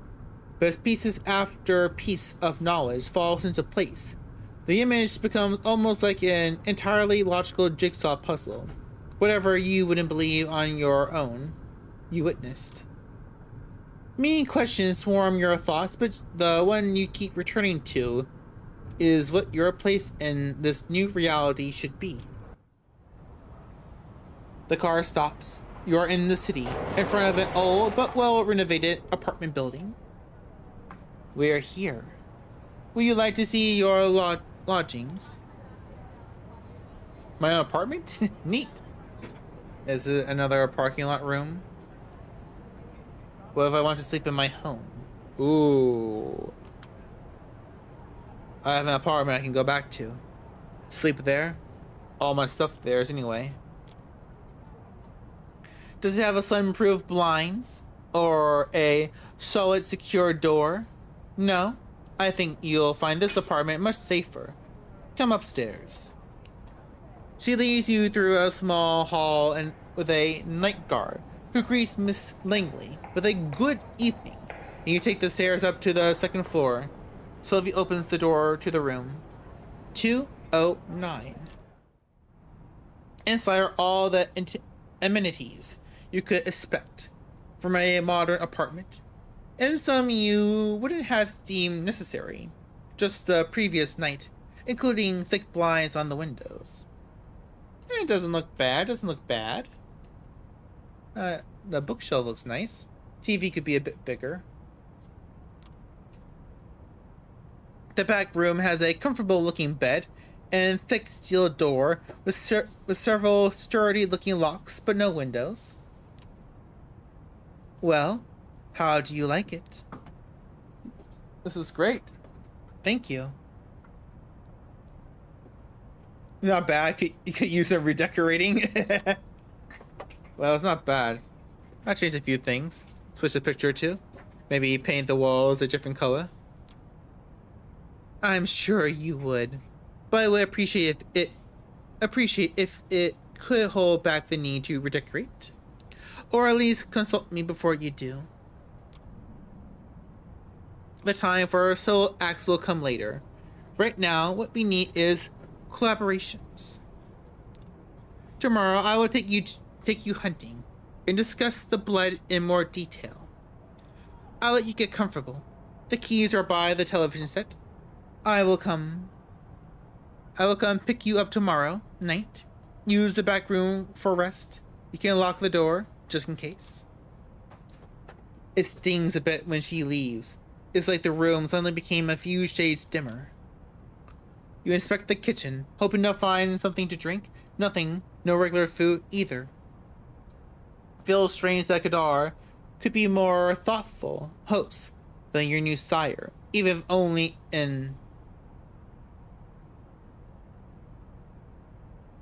but as pieces after piece of knowledge falls into place, the image becomes almost like an entirely logical jigsaw puzzle. Whatever you wouldn't believe on your own, you witnessed. Many questions swarm your thoughts, but the one you keep returning to is what your place in this new reality should be. The car stops. You are in the city, in front of an old but well-renovated apartment building. We are here. Would you like to see your lodgings? My own apartment? Neat. Is it another parking lot room? What if I want to sleep in my home? Ooh. I have an apartment I can go back to. Sleep there. All my stuff there is anyway. Does it have a sun-proof blinds? Or a solid secure door? No. I think you'll find this apartment much safer. Come upstairs. She leads you through a small hall and with a night guard who greets Miss Langley with a good evening. And you take the stairs up to the second floor. Sylvie opens the door to the room. 209. Inside are all the amenities you could expect from a modern apartment, and some you wouldn't have deemed necessary just the previous night, including thick blinds on the windows. It doesn't look bad. The bookshelf looks nice. TV could be a bit bigger. The back room has a comfortable looking bed and thick steel door with several sturdy looking locks but no windows. Well, how do you like it? This is great. Thank you. Not bad. You could use some redecorating. Well, it's not bad. I'll change a few things. Switch the picture too. Maybe paint the walls a different color. I'm sure you would, but I would appreciate if it could hold back the need to redecorate, or at least consult me before you do. The time for solo acts will come later. Right now, what we need is collaborations. Tomorrow, I will take you hunting and discuss the blood in more detail. I'll let you get comfortable. The keys are by the television set. I will come pick you up tomorrow night. Use the back room for rest. You can lock the door, just in case. It stings a bit when she leaves. It's like the room suddenly became a few shades dimmer. You inspect the kitchen, hoping to find something to drink. Nothing, no regular food either. Feels strange that Kadar could be more thoughtful host than your new sire, even if only in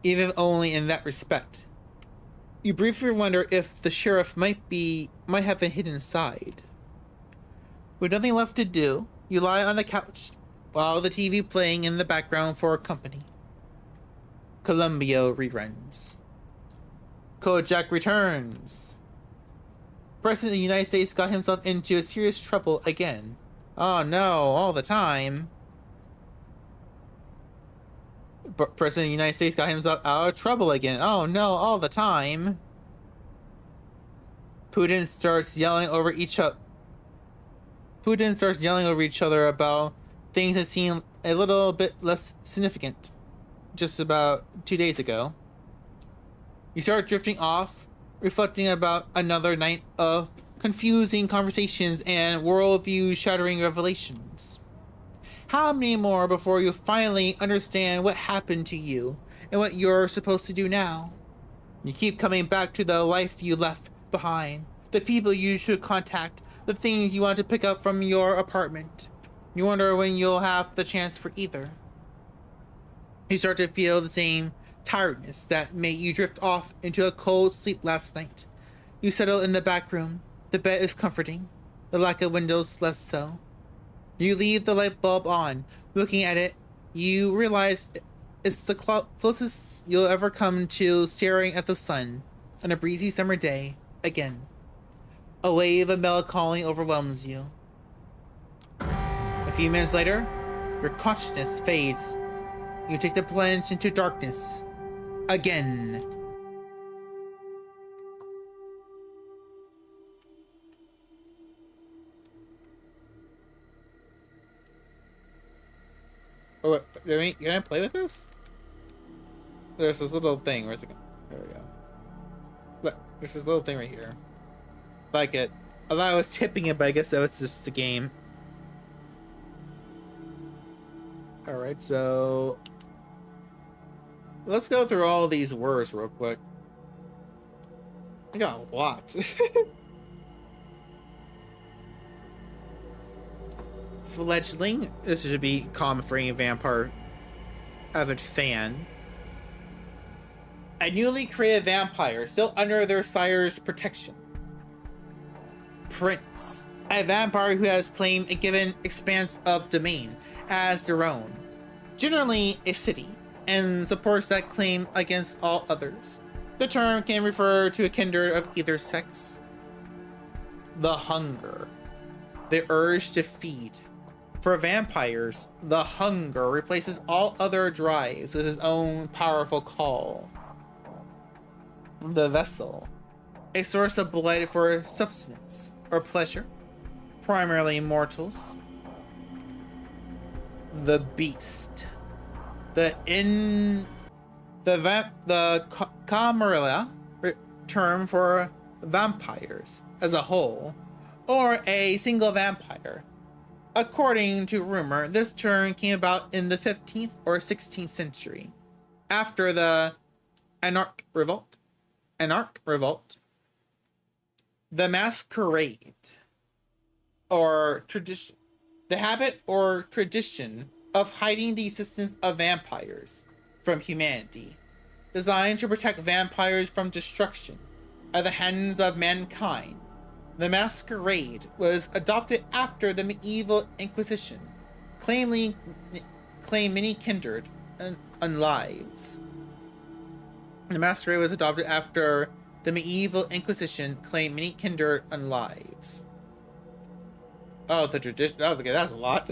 even if only in that respect. You briefly wonder if the sheriff might have been hidden inside. With nothing left to do, you lie on the couch while the TV playing in the background for company. Columbia reruns. Kojak returns. President of the United States got himself into serious trouble again. Oh no, all the time. President of the United States got himself out of trouble again. Oh no, all the time. Putin starts yelling over each other about things that seem a little bit less significant just about 2 days ago. You start drifting off, reflecting about another night of confusing conversations and worldview shattering revelations. How many more before you finally understand what happened to you and what you're supposed to do now? You keep coming back to the life you left behind, the people you should contact, the things you want to pick up from your apartment. You wonder when you'll have the chance for either. You start to feel the same tiredness that made you drift off into a cold sleep last night. You settle in the back room. The bed is comforting, the lack of windows less so. You leave the light bulb on. Looking at it, you realize it's the closest you'll ever come to staring at the sun on a breezy summer day again. A wave of melancholy overwhelms you. A few minutes later, your consciousness fades. You take the plunge into darkness again. Oh, wait, can I play with this? There's this little thing. Where's it going? There we go. Look, there's this little thing right here. Like it. I thought I was tipping it, but I guess that was just a game. Alright, so let's go through all these words real quick. I got a lot. Fledgling. This should be common for any vampire avid fan. A newly created vampire, still under their sire's protection. Prince. A vampire who has claimed a given expanse of domain as their own, generally a city, and supports that claim against all others. The term can refer to a kindred of either sex. The hunger. The urge to feed. For vampires, the hunger replaces all other drives with his own powerful call. The vessel. A source of blood for substance or pleasure, primarily mortals. The beast. The camarilla term for vampires as a whole, or a single vampire. According to rumor, this term came about in the 15th or 16th century, after the Anarch Revolt. The Masquerade, or tradition, the habit or tradition of hiding the existence of vampires from humanity, designed to protect vampires from destruction at the hands of mankind. The Masquerade was adopted after the medieval Inquisition, claimed many kindred unlives. The Masquerade was adopted after the medieval Inquisition claimed many kindred unlives. Oh, the tradition. Oh, okay, that's a lot.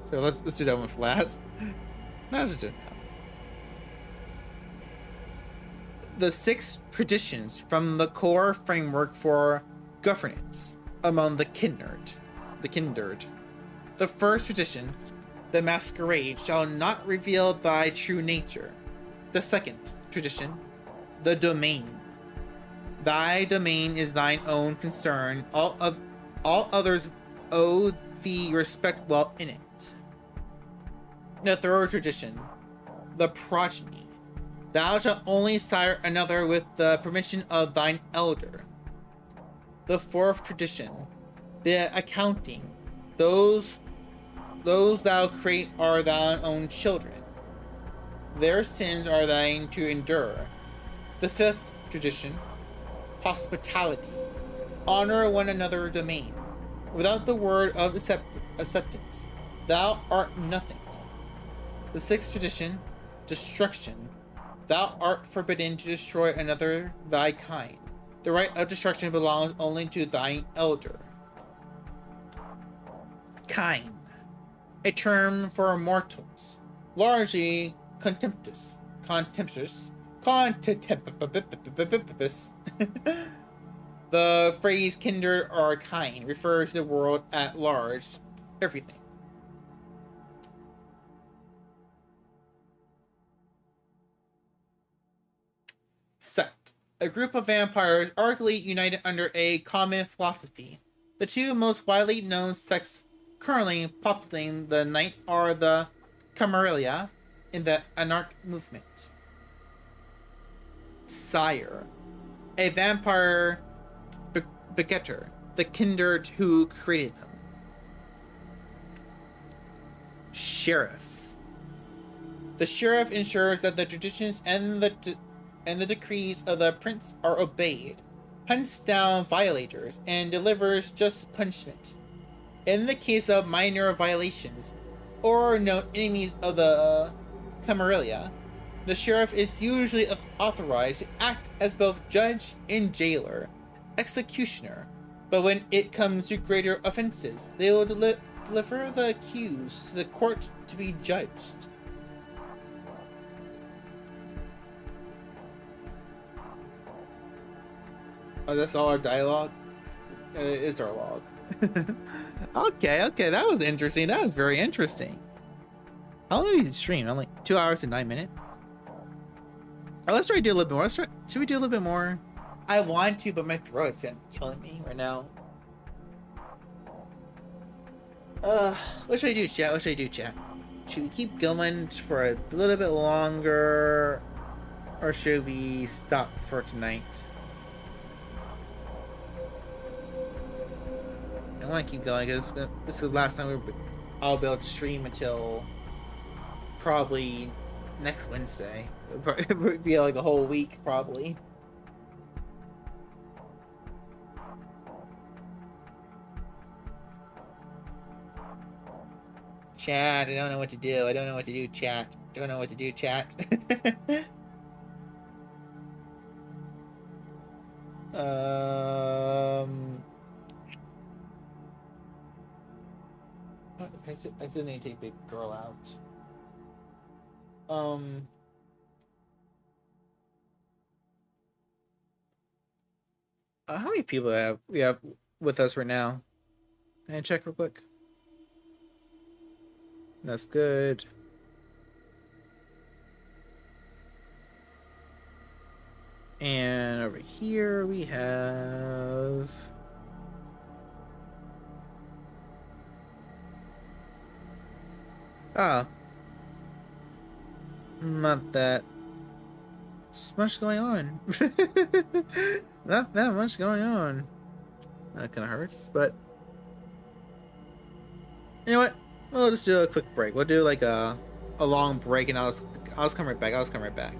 So let's do that one for last. No, let's just do it now. The 6 traditions from the core framework for governance among the kindred. The first tradition, the Masquerade, shall not reveal thy true nature. The second tradition, the domain. Thy domain is thine own concern. All others owe thee respect while in it. The third tradition, the progeny. Thou shalt only sire another with the permission of thine elder. The fourth tradition, the accounting. Those Those thou create are thine own children. Their sins are thine to endure. The fifth tradition, hospitality. Honor one another's domain. Without the word of acceptance, thou art nothing. The sixth tradition, destruction. Thou art forbidden to destroy another thy kind. The right of destruction belongs only to thine elder. Kind. A term for mortals, largely contemptuous. The phrase kindred or kind refers to the world at large, everything. Sect. A group of vampires arguably united under a common philosophy. The two most widely known sects currently populating the night are the Camarilla and the Anarch movement. Sire. A vampire begetter, the kindred who created them. Sheriff. The sheriff ensures that the traditions and the decrees of the prince are obeyed, hunts down violators, and delivers just punishment. In the case of minor violations, or known enemies of the Camarilla, the sheriff is usually authorized to act as both judge and jailer, executioner, but when it comes to greater offenses, they will deliver the accused to the court to be judged. Oh, that's all our dialogue? It is our log. Okay, that was interesting. That was very interesting. How long did we stream? Only 2 hours and 9 minutes? Oh, let's try to do a little bit more. Should we do a little bit more? I want to, but my throat is killing me right now. What should I do, chat? Should we keep going for a little bit longer, or should we stop for tonight? I want to keep going because this is the last time I'll be able to stream until probably next Wednesday. It would be like a whole week, probably. Chat, I don't know what to do. Chat. I still need to take Big Girl out. How many people we have with us right now? Can I check real quick? That's good. And over here we have... Ah. Not that much going on. Not that much going on. That kind of hurts, but... You know what? We'll just do a quick break. We'll do like a long break, and I'll come right back.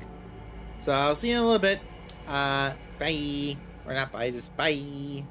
So I'll see you in a little bit. Bye. Or not bye, just bye.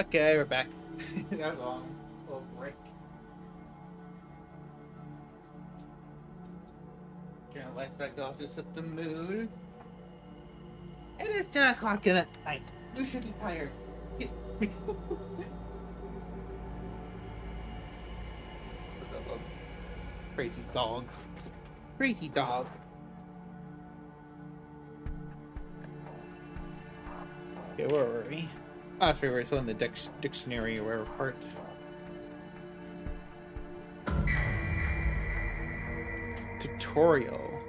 Okay, we're back. That was a long little break. Turn the lights back off to set the mood. It is 10 o'clock in the night. You should be tired. Crazy dog. Crazy dog. Okay, where were we? Oh, that's right, we're still in the dictionary or whatever part. Tutorial.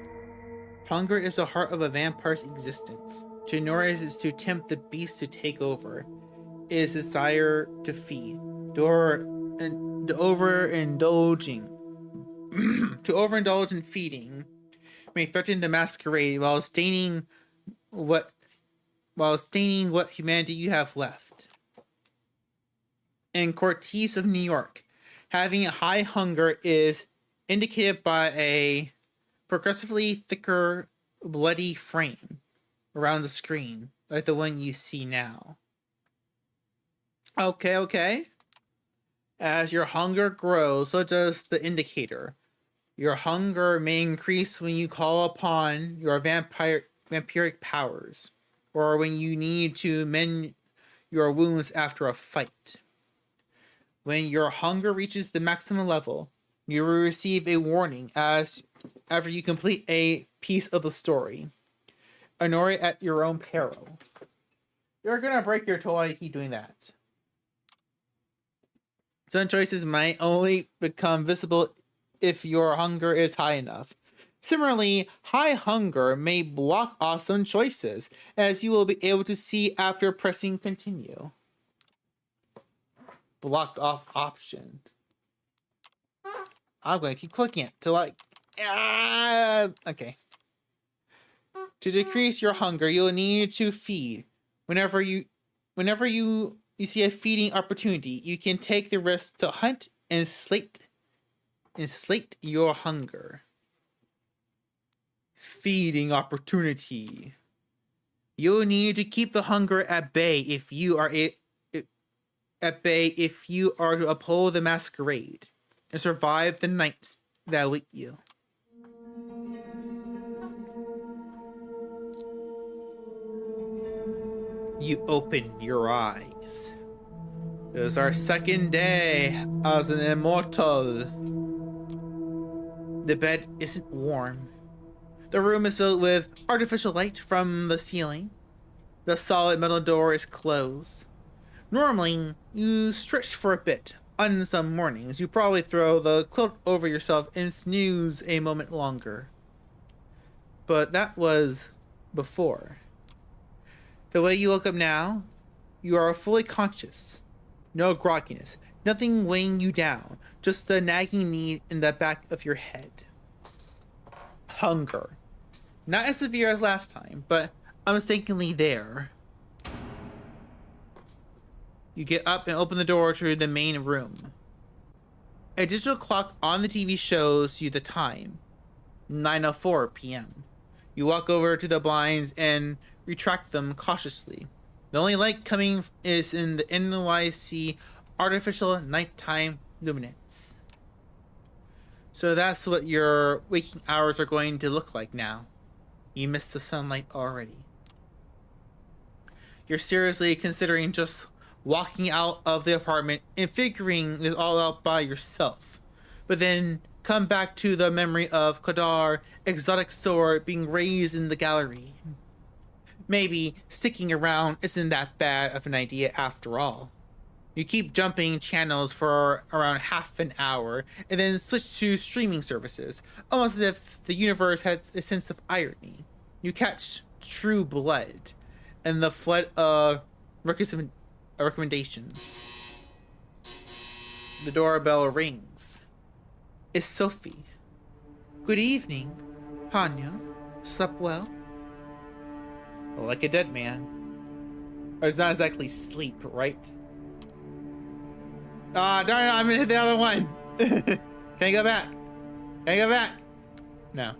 Hunger is the heart of a vampire's existence. To ignore it is to tempt the beast to take over. It is desire to feed. To overindulging. To overindulge in feeding may threaten the masquerade while staining what humanity you have left. In Coteries of New York, having a high hunger is indicated by a progressively thicker, bloody frame around the screen, like the one you see now. Okay. As your hunger grows, so does the indicator. Your hunger may increase when you call upon your vampiric powers, or when you need to mend your wounds after a fight. When your hunger reaches the maximum level, you will receive a warning after you complete a piece of the story. Ignore it at your own peril. You're gonna break your toe if you keep doing that. Some choices might only become visible if your hunger is high enough. Similarly, high hunger may block off some choices, as you will be able to see after pressing continue. Blocked off option. I'm going to keep clicking it till okay. To decrease your hunger, you'll need to feed. Whenever you see a feeding opportunity, you can take the risk to hunt and slate your hunger. Feeding opportunity. You'll need to keep the hunger at bay if you are to uphold the masquerade and survive the nights that await you. You open your eyes. It was our second day as an immortal. The bed isn't warm. The room is filled with artificial light from the ceiling. The solid metal door is closed. Normally, you stretch for a bit. On some mornings, you probably throw the quilt over yourself and snooze a moment longer. But that was before. The way you look up now, you are fully conscious. No grogginess, nothing weighing you down, just the nagging need in the back of your head. Hunger. Not as severe as last time, but unmistakably there. You get up and open the door to the main room. A digital clock on the TV shows you the time. 9:04 p.m. You walk over to the blinds and retract them cautiously. The only light coming is in the NYC artificial nighttime luminance. So that's what your waking hours are going to look like now. You missed the sunlight already. You're seriously considering just walking out of the apartment and figuring this all out by yourself. But then come back to the memory of Kadar exotic sword being raised in the gallery. Maybe sticking around isn't that bad of an idea after all. You keep jumping channels for around half an hour and then switch to streaming services, almost as if the universe has a sense of irony. You catch True Blood and the flood of recommendations. The doorbell rings. It's Sophie. Good evening, Hanya. Slept well? Like a dead man. Or it's not exactly sleep, right? Ah, darn it, I'm gonna hit the other one. Can I go back? Can I go back? No.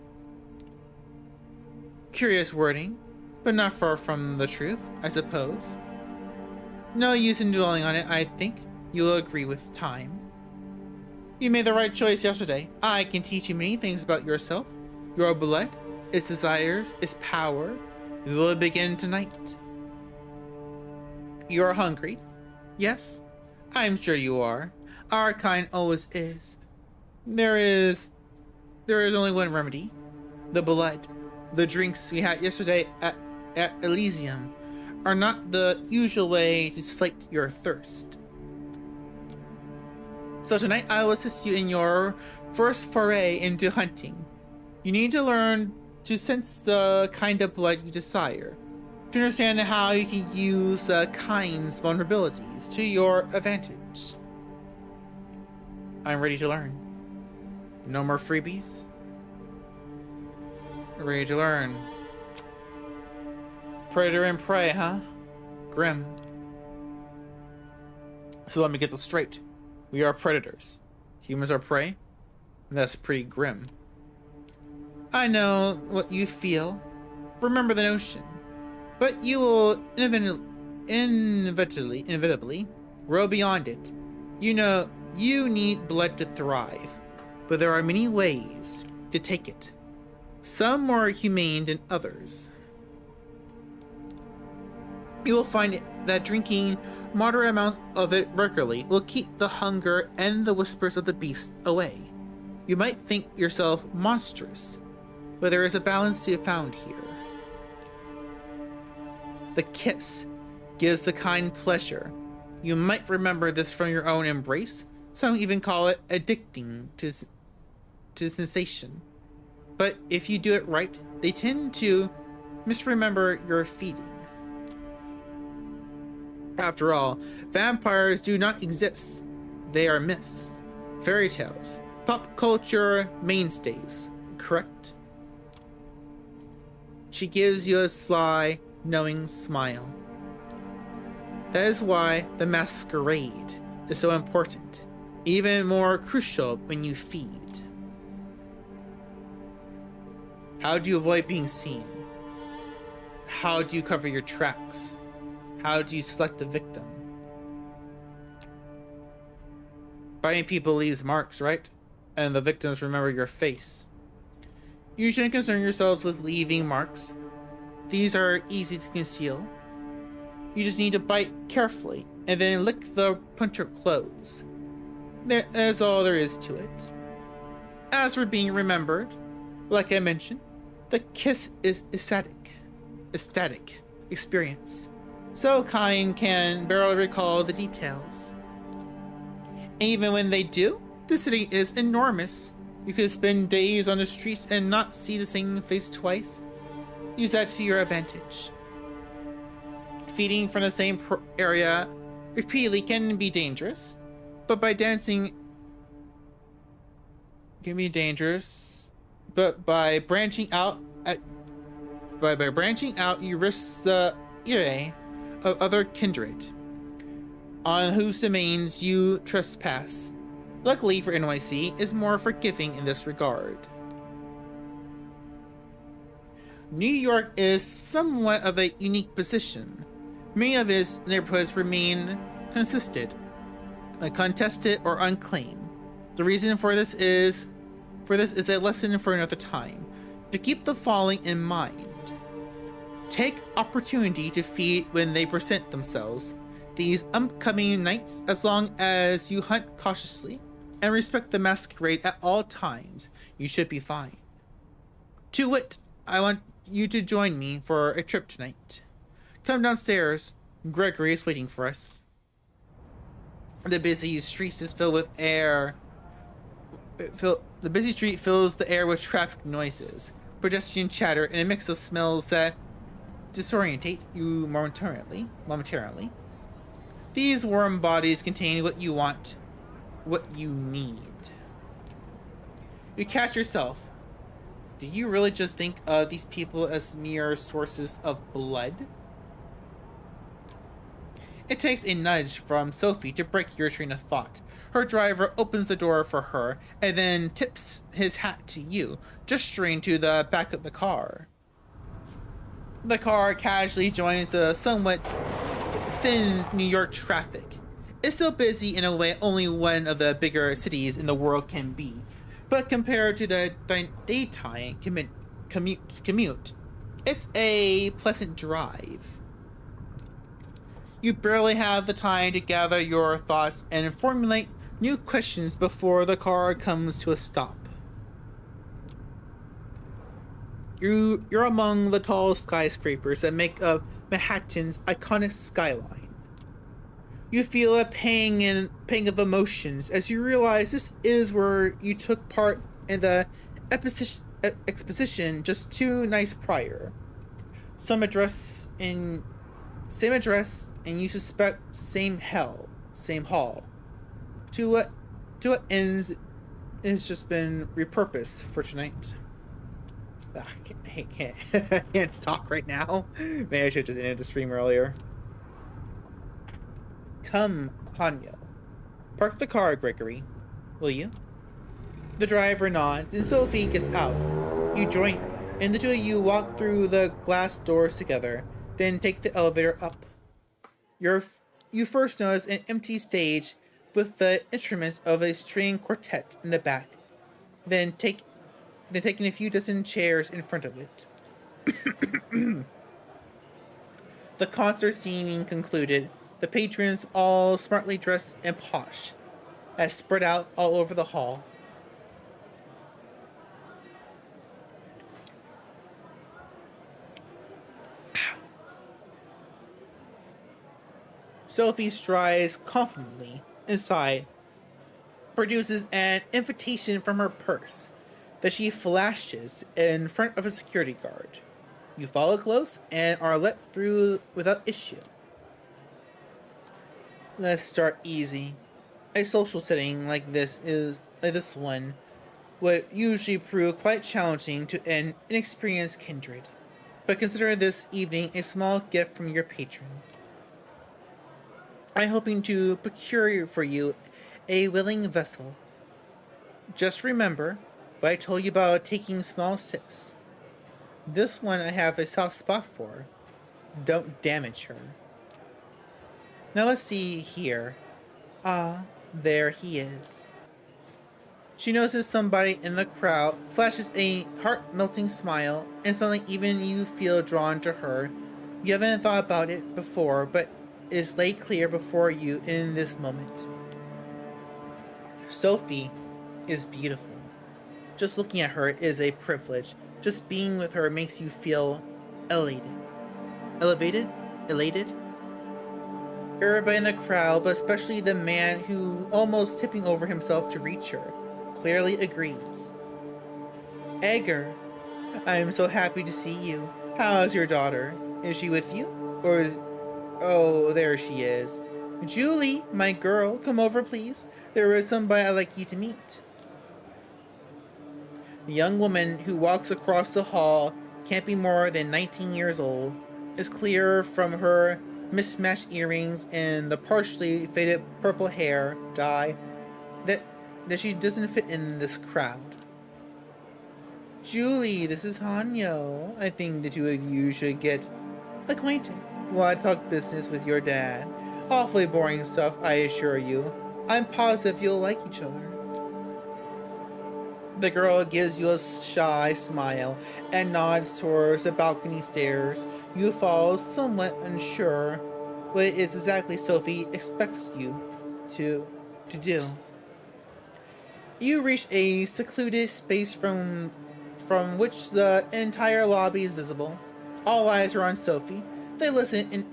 Curious wording, but not far from the truth, I suppose. No use in dwelling on it, I think. You'll agree with time. You made the right choice yesterday. I can teach you many things about yourself, your blood, its desires, its power. We will begin tonight. You are hungry? Yes? I'm sure you are. Our kind always is. There is only one remedy. The blood. The drinks we had yesterday at Elysium are not the usual way to slake your thirst. So tonight I will assist you in your first foray into hunting. You need to learn to sense the kind of blood you desire, to understand how you can use the kind's vulnerabilities to your advantage. I'm ready to learn. No more freebies? Ready to learn. Predator and prey, huh? Grim. So let me get this straight. We are predators. Humans are prey? That's pretty grim. I know what you feel. Remember the notion. But you will inevitably grow beyond it. You know, you need blood to thrive. But there are many ways to take it. Some more humane than others. You will find that drinking moderate amounts of it regularly will keep the hunger and the whispers of the beast away. You might think yourself monstrous, but there is a balance to be found here. The kiss gives the kind pleasure. You might remember this from your own embrace. Some even call it addicting to sensation. But if you do it right, they tend to misremember your feeding. After all, vampires do not exist. They are myths, fairy tales, pop culture mainstays, correct? She gives you a sly, knowing smile. That is why the masquerade is so important, even more crucial when you feed. How do you avoid being seen? How do you cover your tracks? How do you select a victim? Biting people leaves marks, right? And the victims remember your face. You shouldn't concern yourselves with leaving marks. These are easy to conceal. You just need to bite carefully and then lick the puncture close. That's all there is to it. As for being remembered, like I mentioned, the kiss is ecstatic experience. So kind can barely recall the details. Even when they do, the city is enormous. You could spend days on the streets and not see the same face twice. Use that to your advantage. Feeding from the same area repeatedly can be dangerous, but by dancing can be dangerous. But by branching out, you risk the ire of other kindred, on whose domains you trespass. Luckily for NYC, is more forgiving in this regard. New York is somewhat of a unique position. Many of its neighborhoods remain contested or unclaimed. The reason for this is a lesson for another time, but keep the following in mind. Take opportunity to feed when they present themselves these upcoming nights, as long as you hunt cautiously and respect the masquerade at all times. You should be fine. To wit, I want you to join me for a trip tonight. Come downstairs. Gregory is waiting for us. The busy street is filled with air. The busy street fills the air with traffic noises, pedestrian chatter, and a mix of smells that disorientate you momentarily. These warm bodies contain what you want, what you need. You catch yourself. Do you really just think of these people as mere sources of blood? It takes a nudge from Sophie to break your train of thought. Her driver opens the door for her and then tips his hat to you, gesturing to the back of the car. The car casually joins the somewhat thin New York traffic. It's still busy in a way only one of the bigger cities in the world can be, but compared to the daytime commute, it's a pleasant drive. You barely have the time to gather your thoughts and formulate new questions before the car comes to a stop. You're among the tall skyscrapers that make up Manhattan's iconic skyline. You feel a pang of emotions as you realize this is where you took part in the exposition just 2 nights prior. Some address in Same address, and you suspect same hall. To what ends it's just been repurposed for tonight. Ugh, I can't I can't talk right now. Maybe I should just ended the stream earlier. Come, Hanyo. Park the car, Gregory. Will you? The driver nods, and Sophie gets out. You join her, and the two of you walk through the glass doors together, then take the elevator up. You first notice an empty stage with the instruments of a string quartet in the back, then taking a few dozen chairs in front of it. The concert seeming concluded, the patrons, all smartly dressed and posh, as spread out all over the hall. Sophie strides confidently inside, produces an invitation from her purse that she flashes in front of a security guard. You follow close and are let through without issue. Let's start easy. A social setting like this one would usually prove quite challenging to an inexperienced kindred, but consider this evening a small gift from your patron. I'm hoping to procure for you a willing vessel. Just remember what I told you about taking small sips. This one I have a soft spot for. Don't damage her. Now let's see here. Ah, there he is. She notices somebody in the crowd, flashes a heart-melting smile, and suddenly even you feel drawn to her. You haven't thought about it before, but is laid clear before you in this moment. Sophie is beautiful. Just looking at her is a privilege. Just being with her makes you feel elated. Elated? Everybody in the crowd, but especially the man who almost tipping over himself to reach her, clearly agrees. Edgar, I am so happy to see you. How is your daughter? Is she with you? Or is... Oh, there she is. Julie, my girl, come over please. There is somebody I'd like you to meet. The young woman who walks across the hall can't be more than 19 years old. It's clear from her mismatched earrings and the partially faded purple hair dye that she doesn't fit in this crowd. Julie, this is Hanyo. I think the two of you should get acquainted while I talk business with your dad. Awfully boring stuff, I assure you. I'm positive you'll like each other. The girl gives you a shy smile and nods towards the balcony stairs. You fall, somewhat unsure what it is exactly Sophie expects you to do. You reach a secluded space from which the entire lobby is visible. All eyes are on Sophie. They listen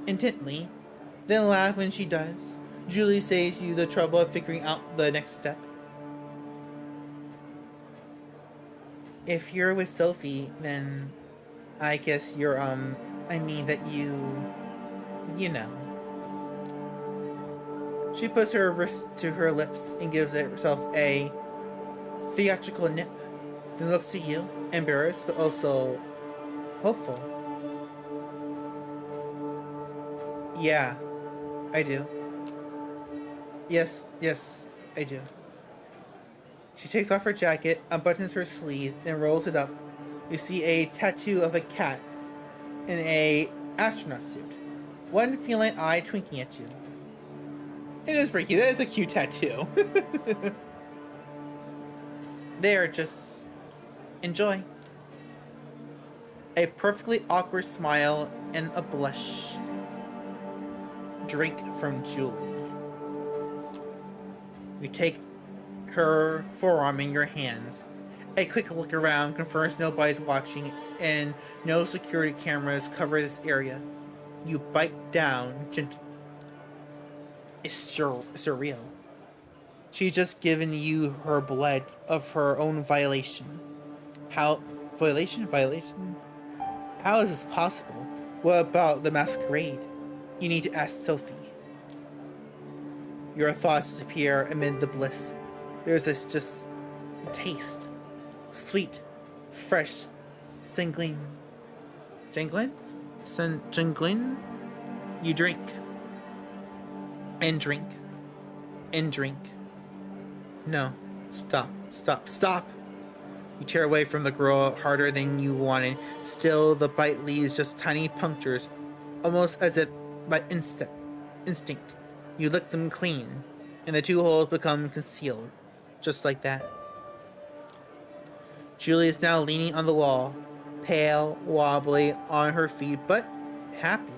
intently, then laugh when she does. Julie saves you the trouble of figuring out the next step. If you're with Sophie, then I guess you're, I mean that you know. She puts her wrist to her lips and gives herself a theatrical nip, then looks to you, embarrassed but also hopeful. Yeah, I do. Yes, I do. She takes off her jacket, unbuttons her sleeve, and rolls it up. You see a tattoo of a cat in a astronaut suit. one feline eye twinking at you. It is pretty cute. That is a cute tattoo. There, just enjoy. A perfectly awkward smile and a blush. Drink from Julie. You take her forearm in your hands. A quick look around confirms nobody's watching and no security cameras cover this area. You bite down gently. It's surreal. She's just given you her blood of her own violation. How? Violation? Violation? How is this possible? What about the masquerade? You need to ask Sophie. Your thoughts disappear amid the bliss. There's this just taste. Sweet, fresh, sanguine. Sanguine? Sanguine? You drink. And drink. And drink. No. Stop. Stop. Stop! You tear away from the girl harder than you wanted. Still, the bite leaves just tiny punctures, almost as if by instinct. You lick them clean, and the two holes become concealed, just like that. Julie is now leaning on the wall, pale, wobbly, on her feet, but happy.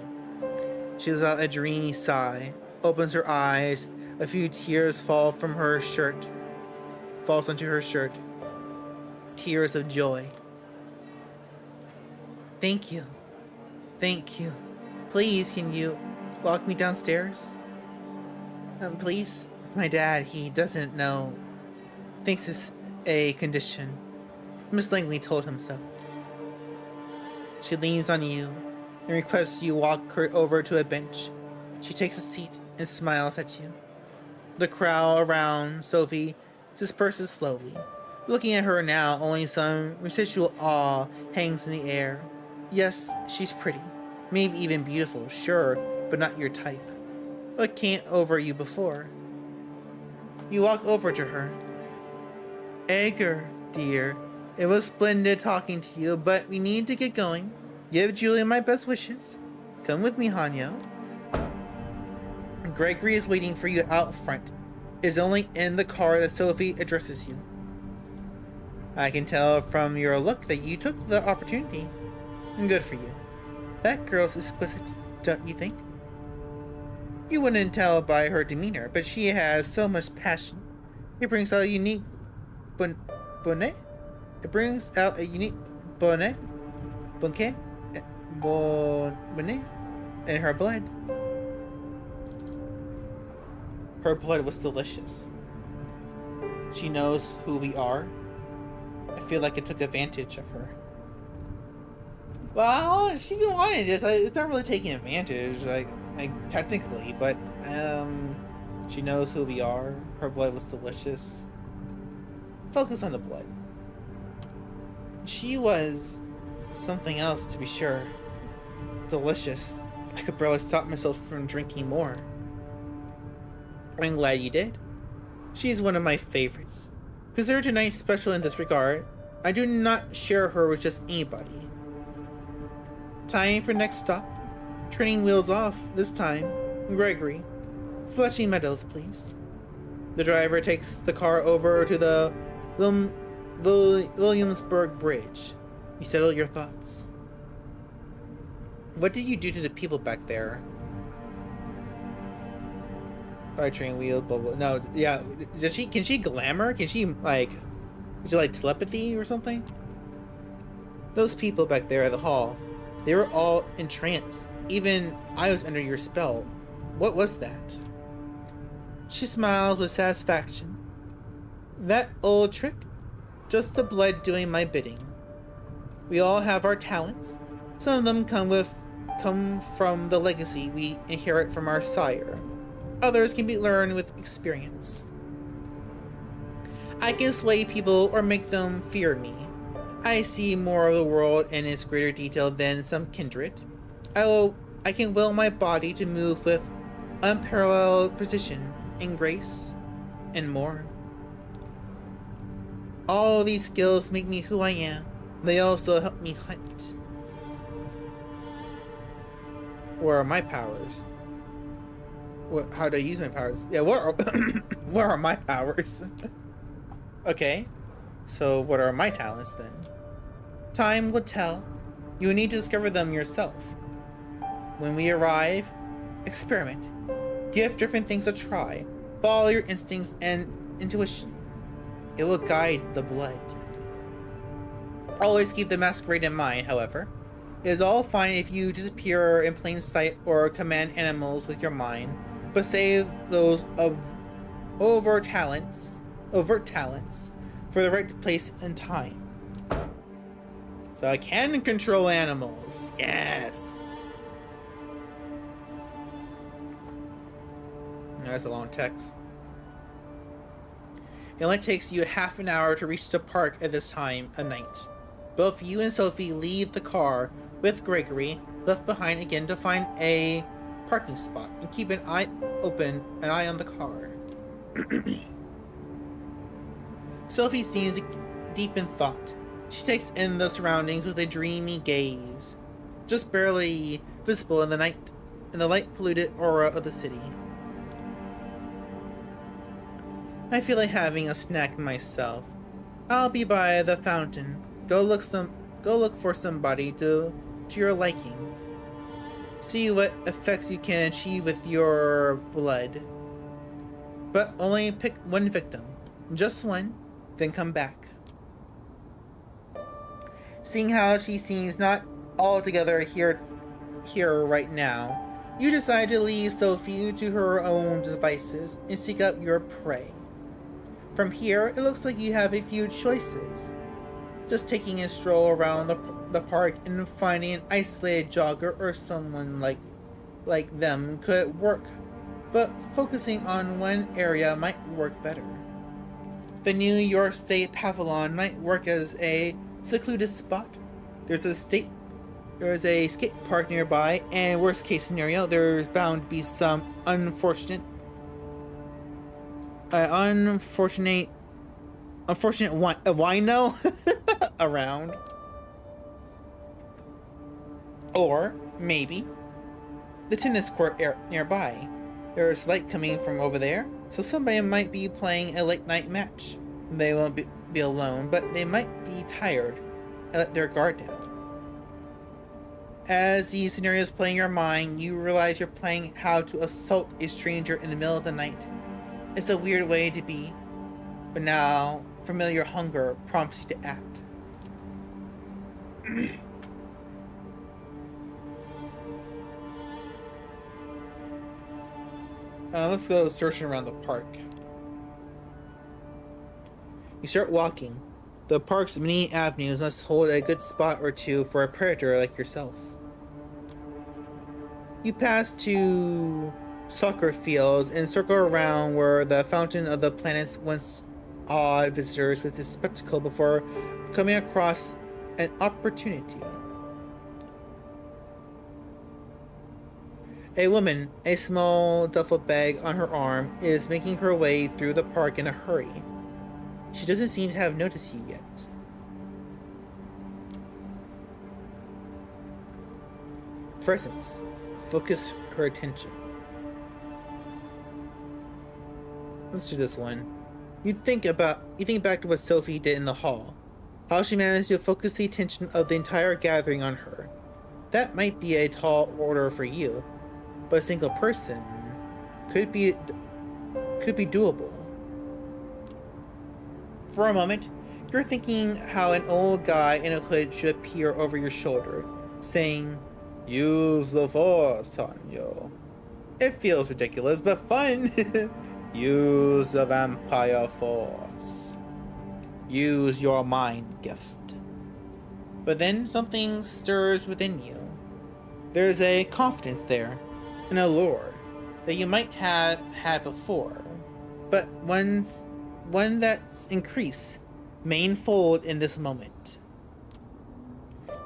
She lets out a dreamy sigh, opens her eyes, a few tears fall from her shirt, falls onto her shirt. Tears of joy. Thank you. Thank you. Please, can you walk me downstairs? Please? My dad, he doesn't know. Thinks it's a condition. Miss Langley told him so. She leans on you and requests you walk her over to a bench. She takes a seat and smiles at you. The crowd around Sophie disperses slowly. Looking at her now, only some residual awe hangs in the air. Yes, she's pretty. Maybe even beautiful, sure, but not your type. What came over you before? You walk over to her. Edgar, dear, it was splendid talking to you, but we need to get going. Give Julia my best wishes. Come with me, Hanyo. Gregory is waiting for you out front. It's only in the car that Sophie addresses you. I can tell from your look that you took the opportunity. Good for you. That girl's exquisite, don't you think? You wouldn't tell by her demeanor, but she has so much passion. It brings out a unique bonnet? It brings out a unique bonnet? Bonnet? Bonnet? In her blood. Her blood was delicious. She knows who we are. I feel like it took advantage of her. Well, she didn't want it. It's not really taking advantage, like technically, but she knows who we are. Her blood was delicious. Focus on the blood. She was something else, to be sure. Delicious. I could barely stop myself from drinking more. I'm glad you did. She's one of my favorites. Consider tonight special in this regard. I do not share her with just anybody. Time for next stop. Training wheels off, this time. Gregory. Flushing Meadows, please. The driver takes the car over to the Williamsburg Bridge. You settle your thoughts. What did you do to the people back there? Alright, train wheel, blah blah. No, yeah. Can she glamour? Can she like? Is it like telepathy or something? Those people back there at the hall, they were all entranced. Even I was under your spell. What was that? She smiled with satisfaction. That old trick? Just the blood doing my bidding. We all have our talents. Some of them come from the legacy we inherit from our sire. Others can be learned with experience. I can sway people or make them fear me. I see more of the world in its greater detail than some kindred. I can will my body to move with unparalleled precision and grace, and more. All these skills make me who I am. They also help me hunt. What are my powers? How do I use my powers? Yeah, what are, what are my powers? Okay, so what are my talents then? Time will tell. You will need to discover them yourself. When we arrive, experiment. Give different things a try. Follow your instincts and intuition. It will guide the blood. Always keep the masquerade in mind, however. It is all fine if you disappear in plain sight or command animals with your mind, but save those of overt talents for the right place and time. So I can control animals. Yes. That's a long text. It only takes you half an hour to reach the park at this time of night. Both you and Sophie leave the car with Gregory, left behind again to find a parking spot and keep an eye on the car. Sophie seems deep in thought. She takes in the surroundings with a dreamy gaze, just barely visible in the light-polluted aura of the city. I feel like having a snack myself. I'll be by the fountain. Go look for somebody to your liking. See what effects you can achieve with your blood. But only pick one victim. Just one, then come back. Seeing how she seems not altogether here right now, you decide to leave Sophie to her own devices and seek out your prey. From here, it looks like you have a few choices. Just taking a stroll around the park and finding an isolated jogger or someone like them could work, but focusing on one area might work better. The New York State Pavilion might work as a secluded spot. There's a skate park nearby, and worst case scenario, there's bound to be some unfortunate wino around. Or maybe the tennis court nearby. There's light coming from over there, so somebody might be playing a late night match. They won't be alone, but they might be tired and let their guard down. As these scenarios play in your mind, you realize you're playing how to assault a stranger in the middle of the night. It's a weird way to be, but now familiar hunger prompts you to act. Let's go searching around the park. You start walking. The park's many avenues must hold a good spot or two for a predator like yourself. You pass two soccer fields and circle around where the Fountain of the Planets once awed visitors with its spectacle before coming across an opportunity. A woman, a small duffel bag on her arm, is making her way through the park in a hurry. She doesn't seem to have noticed you yet. Presence. Focus her attention. Let's do this one. You think back to what Sophie did in the hall. How she managed to focus the attention of the entire gathering on her. That might be a tall order for you, but a single person could be doable. For a moment, you're thinking how an old guy in a hood should appear over your shoulder, saying, "Use the force on you." It feels ridiculous, but fun. Use the vampire force. Use your mind gift. But then something stirs within you. There's a confidence there, an allure that you might have had before, but one that's increased, manifold in this moment.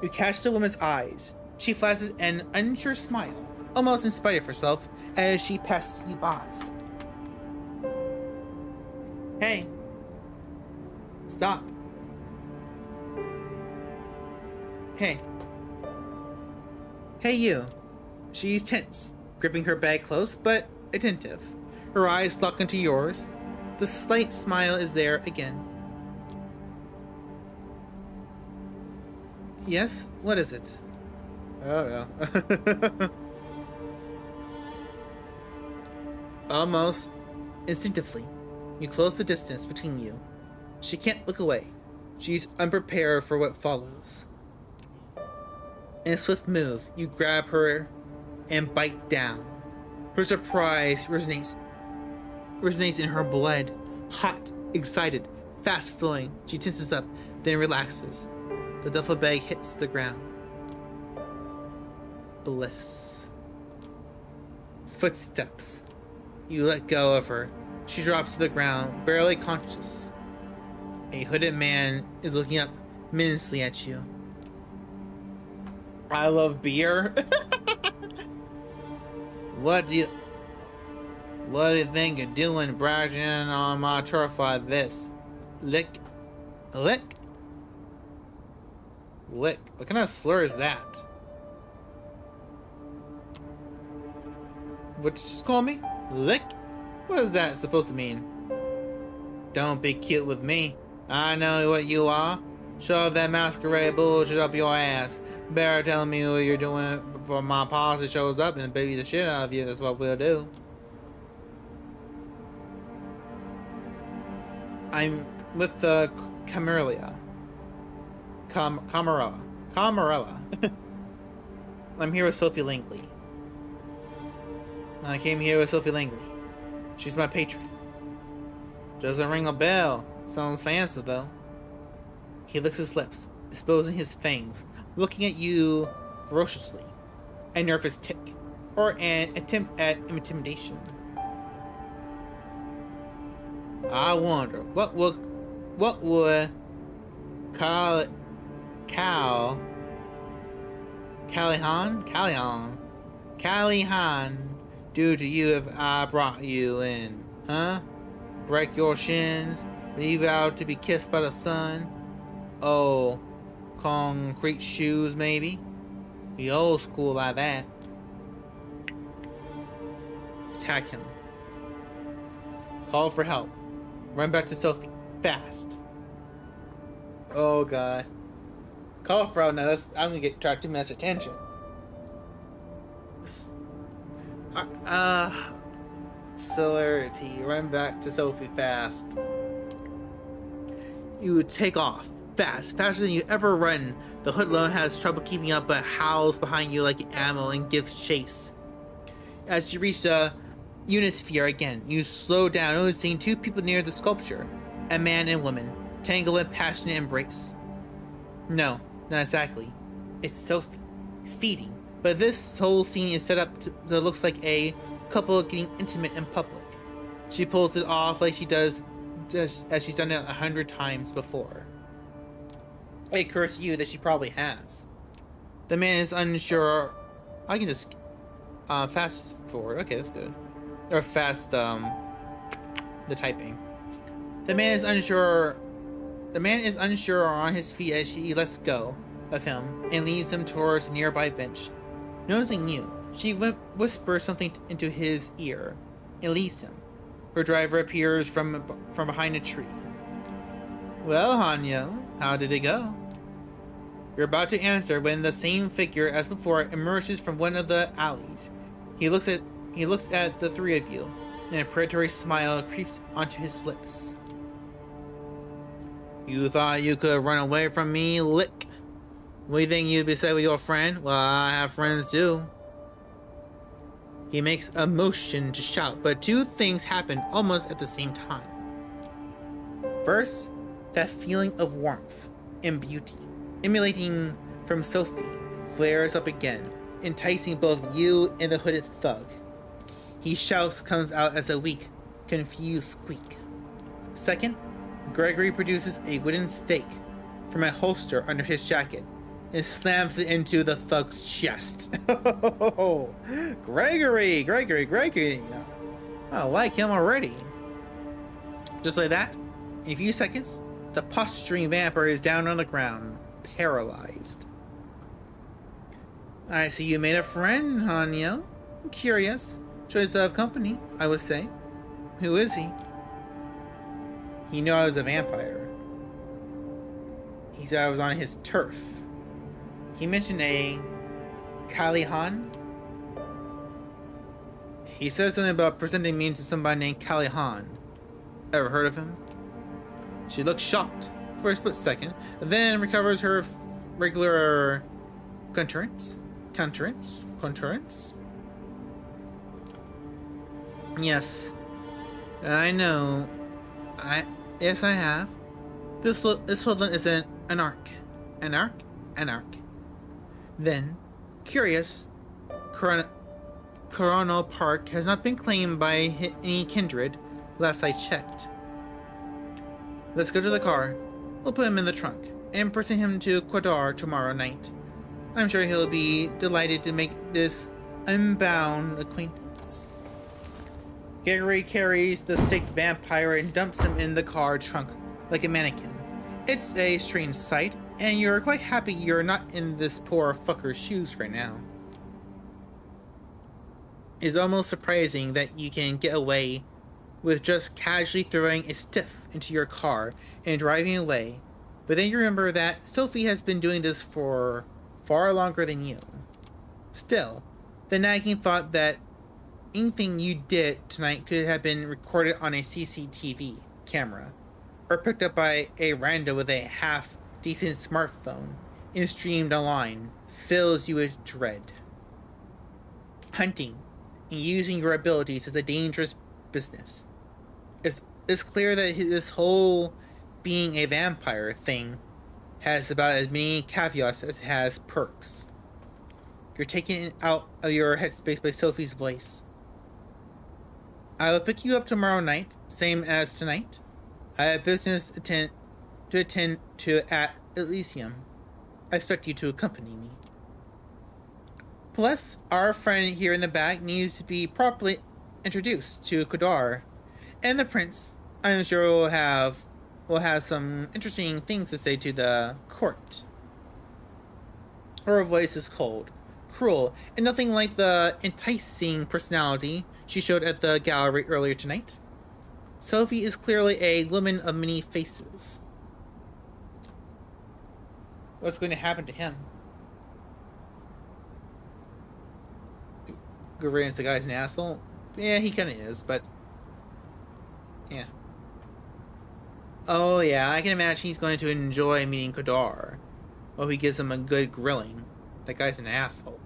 You catch the woman's eyes. She flashes an unsure smile, almost in spite of herself, as she passes you by. Hey. Stop. Hey. Hey, you. She's tense, gripping her bag close but attentive. Her eyes lock into yours. The slight smile is there again. Yes? What is it? Oh no. Almost instinctively, you close the distance between you. She can't look away. She's unprepared for what follows. In a swift move, you grab her and bite down. Her surprise resonates in her blood. Hot, excited, fast flowing. She tenses up, then relaxes. The duffel bag hits the ground. Bliss. Footsteps. You let go of her. She drops to the ground, barely conscious. A hooded man is looking up menacingly at you. I love beer. What do you think you're doing barging on my turf like this? Lick. What kind of slur is that? What did you just call me? Lick? What is that supposed to mean? Don't be cute with me. I know what you are. Shove that masquerade bullshit up your ass. Better tell me what you're doing before my posse shows up and baby the shit out of you. That's what we'll do. I'm with the Camarilla. Camarilla. I'm here with Sophie Langley. I came here with Sophie Langley. She's my patron. Doesn't ring a bell. Sounds fancy though. He licks his lips, exposing his fangs, looking at you ferociously. A nervous tick, or an attempt at intimidation. I wonder what would Callihan do to you if I brought you in, huh? Break your shins, leave out to be kissed by the sun? Oh, concrete shoes maybe? Be old school like that. Attack him. Call for help. Run back to Sophie. Fast. Oh god. Call for help now. I'm gonna try too much attention. Celerity. Run back to Sophie fast. You take off. Fast. Faster than you ever run. The hoodlum has trouble keeping up but howls behind you like an animal and gives chase. As you reach the Unisphere again, you slow down, noticing two people near the sculpture. A man and woman, tangled in passionate embrace. No, not exactly. It's Sophie, feeding. But this whole scene is set up to looks like a couple getting intimate in public. She pulls it off like she does just as she's done it 100 times before. I curse you that she probably has. The man is unsure. I can just fast forward. Okay, that's good. Or fast the typing. The man is unsure on his feet as she lets go of him and leads him towards a nearby bench. Noticing you, she whispers something into his ear and leaves him. Her driver appears from behind a tree. Well, Hanyo, how did it go? You're about to answer when the same figure as before emerges from one of the alleys. He looks at the three of you, and a predatory smile creeps onto his lips. You thought you could run away from me, Lick? What do you think you'd be said with your friend? Well, I have friends too. He makes a motion to shout, but two things happen almost at the same time. First, that feeling of warmth and beauty, emanating from Sophie, flares up again, enticing both you and the hooded thug. He shouts comes out as a weak, confused squeak. Second, Gregory produces a wooden stake from a holster under his jacket and slams it into the thug's chest. Gregory! I like him already. Just like that, in a few seconds, the posturing vampire is down on the ground, paralyzed. I see you made a friend, Hanyo. Curious. Choice to have company, I would say. Who is he? He knew I was a vampire. He said I was on his turf. He mentioned a Kalihan. He said something about presenting me to somebody named Kalihan. Ever heard of him? She looks shocked for a split second, then recovers her regular countenance. Yes, I know. Yes, I have. This woodland is an arc. An arc? Then, curious, Coronal Park has not been claimed by any kindred, last I checked. Let's go to the car. We'll put him in the trunk and present him to Quadar tomorrow night. I'm sure he'll be delighted to make this unbound acquaintance. Gregory carries the staked vampire and dumps him in the car trunk like a mannequin. It's a strange sight, and you're quite happy you're not in this poor fucker's shoes right now. It's almost surprising that you can get away with just casually throwing a stiff into your car and driving away, but then you remember that Sophie has been doing this for far longer than you. Still, the nagging thought that anything you did tonight could have been recorded on a CCTV camera, or picked up by a rando with a half-decent smartphone and streamed online, fills you with dread. Hunting and using your abilities is a dangerous business. It's clear that this whole being a vampire thing has about as many caveats as it has perks. You're taken out of your headspace by Sophie's voice. I will pick you up tomorrow night, same as tonight. I have business to attend to at Elysium. I expect you to accompany me. Plus, our friend here in the back needs to be properly introduced to Kodar. And the prince, I'm sure will have some interesting things to say to the court. Her voice is cold, cruel, and nothing like the enticing personality she showed at the gallery earlier tonight. Sophie is clearly a woman of many faces. What's going to happen to him? Gavrian's the guy's an asshole? Yeah, he kinda is, but... yeah. Oh yeah, I can imagine he's going to enjoy meeting Kodar. Well, he gives him a good grilling. That guy's an asshole.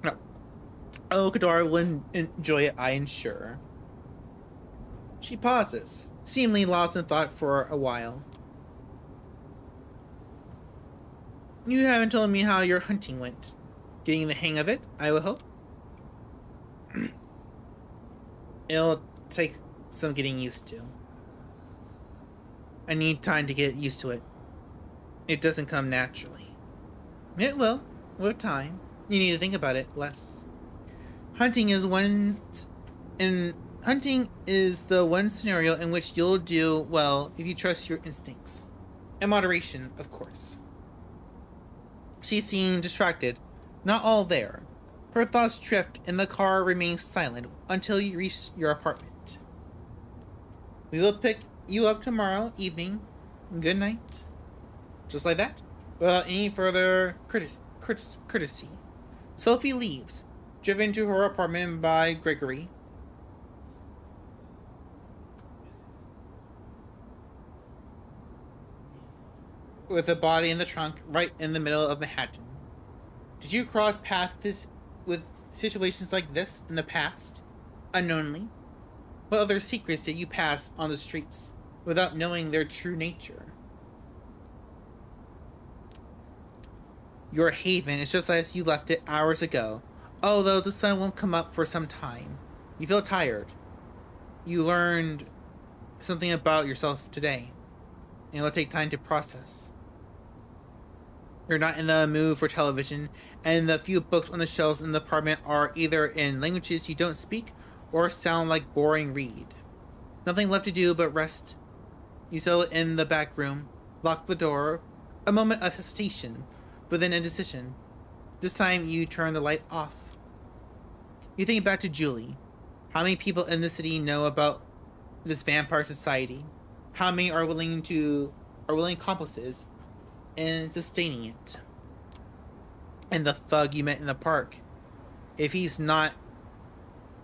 No. Oh, Kodar will enjoy it, I am sure. She pauses, seemingly lost in thought for a while. You haven't told me how your hunting went. Getting the hang of it, I will hope. It'll take some getting used to. I need time to get used to it. It doesn't come naturally. It will, with time. You need to think about it less. Hunting is the one scenario in which you'll do well if you trust your instincts. In moderation, of course. She seemed distracted, not all there. Her thoughts drift and the car remains silent until you reach your apartment. We will pick you up tomorrow evening. Good night. Just like that, without any further courtesy, Sophie leaves, driven to her apartment by Gregory. With a body in the trunk right in the middle of Manhattan. Did you cross paths with situations like this in the past? Unknowingly? What other secrets did you pass on the streets without knowing their true nature? Your haven is just as you left it hours ago, although the sun won't come up for some time. You feel tired. You learned something about yourself today, and it will take time to process. You're not in the mood for television, and the few books on the shelves in the apartment are either in languages you don't speak or sound like boring read. Nothing left to do but rest. You settle in the back room, lock the door, A moment of hesitation, but then a decision. This time you turn the light off. You think back to Julie. How many people in the city know about this vampire society? How many are willing accomplices in sustaining it? And the thug you met in the park. If he's not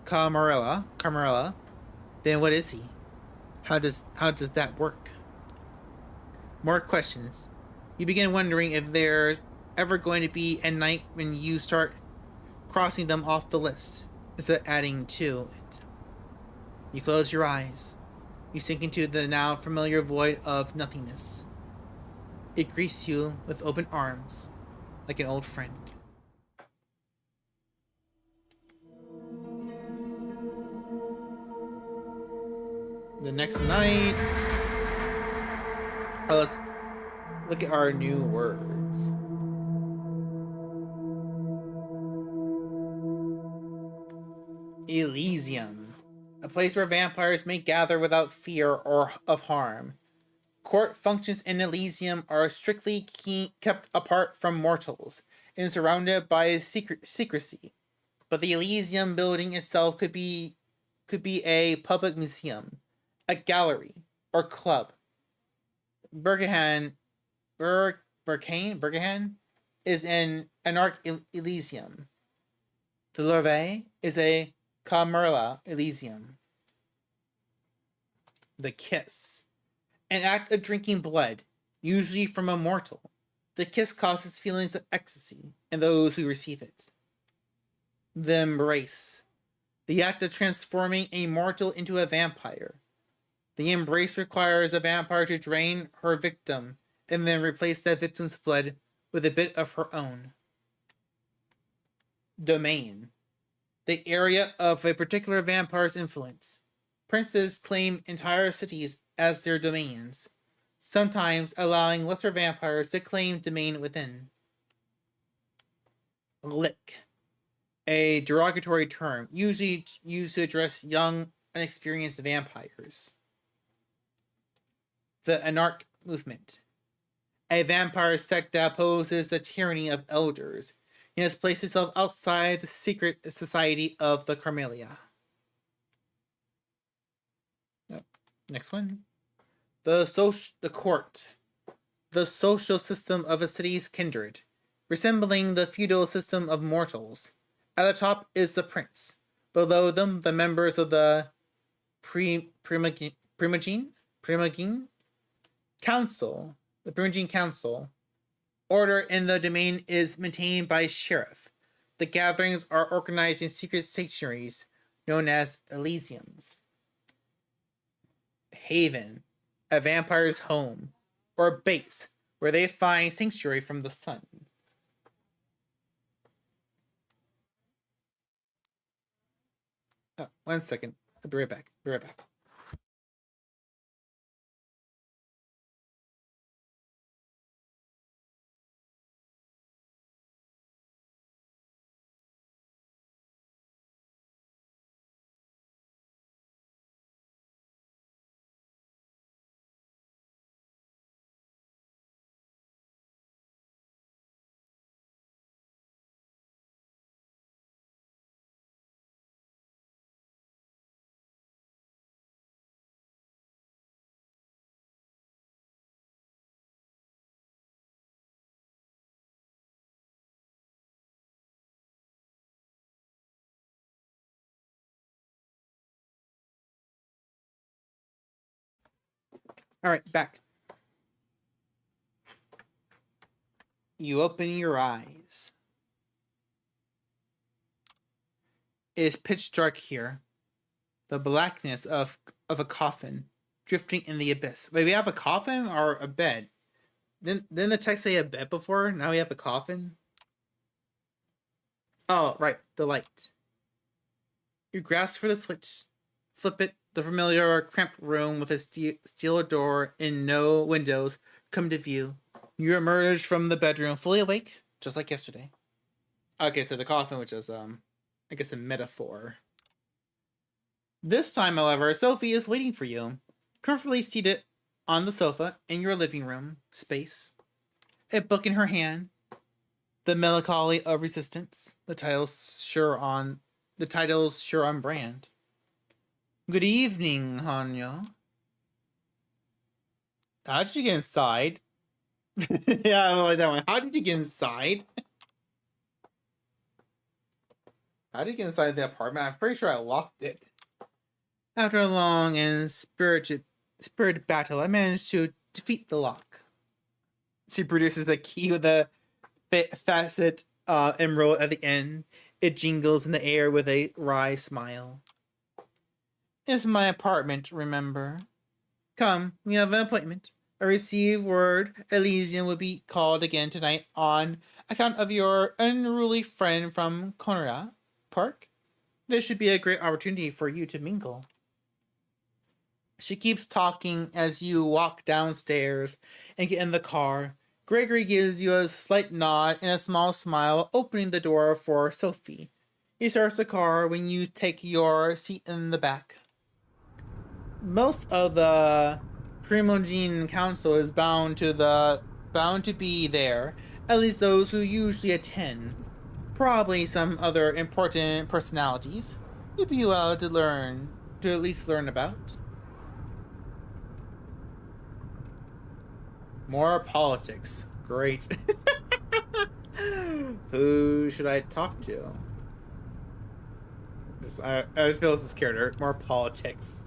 Camarilla, then what is he? How does that work? More questions. You begin wondering if there's ever going to be a night when you start crossing them off the list instead of adding to it. You close your eyes. You sink into the now familiar void of nothingness. It greets you with open arms, like an old friend. The next night. Oh, let's look at our new words. Elysium. A place where vampires may gather without fear or of harm. Court functions in Elysium are strictly kept apart from mortals and surrounded by secrecy. But the Elysium building itself could be a public museum, a gallery, or club. Berghain is an anarch Elysium. The Lorve is a Camarilla Elysium. The kiss. An act of drinking blood, usually from a mortal. The kiss causes feelings of ecstasy in those who receive it. The embrace. The act of transforming a mortal into a vampire. The embrace requires a vampire to drain her victim and then replace that victim's blood with a bit of her own. Domain. The area of a particular vampire's influence. Princes claim entire cities as their domains, sometimes allowing lesser vampires to claim domain within. Lick. A derogatory term, usually used to address young, inexperienced vampires. The Anarch Movement. A vampire sect that opposes the tyranny of elders and has placed itself outside the secret society of the Carmelia. Next one. The court. The social system of a city's kindred, resembling the feudal system of mortals. At the top is the prince. Below them, the members of the Primogene Council. The Primogene Council. Order in the domain is maintained by sheriff. The gatherings are organized in secret sanctuaries known as Elysiums. Haven, a vampire's home, or base, where they find sanctuary from the sun. Oh, 1 second. I'll be right back. All right, back. You open your eyes. It is pitch dark here. The blackness of a coffin drifting in the abyss. Wait, we have a coffin or a bed? Didn't the text say a bed before? Now we have a coffin? Oh, right, the light. You grasp for the switch, flip it, the familiar cramped room with a steel door and no windows come to view. You emerge from the bedroom fully awake, just like yesterday. Okay, so the coffin, which is, I guess a metaphor. This time, however, Sophie is waiting for you, comfortably seated on the sofa in your living room space. a book in her hand. The Melancholy of Resistance. The title's sure on brand. Good evening, Hanya. How did you get inside? Yeah, I like that one. How did you get inside? How did you get inside the apartment? I'm pretty sure I locked it. After a long and spirited battle, I managed to defeat the lock. She produces a key with a facet emerald at the end. It jingles in the air with a wry smile. It's my apartment, remember? Come, we have an appointment. I received word Elysium will be called again tonight on account of your unruly friend from Coteries Park. This should be a great opportunity for you to mingle. She keeps talking as you walk downstairs and get in the car. Gregory gives you a slight nod and a small smile, opening the door for Sophie. He starts the car when you take your seat in the back. Most of the Primogene Council is bound to be there, at least those who usually attend. Probably some other important personalities. You'd be well to at least learn about. More politics. Great. Who should I talk to? I feel this is character. More politics.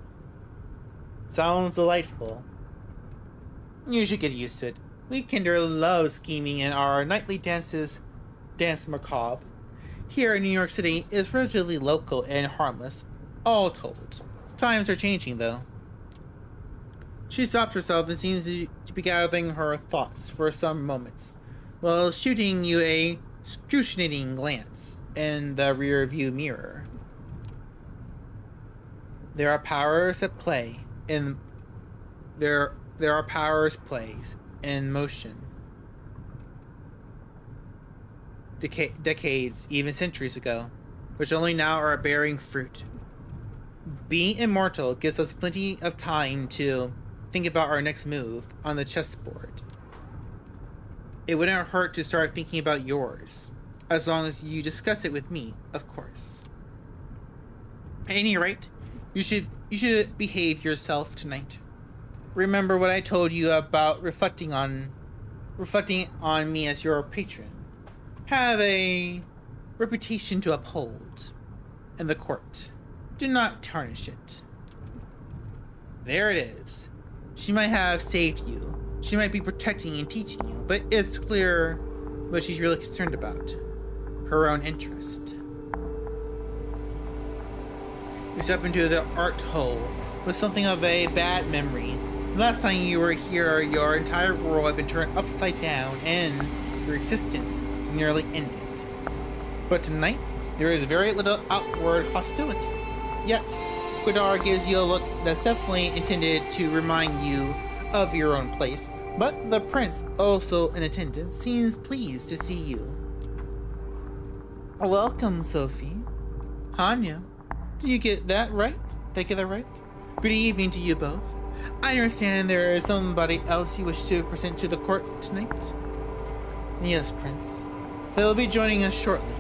Sounds delightful. You should get used to it. We kinder love scheming in our nightly dance macabre. Here in New York City is relatively local and harmless, all told. Times are changing, though. She stops herself and seems to be gathering her thoughts for some moments, while shooting you a scrutineering glance in the rear-view mirror. There are powers at play in there are powers plays in motion. Decades, even centuries ago, which only now are bearing fruit. Being immortal gives us plenty of time to think about our next move on the chessboard. It wouldn't hurt to start thinking about yours, as long as you discuss it with me, of course. At any rate, you should behave yourself tonight. Remember what I told you about reflecting on me as your patron. Have a reputation to uphold in the court. Do not tarnish it. There it is. She might have saved you. She might be protecting and teaching you, but it's clear what she's really concerned about. Her own interest. You step into the art hole with something of a bad memory. Last time you were here, your entire world had been turned upside down and your existence nearly ended. But tonight, there is very little outward hostility. Yes, Guidar gives you a look that's definitely intended to remind you of your own place, but the prince, also in attendance, seems pleased to see you. Welcome, Sophie. Hanya, did you get that right? Did I get that right? Good evening to you both. I understand there is somebody else you wish to present to the court tonight? Yes, Prince. They will be joining us shortly.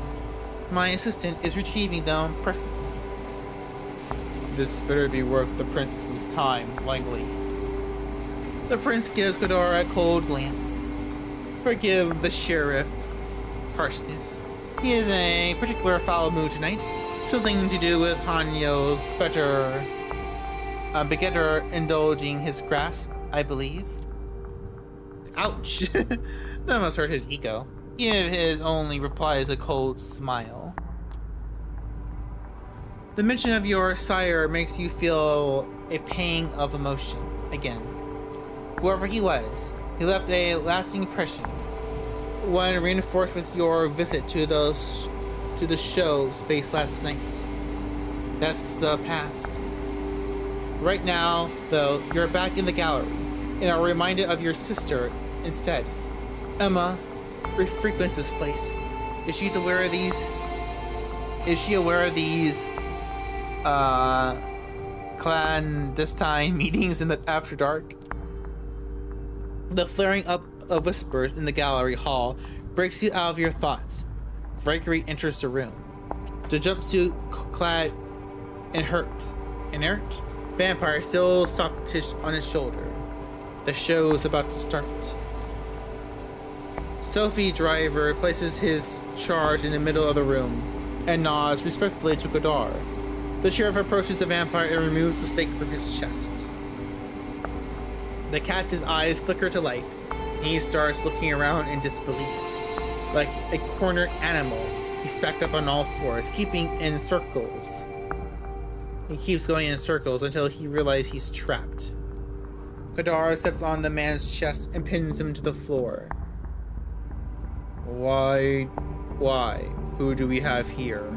My assistant is retrieving them presently. This better be worth the prince's time, Langley. The prince gives Guidar a cold glance. Forgive the sheriff harshness. He is in a particular foul mood tonight. Something to do with Hanyo's begetter indulging his grasp, I believe. Ouch! That must hurt his ego. Even if his only reply is a cold smile. The mention of your sire makes you feel a pang of emotion again. Whoever he was, he left a lasting impression. One reinforced with your visit to the show space last night. That's the past. Right now, though, you're back in the gallery and are reminded of your sister instead. Emma frequents this place. Is she aware of these clandestine meetings in the after dark? The flaring up of whispers in the gallery hall breaks you out of your thoughts. Gregory enters the room. The jumpsuit clad inert vampire still socked on his shoulder. The show's about to start. Sophie Driver places his charge in the middle of the room and nods respectfully to Godard. The sheriff approaches the vampire and removes the stake from his chest. The captain's eyes flicker to life, and he starts looking around in disbelief. Like a cornered animal, he's backed up on all fours, keeping in circles. He keeps going in circles until he realizes he's trapped. Godard steps on the man's chest and pins him to the floor. Why? Who do we have here?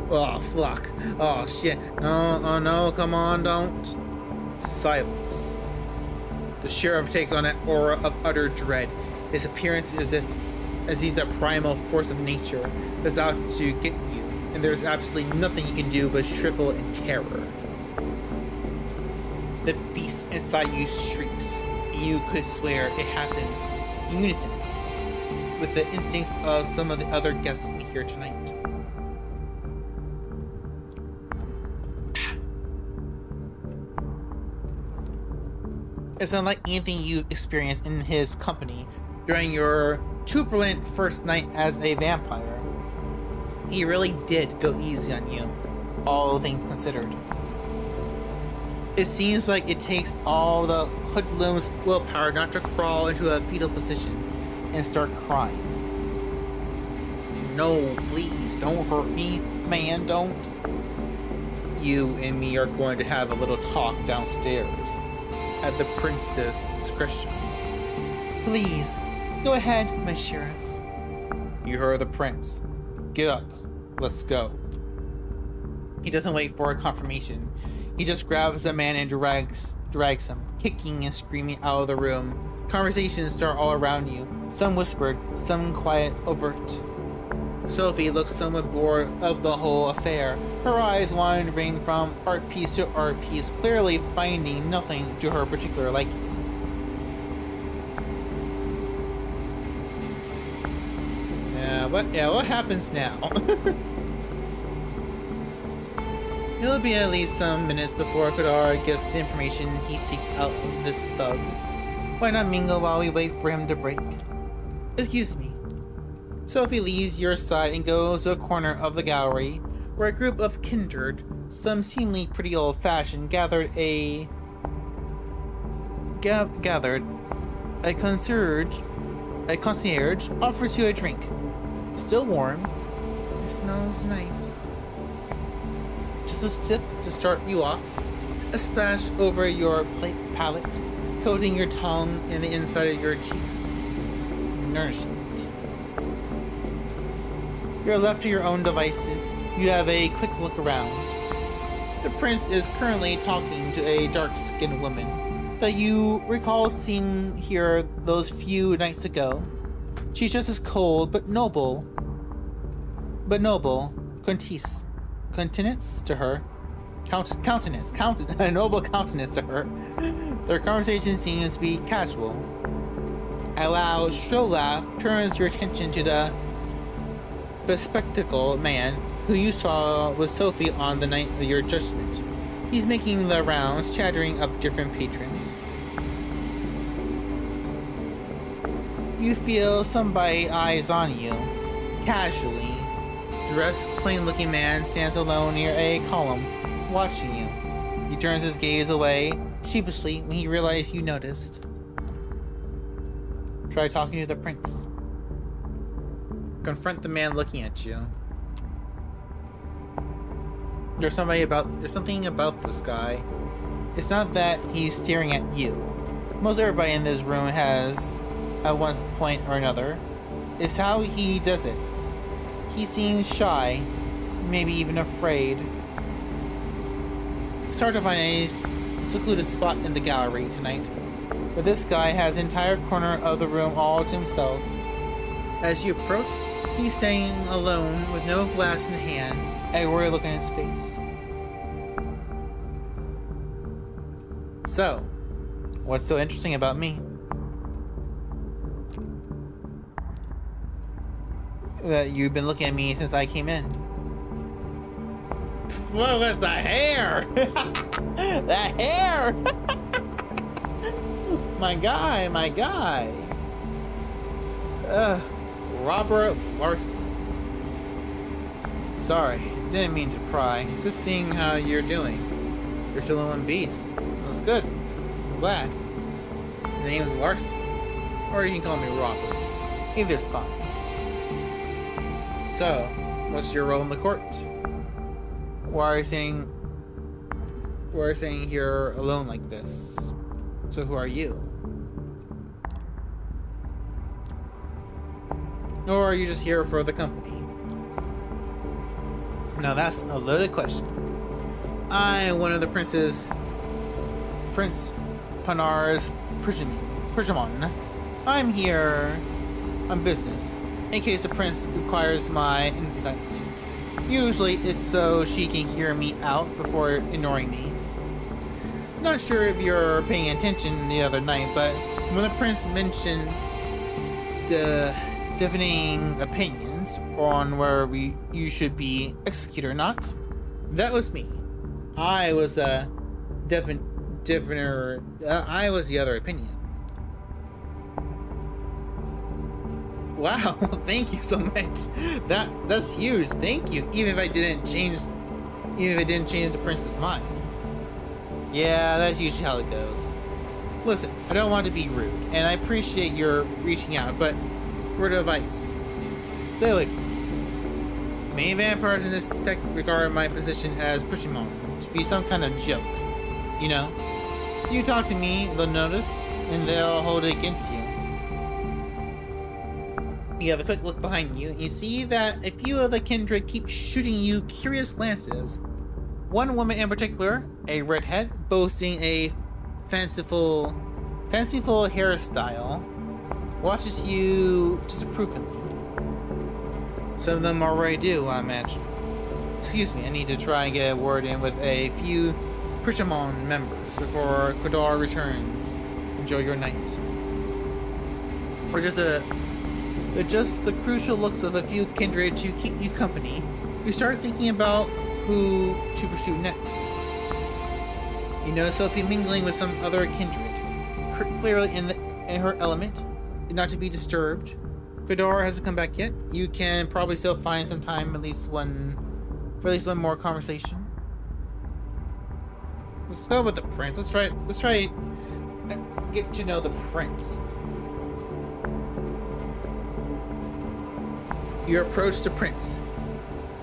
Oh, fuck. Oh, shit. No, oh no, come on, don't. Silence. The sheriff takes on an aura of utter dread. His appearance is as he's the primal force of nature that's out to get you, and there's absolutely nothing you can do but shrivel in terror. The beast inside you shrieks, and you could swear it happens in unison with the instincts of some of the other guests in here tonight. It's unlike anything you've experienced in his company during your turbulent first night as a vampire. He really did go easy on you, all things considered. It seems like it takes all the hoodlum's willpower not to crawl into a fetal position and start crying. No, please, don't hurt me, man, don't. You and me are going to have a little talk downstairs, at the prince's discretion. Please, go ahead, my sheriff. You heard the prince. Get up, let's go. He doesn't wait for a confirmation. He just grabs the man and drags him, kicking and screaming out of the room. Conversations start all around you, some whispered, some quiet, overt. Sophie looks somewhat bored of the whole affair, her eyes wandering from art piece to art piece, clearly finding nothing to her particular liking. What happens now? It'll be at least some minutes before Godard gets the information he seeks out of this thug. Why not mingle while we wait for him to break? Excuse me. Sophie leaves your side and goes to a corner of the gallery where a group of kindred, some seemingly pretty old-fashioned, gathered. A concierge offers you a drink. Still warm. It smells nice. Just a sip to start you off. A splash over your palate, coating your tongue and the inside of your cheeks. Nourishment. You're left to your own devices. You have a quick look around. The prince is currently talking to a dark-skinned woman that you recall seeing here those few nights ago. She's just as cold but noble. Countenance to her. A noble countenance to her. Their conversation seems to be casual. A loud, shrill laugh turns your attention to the bespectacled man who you saw with Sophie on the night of your judgment. He's making the rounds, chattering up different patrons. You feel somebody eyes on you, casually. Dressed, plain-looking man stands alone near a column, watching you. He turns his gaze away, sheepishly, when he realizes you noticed. Try talking to the prince. Confront the man looking at you. There's something about this guy. It's not that he's staring at you. Most everybody in this room has, at one point or another. It's how he does it. He seems shy, maybe even afraid. It's hard to find a secluded spot in the gallery tonight, but this guy has an entire corner of the room all to himself. As you approach, he's standing alone with no glass in hand, a worried look on his face. So, what's so interesting about me? that you've been looking at me since I came in. What was the hair? The hair! My guy. Robert Larson. Sorry, didn't mean to pry. Just seeing how you're doing. You're still in one piece. That's good. I'm glad. Your name is Larson. Or you can call me Robert. Either's fine. So, what's your role in the court? Why are you saying here alone like this? So who are you? Or are you just here for the company? Now that's a loaded question. I'm one of the Prince Panar's Persiamon. I'm here on business, in case the prince requires my insight. Usually it's so she can hear me out before ignoring me. Not sure if you're paying attention the other night, but when the prince mentioned the deafening opinions on where you should be executed or not, that was me. I was a deafener. I was the other opinion. Wow, thank you so much. That's huge. Thank you. Even if I didn't change the prince's mind. Yeah, that's usually how it goes. Listen, I don't want to be rude, and I appreciate your reaching out, but word of advice: stay away from me. Many vampires in this sect regard my position as Persiamon to be some kind of joke. You know, you talk to me, they'll notice, and they'll hold it against you. You have a quick look behind you, and you see that a few of the kindred keep shooting you curious glances. One woman in particular, a redhead, boasting a fanciful hairstyle, watches you disapprovingly. Some of them already do, I imagine. Excuse me, I need to try and get a word in with a few Persiamon members before Coteries returns. Enjoy your night. Or just the crucial looks of a few kindred to keep you company, you start thinking about who to pursue next. You know Sophie mingling with some other kindred, clearly in her element, not to be disturbed. Fedor hasn't come back yet. You can probably still find some time, for at least one more conversation. Let's go with the prince. Let's try and get to know the prince. You approach the prince,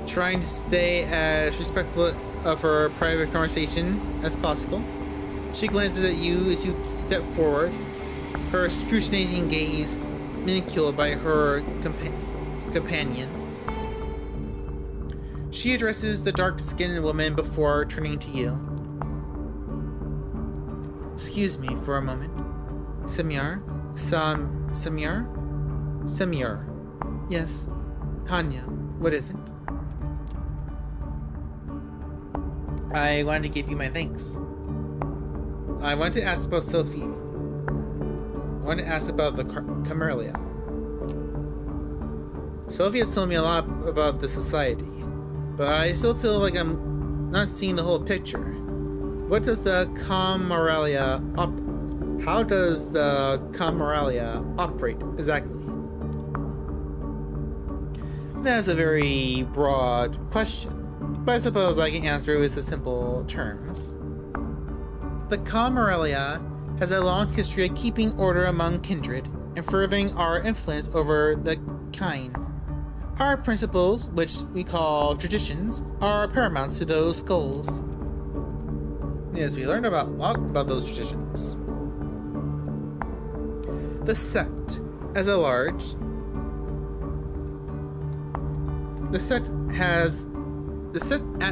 trying to stay as respectful of her private conversation as possible. She glances at you as you step forward, her scrutinizing gaze ridiculed by her companion. She addresses the dark-skinned woman before turning to you. Excuse me for a moment. Samyar? Samyar. Yes. Hanya, what is it? I wanted to give you my thanks. I want to ask about Sophie. I want to ask about the Camarilla. Sophie has told me a lot about the society, but I still feel like I'm not seeing the whole picture. What does the Camarilla How does the Camarilla operate exactly? That's a very broad question, but I suppose I can answer it with the simple terms. The Camarilla has a long history of keeping order among kindred and furthering our influence over the kind. Our principles, which we call traditions, are paramount to those goals. Yes, we learned a lot about those traditions. The sect at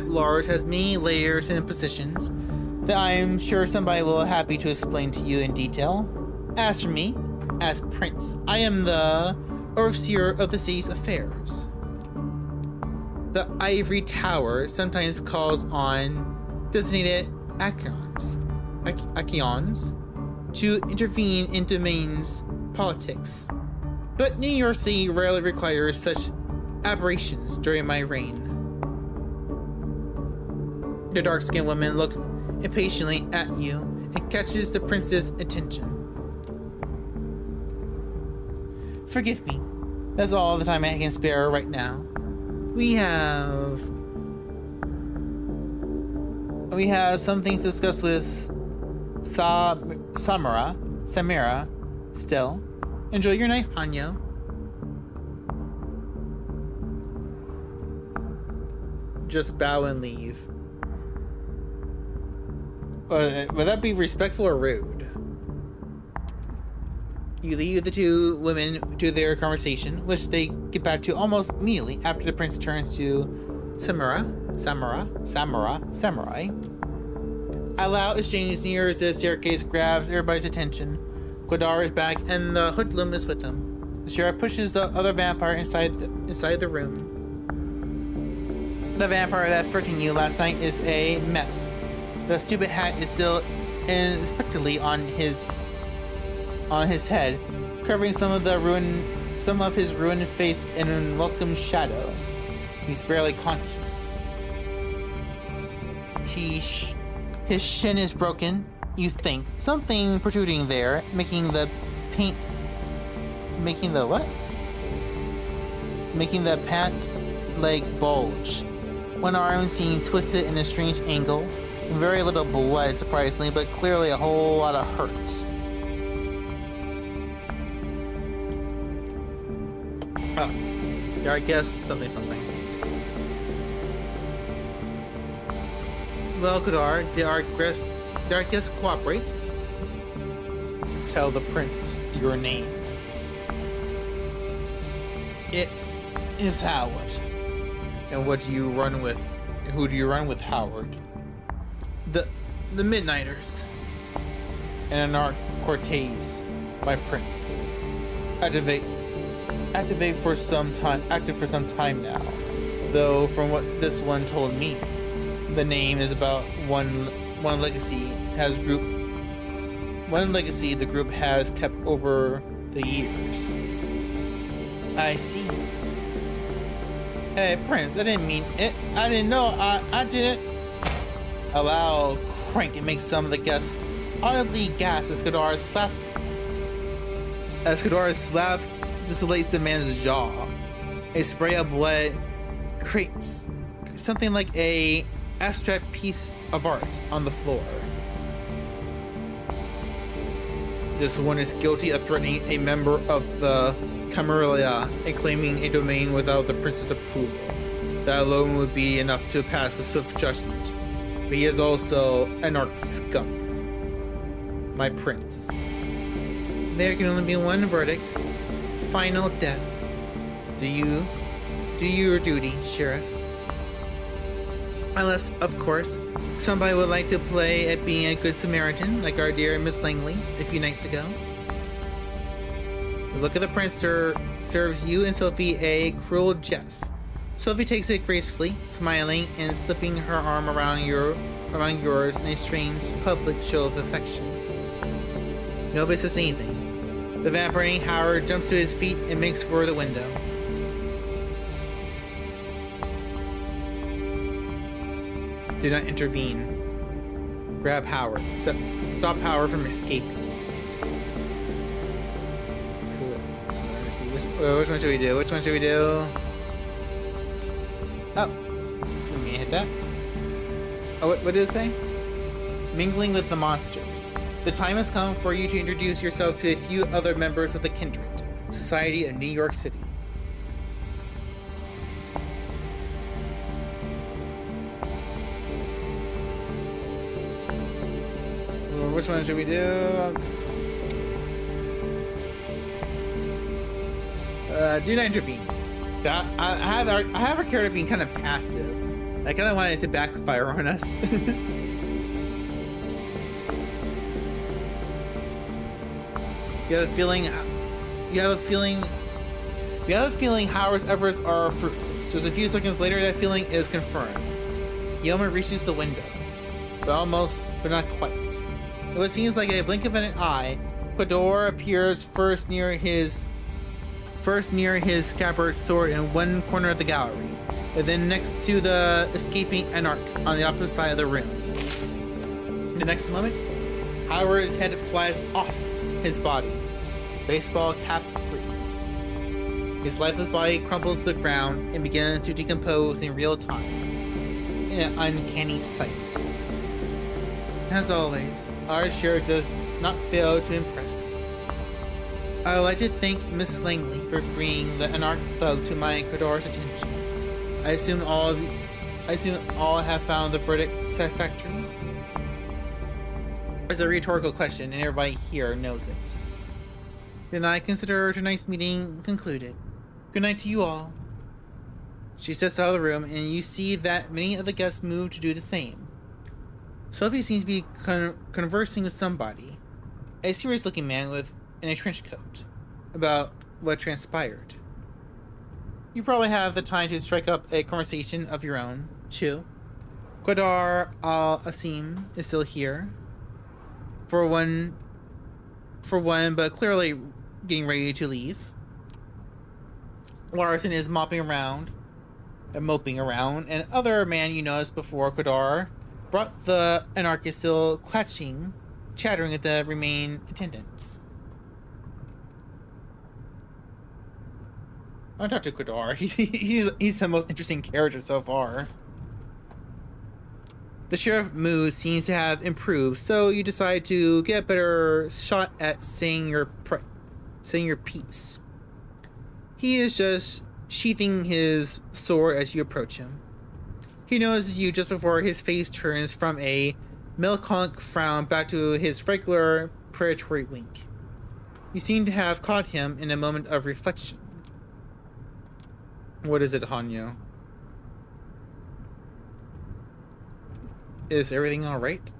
large has many layers and positions that I'm sure somebody will be happy to explain to you in detail. As for me, as prince, I am the overseer of the city's affairs. The ivory tower sometimes calls on designated Acheons to intervene in domains politics, but New York City rarely requires such aberrations during my reign. The dark-skinned woman looked impatiently at you and catches the prince's attention. Forgive me. That's all the time I can spare right now. We have some things to discuss with Samara still. Enjoy your night, Hanyo. Just bow and leave. Would that be respectful or rude? You leave the two women to their conversation, which they get back to almost immediately after the prince turns to Samurai. A loud exchange near the staircase grabs everybody's attention. Quadar is back, and the hoodlum is with him. The sheriff pushes the other vampire inside the room. The vampire that threatened you last night is a mess. The stupid hat is still inspectedly on his head, covering some of his ruined face in an unwelcome shadow. He's barely conscious. His shin is broken, you think. Something protruding there, making the pant leg bulge. One arm seems twisted in a strange angle. Very little blood, surprisingly, but clearly a whole lot of hurt. Oh, yeah, I guess something. Well, Kadar, did our guests cooperate? Tell the prince your name. It's Howard. And what do you run with? Who do you run with, Howard? The Midnighters. And our Coteries, my prince. Active for some time now. Though from what this one told me, the name is about one legacy the group has kept over the years. I see. Hey, Prince, I didn't mean it. I didn't know. I didn't. A loud crank. It makes some of the guests audibly gasp as Kadar slaps desolates the man's jaw. A spray of blood creates something like a abstract piece of art on the floor. This one is guilty of threatening a member of the Camarilla and claiming a domain without the prince's approval. That alone would be enough to pass with swift judgment. But he is also an arch scum. My prince. There can only be one verdict. Final death. Do your duty, Sheriff. Unless, of course, somebody would like to play at being a good Samaritan, like our dear Miss Langley a few nights ago. The look of the prince serves you and Sophie a cruel jest. Sophie takes it gracefully, smiling and slipping her arm around yours in a strange public show of affection. Nobody says anything. The vampire Howard jumps to his feet and makes for the window. Do not intervene. Grab Howard. Stop Howard from escaping. So which one should we do? Oh, let me hit that. Oh, what did it say? Mingling with the monsters. The time has come for you to introduce yourself to a few other members of the Kindred Society of New York City. Which one should we do? Do not intervene. I have our character being kind of passive. I kind of wanted it to backfire on us. You have a feeling Howard's efforts are fruitless. Just a few seconds later, that feeling is confirmed. Yoma reaches the window, but not quite. What seems like a blink of an eye, Quador appears first near his First near his scabbard sword in one corner of the gallery, and then next to the escaping Anarch on the opposite side of the room. The next moment, Howard's head flies off his body, baseball cap free. His lifeless body crumbles to the ground and begins to decompose in real time, in an uncanny sight. As always, our share does not fail to impress. I would like to thank Miss Langley for bringing the Anarch thug to my Coteries' attention. I assume all have found the verdict satisfactory. It's a rhetorical question, and everybody here knows it. Then I consider tonight's meeting concluded. Good night to you all. She steps out of the room, and you see that many of the guests move to do the same. Sophie seems to be conversing with somebody, a serious-looking man in a trench coat, about what transpired. You probably have the time to strike up a conversation of your own, too. Qadar al-Asim is still here. For one, but clearly getting ready to leave. Larson is moping around, and other man you noticed before Qadar brought the anarchist still chattering at the remaining attendants. I'll talk to Qadar. He's the most interesting character so far. The sheriff mood seems to have improved, so you decide to get a better shot at saying your piece. He is just sheathing his sword as you approach him. He notices you just before his face turns from a melancholic frown back to his regular predatory wink. You seem to have caught him in a moment of reflection. What is it, Hanyo? Is everything alright?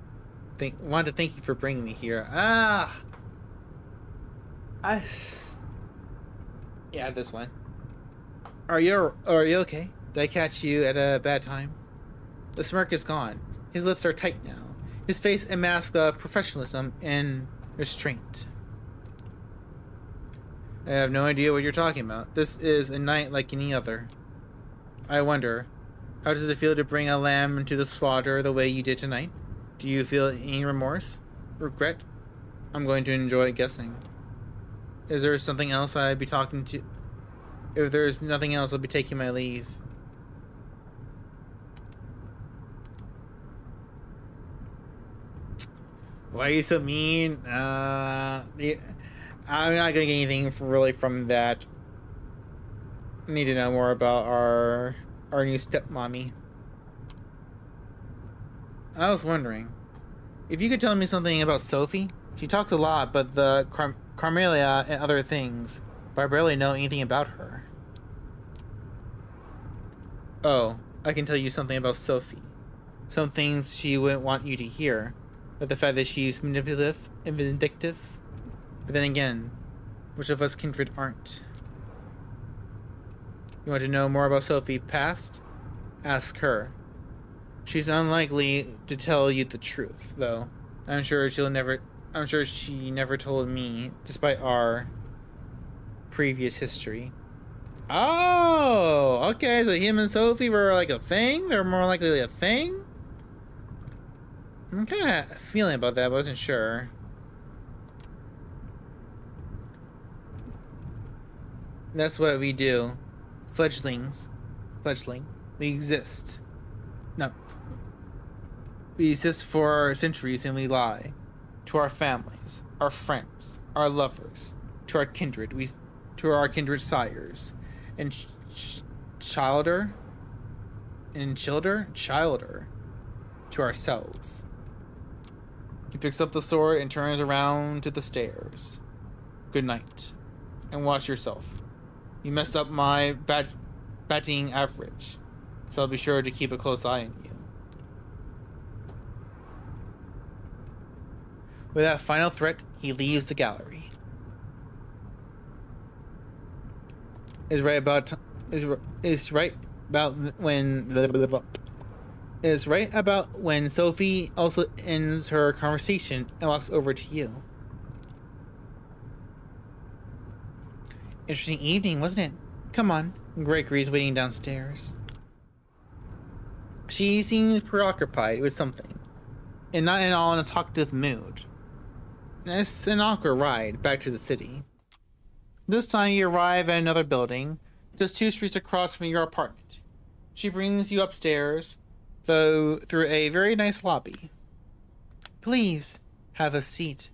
Wanted to thank you for bringing me here. Yeah, this one. Are you okay? Did I catch you at a bad time? The smirk is gone. His lips are tight now. His face a mask of professionalism and restraint. I have no idea what you're talking about. This is a night like any other. I wonder, how does it feel to bring a lamb to the slaughter the way you did tonight? Do you feel any remorse? Regret? I'm going to enjoy guessing. Is there something else I'd be talking to? If there's nothing else, I'll be taking my leave. Why are you so mean? I'm not gonna get anything really from that. I need to know more about our new stepmommy. I was wondering if you could tell me something about Sophie. She talks a lot, but the Carmelia and other things, but I barely know anything about her. Oh, I can tell you something about Sophie. Some things she wouldn't want you to hear, but the fact that she's manipulative and vindictive. But then again, which of us kindred aren't? You want to know more about Sophie past? Ask her. She's unlikely to tell you the truth, though. I'm sure she never told me, despite our previous history. Oh, okay, so him and Sophie were like a thing? They're more likely a thing? I'm kind of feeling about that, but I wasn't sure. That's what we do. Fledgling. We exist. No. We exist for centuries and we lie. To our families, our friends, our lovers, to our kindred, to our kindred sires. And childer. To ourselves. He picks up the sword and turns around to the stairs. Good night. And watch yourself. You messed up my batting average, so I'll be sure to keep a close eye on you. With that final threat, he leaves the gallery. Is right about when Sophie also ends her conversation and walks over to you. Interesting evening, wasn't it? Come on. Gregory's waiting downstairs. She seems preoccupied with something, and not in all in a talkative mood. It's an awkward ride back to the city. This time you arrive at another building, just 2 streets across from your apartment. She brings you upstairs, though through a very nice lobby. Please, have a seat.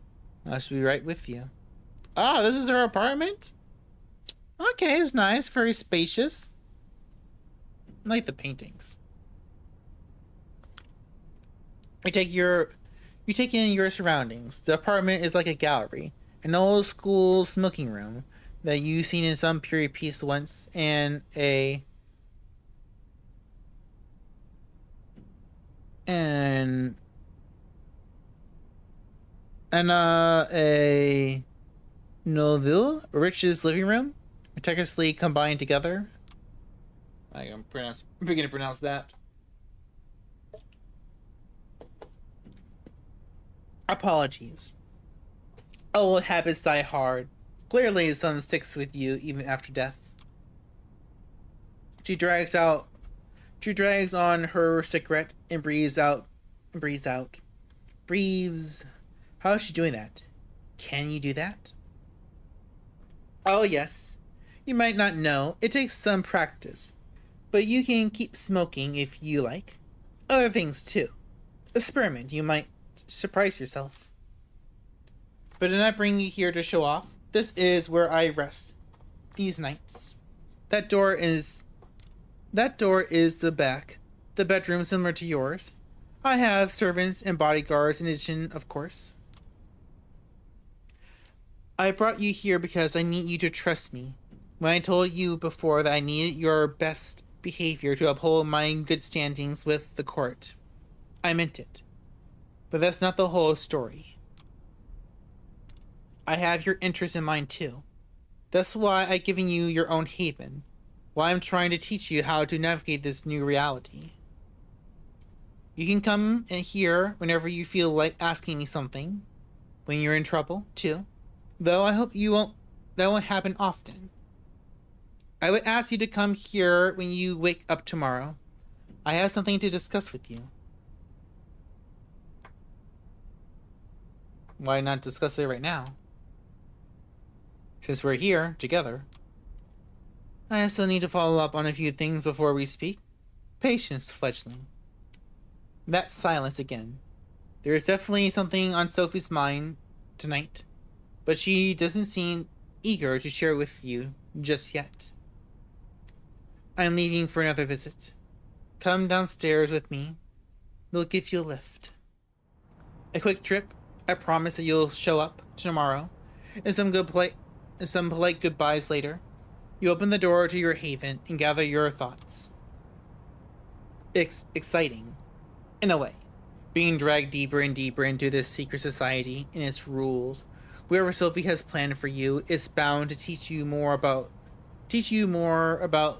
I shall be right with you. Ah, this is her apartment? Okay, it's nice, very spacious. I like the paintings. You take in your surroundings. The apartment is like a gallery, an old school smoking room that you've seen in some period piece once, and a Nouvelle Rich's living room, meticulously combined together. I'm beginning to pronounce that. Apologies. Old habits die hard. Clearly, the sun sticks with you even after death. She drags on her cigarette and breathes out. Breathes. How is she doing that? Can you do that? Oh, yes. You might not know. It takes some practice. But you can keep smoking if you like. Other things, too. Experiment. You might surprise yourself. But did I bring you here to show off? This is where I rest these nights. That door is the back. The bedroom similar to yours. I have servants and bodyguards in addition, of course. I brought you here because I need you to trust me. When I told you before that I needed your best behavior to uphold my good standings with the court, I meant it. But that's not the whole story. I have your interests in mind too. That's why I've given you your own haven. Why I'm trying to teach you how to navigate this new reality. You can come in here whenever you feel like asking me something. When you're in trouble, too. Though I hope that won't happen often. I would ask you to come here when you wake up tomorrow. I have something to discuss with you. Why not discuss it right now? Since we're here, together. I still need to follow up on a few things before we speak. Patience, fledgling. That silence again. There is definitely something on Sophie's mind tonight, but she doesn't seem eager to share with you just yet. I'm leaving for another visit. Come downstairs with me. We'll give you a lift. A quick trip. I promise that you'll show up tomorrow. And some polite goodbyes later. You open the door to your haven and gather your thoughts. Exciting. In a way. Being dragged deeper and deeper into this secret society and its rules. Wherever Sophie has planned for you is bound to teach you more about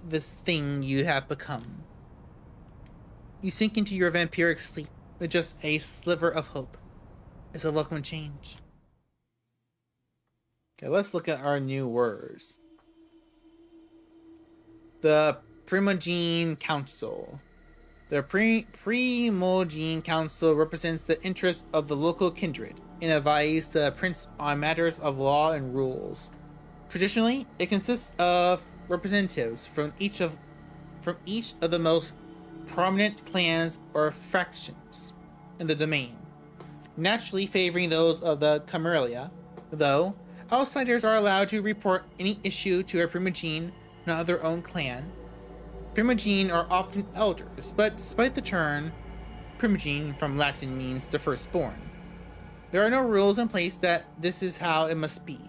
this thing you have become. You sink into your vampiric sleep with just a sliver of hope. It's a welcome change. Okay, let's look at our new words. The Primogene Council. The Primogene Council represents the interests of the local kindred and advises the prince on matters of law and rules. Traditionally, it consists of representatives from each of the most prominent clans or factions in the domain, naturally favoring those of the Camarilla, though outsiders are allowed to report any issue to a Primogene, not their own clan. Primogene are often elders, but despite the term, Primogene from Latin means the firstborn. There are no rules in place that this is how it must be.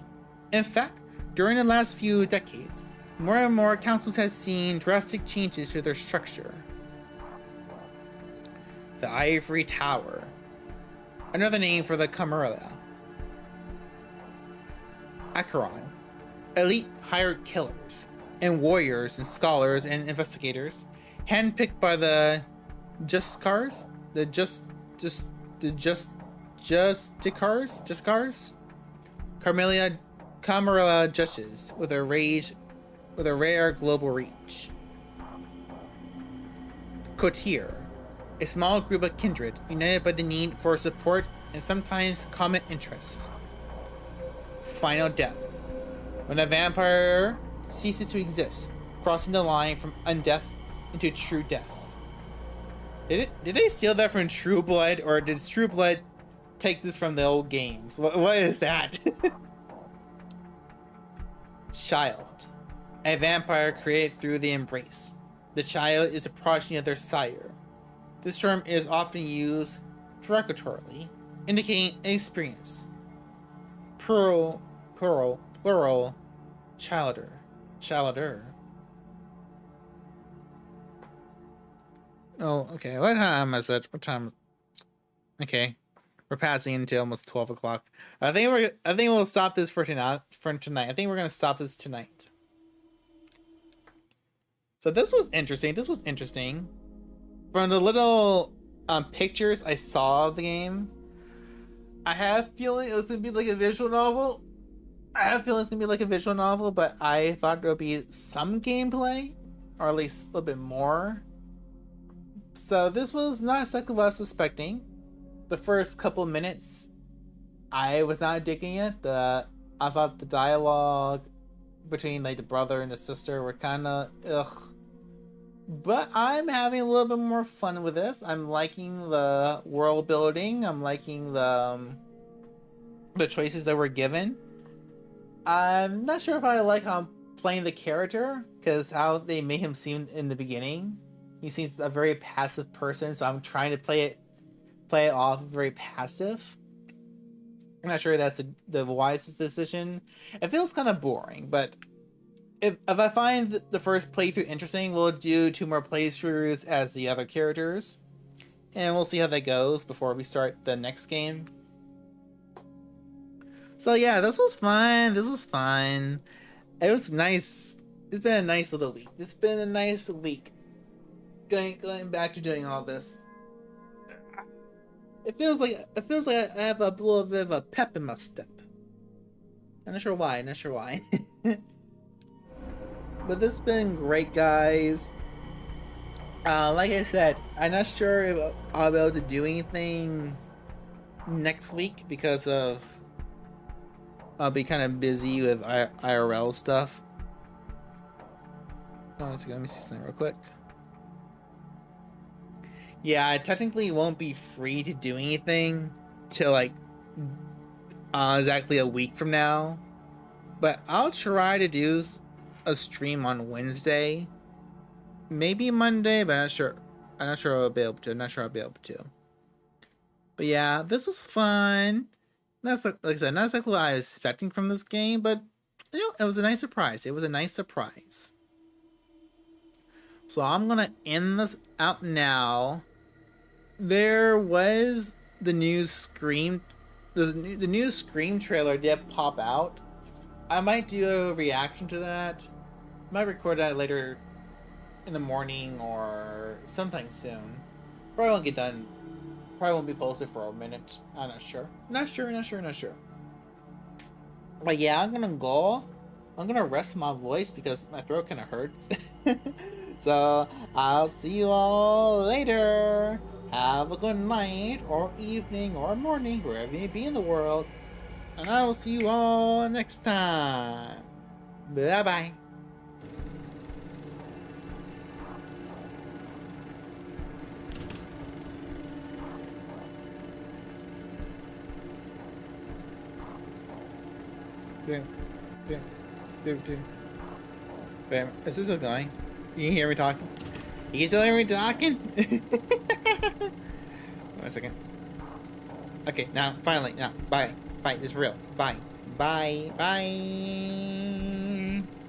In fact, during the last few decades, more and more councils have seen drastic changes to their structure. The Ivory Tower. Another name for the Camarilla. Acheron. Elite hired killers and warriors and scholars and investigators, handpicked by the Justicars? Justicars? Camarilla Justice with a rare global reach. Coteries, a small group of kindred united by the need for support and sometimes common interest. Final Death, when a vampire ceases to exist, crossing the line from undeath into true death. Did they steal that from True Blood, or did True Blood take this from the old games? What is that? Child, a vampire created through the embrace. The child is a progeny of their sire. This term is often used derogatorily, indicating an experience. Plural, childer. Oh, okay. What time is it? What time? Okay, we're passing into almost 12 o'clock. I think we'll stop this for tonight. I think we're gonna stop this tonight. So this was interesting. From the little pictures I saw of the game, I have a feeling it was gonna be like a visual novel. But I thought there would be some gameplay, or at least a little bit more. So this was not exactly what I was suspecting. The first couple minutes, I was not digging it. I thought the dialogue between like the brother and the sister were kind of ugh. But I'm having a little bit more fun with this. I'm liking the world building. I'm liking the choices that were given. I'm not sure if I like how I'm playing the character, because how they made him seem in the beginning. He seems a very passive person, so I'm trying to play it off very passive. I'm not sure that's the wisest decision. It feels kind of boring, but if I find the first playthrough interesting, we'll do 2 more playthroughs as the other characters, and we'll see how that goes before we start the next game. So yeah, this was fun. It was nice. It's been a nice little week. Going back to doing all this. It feels like I have a little bit of a pep in my step. I'm not sure why. But this has been great, guys. Like I said, I'm not sure if I'll be able to do anything next week because I'll be kind of busy with IRL stuff. Oh, let me see something real quick. Yeah, I technically won't be free to do anything till like exactly a week from now. But I'll try to do a stream on Wednesday. Maybe Monday, but I'm not sure I'll be able to. But yeah, this was fun. That's like I said, not exactly what I was expecting from this game, but you know, it was a nice surprise. So I'm gonna end this out now. There was the new Scream, the new Scream trailer did pop out. I might do a reaction to that. Might record that later in the morning or sometime soon. Probably won't get done. Probably won't be posted for a minute. I'm not sure. But yeah, I'm gonna go. I'm gonna rest my voice because my throat kind of hurts. So I'll see you all later. Have a good night or evening or morning, wherever you may be in the world. And I will see you all next time. Bye bye. Bam. Is this still going? You can hear me talking? You can still hear me talking? Wait a second. Okay, now, finally, now, bye. Bye, it's real. Bye. Bye.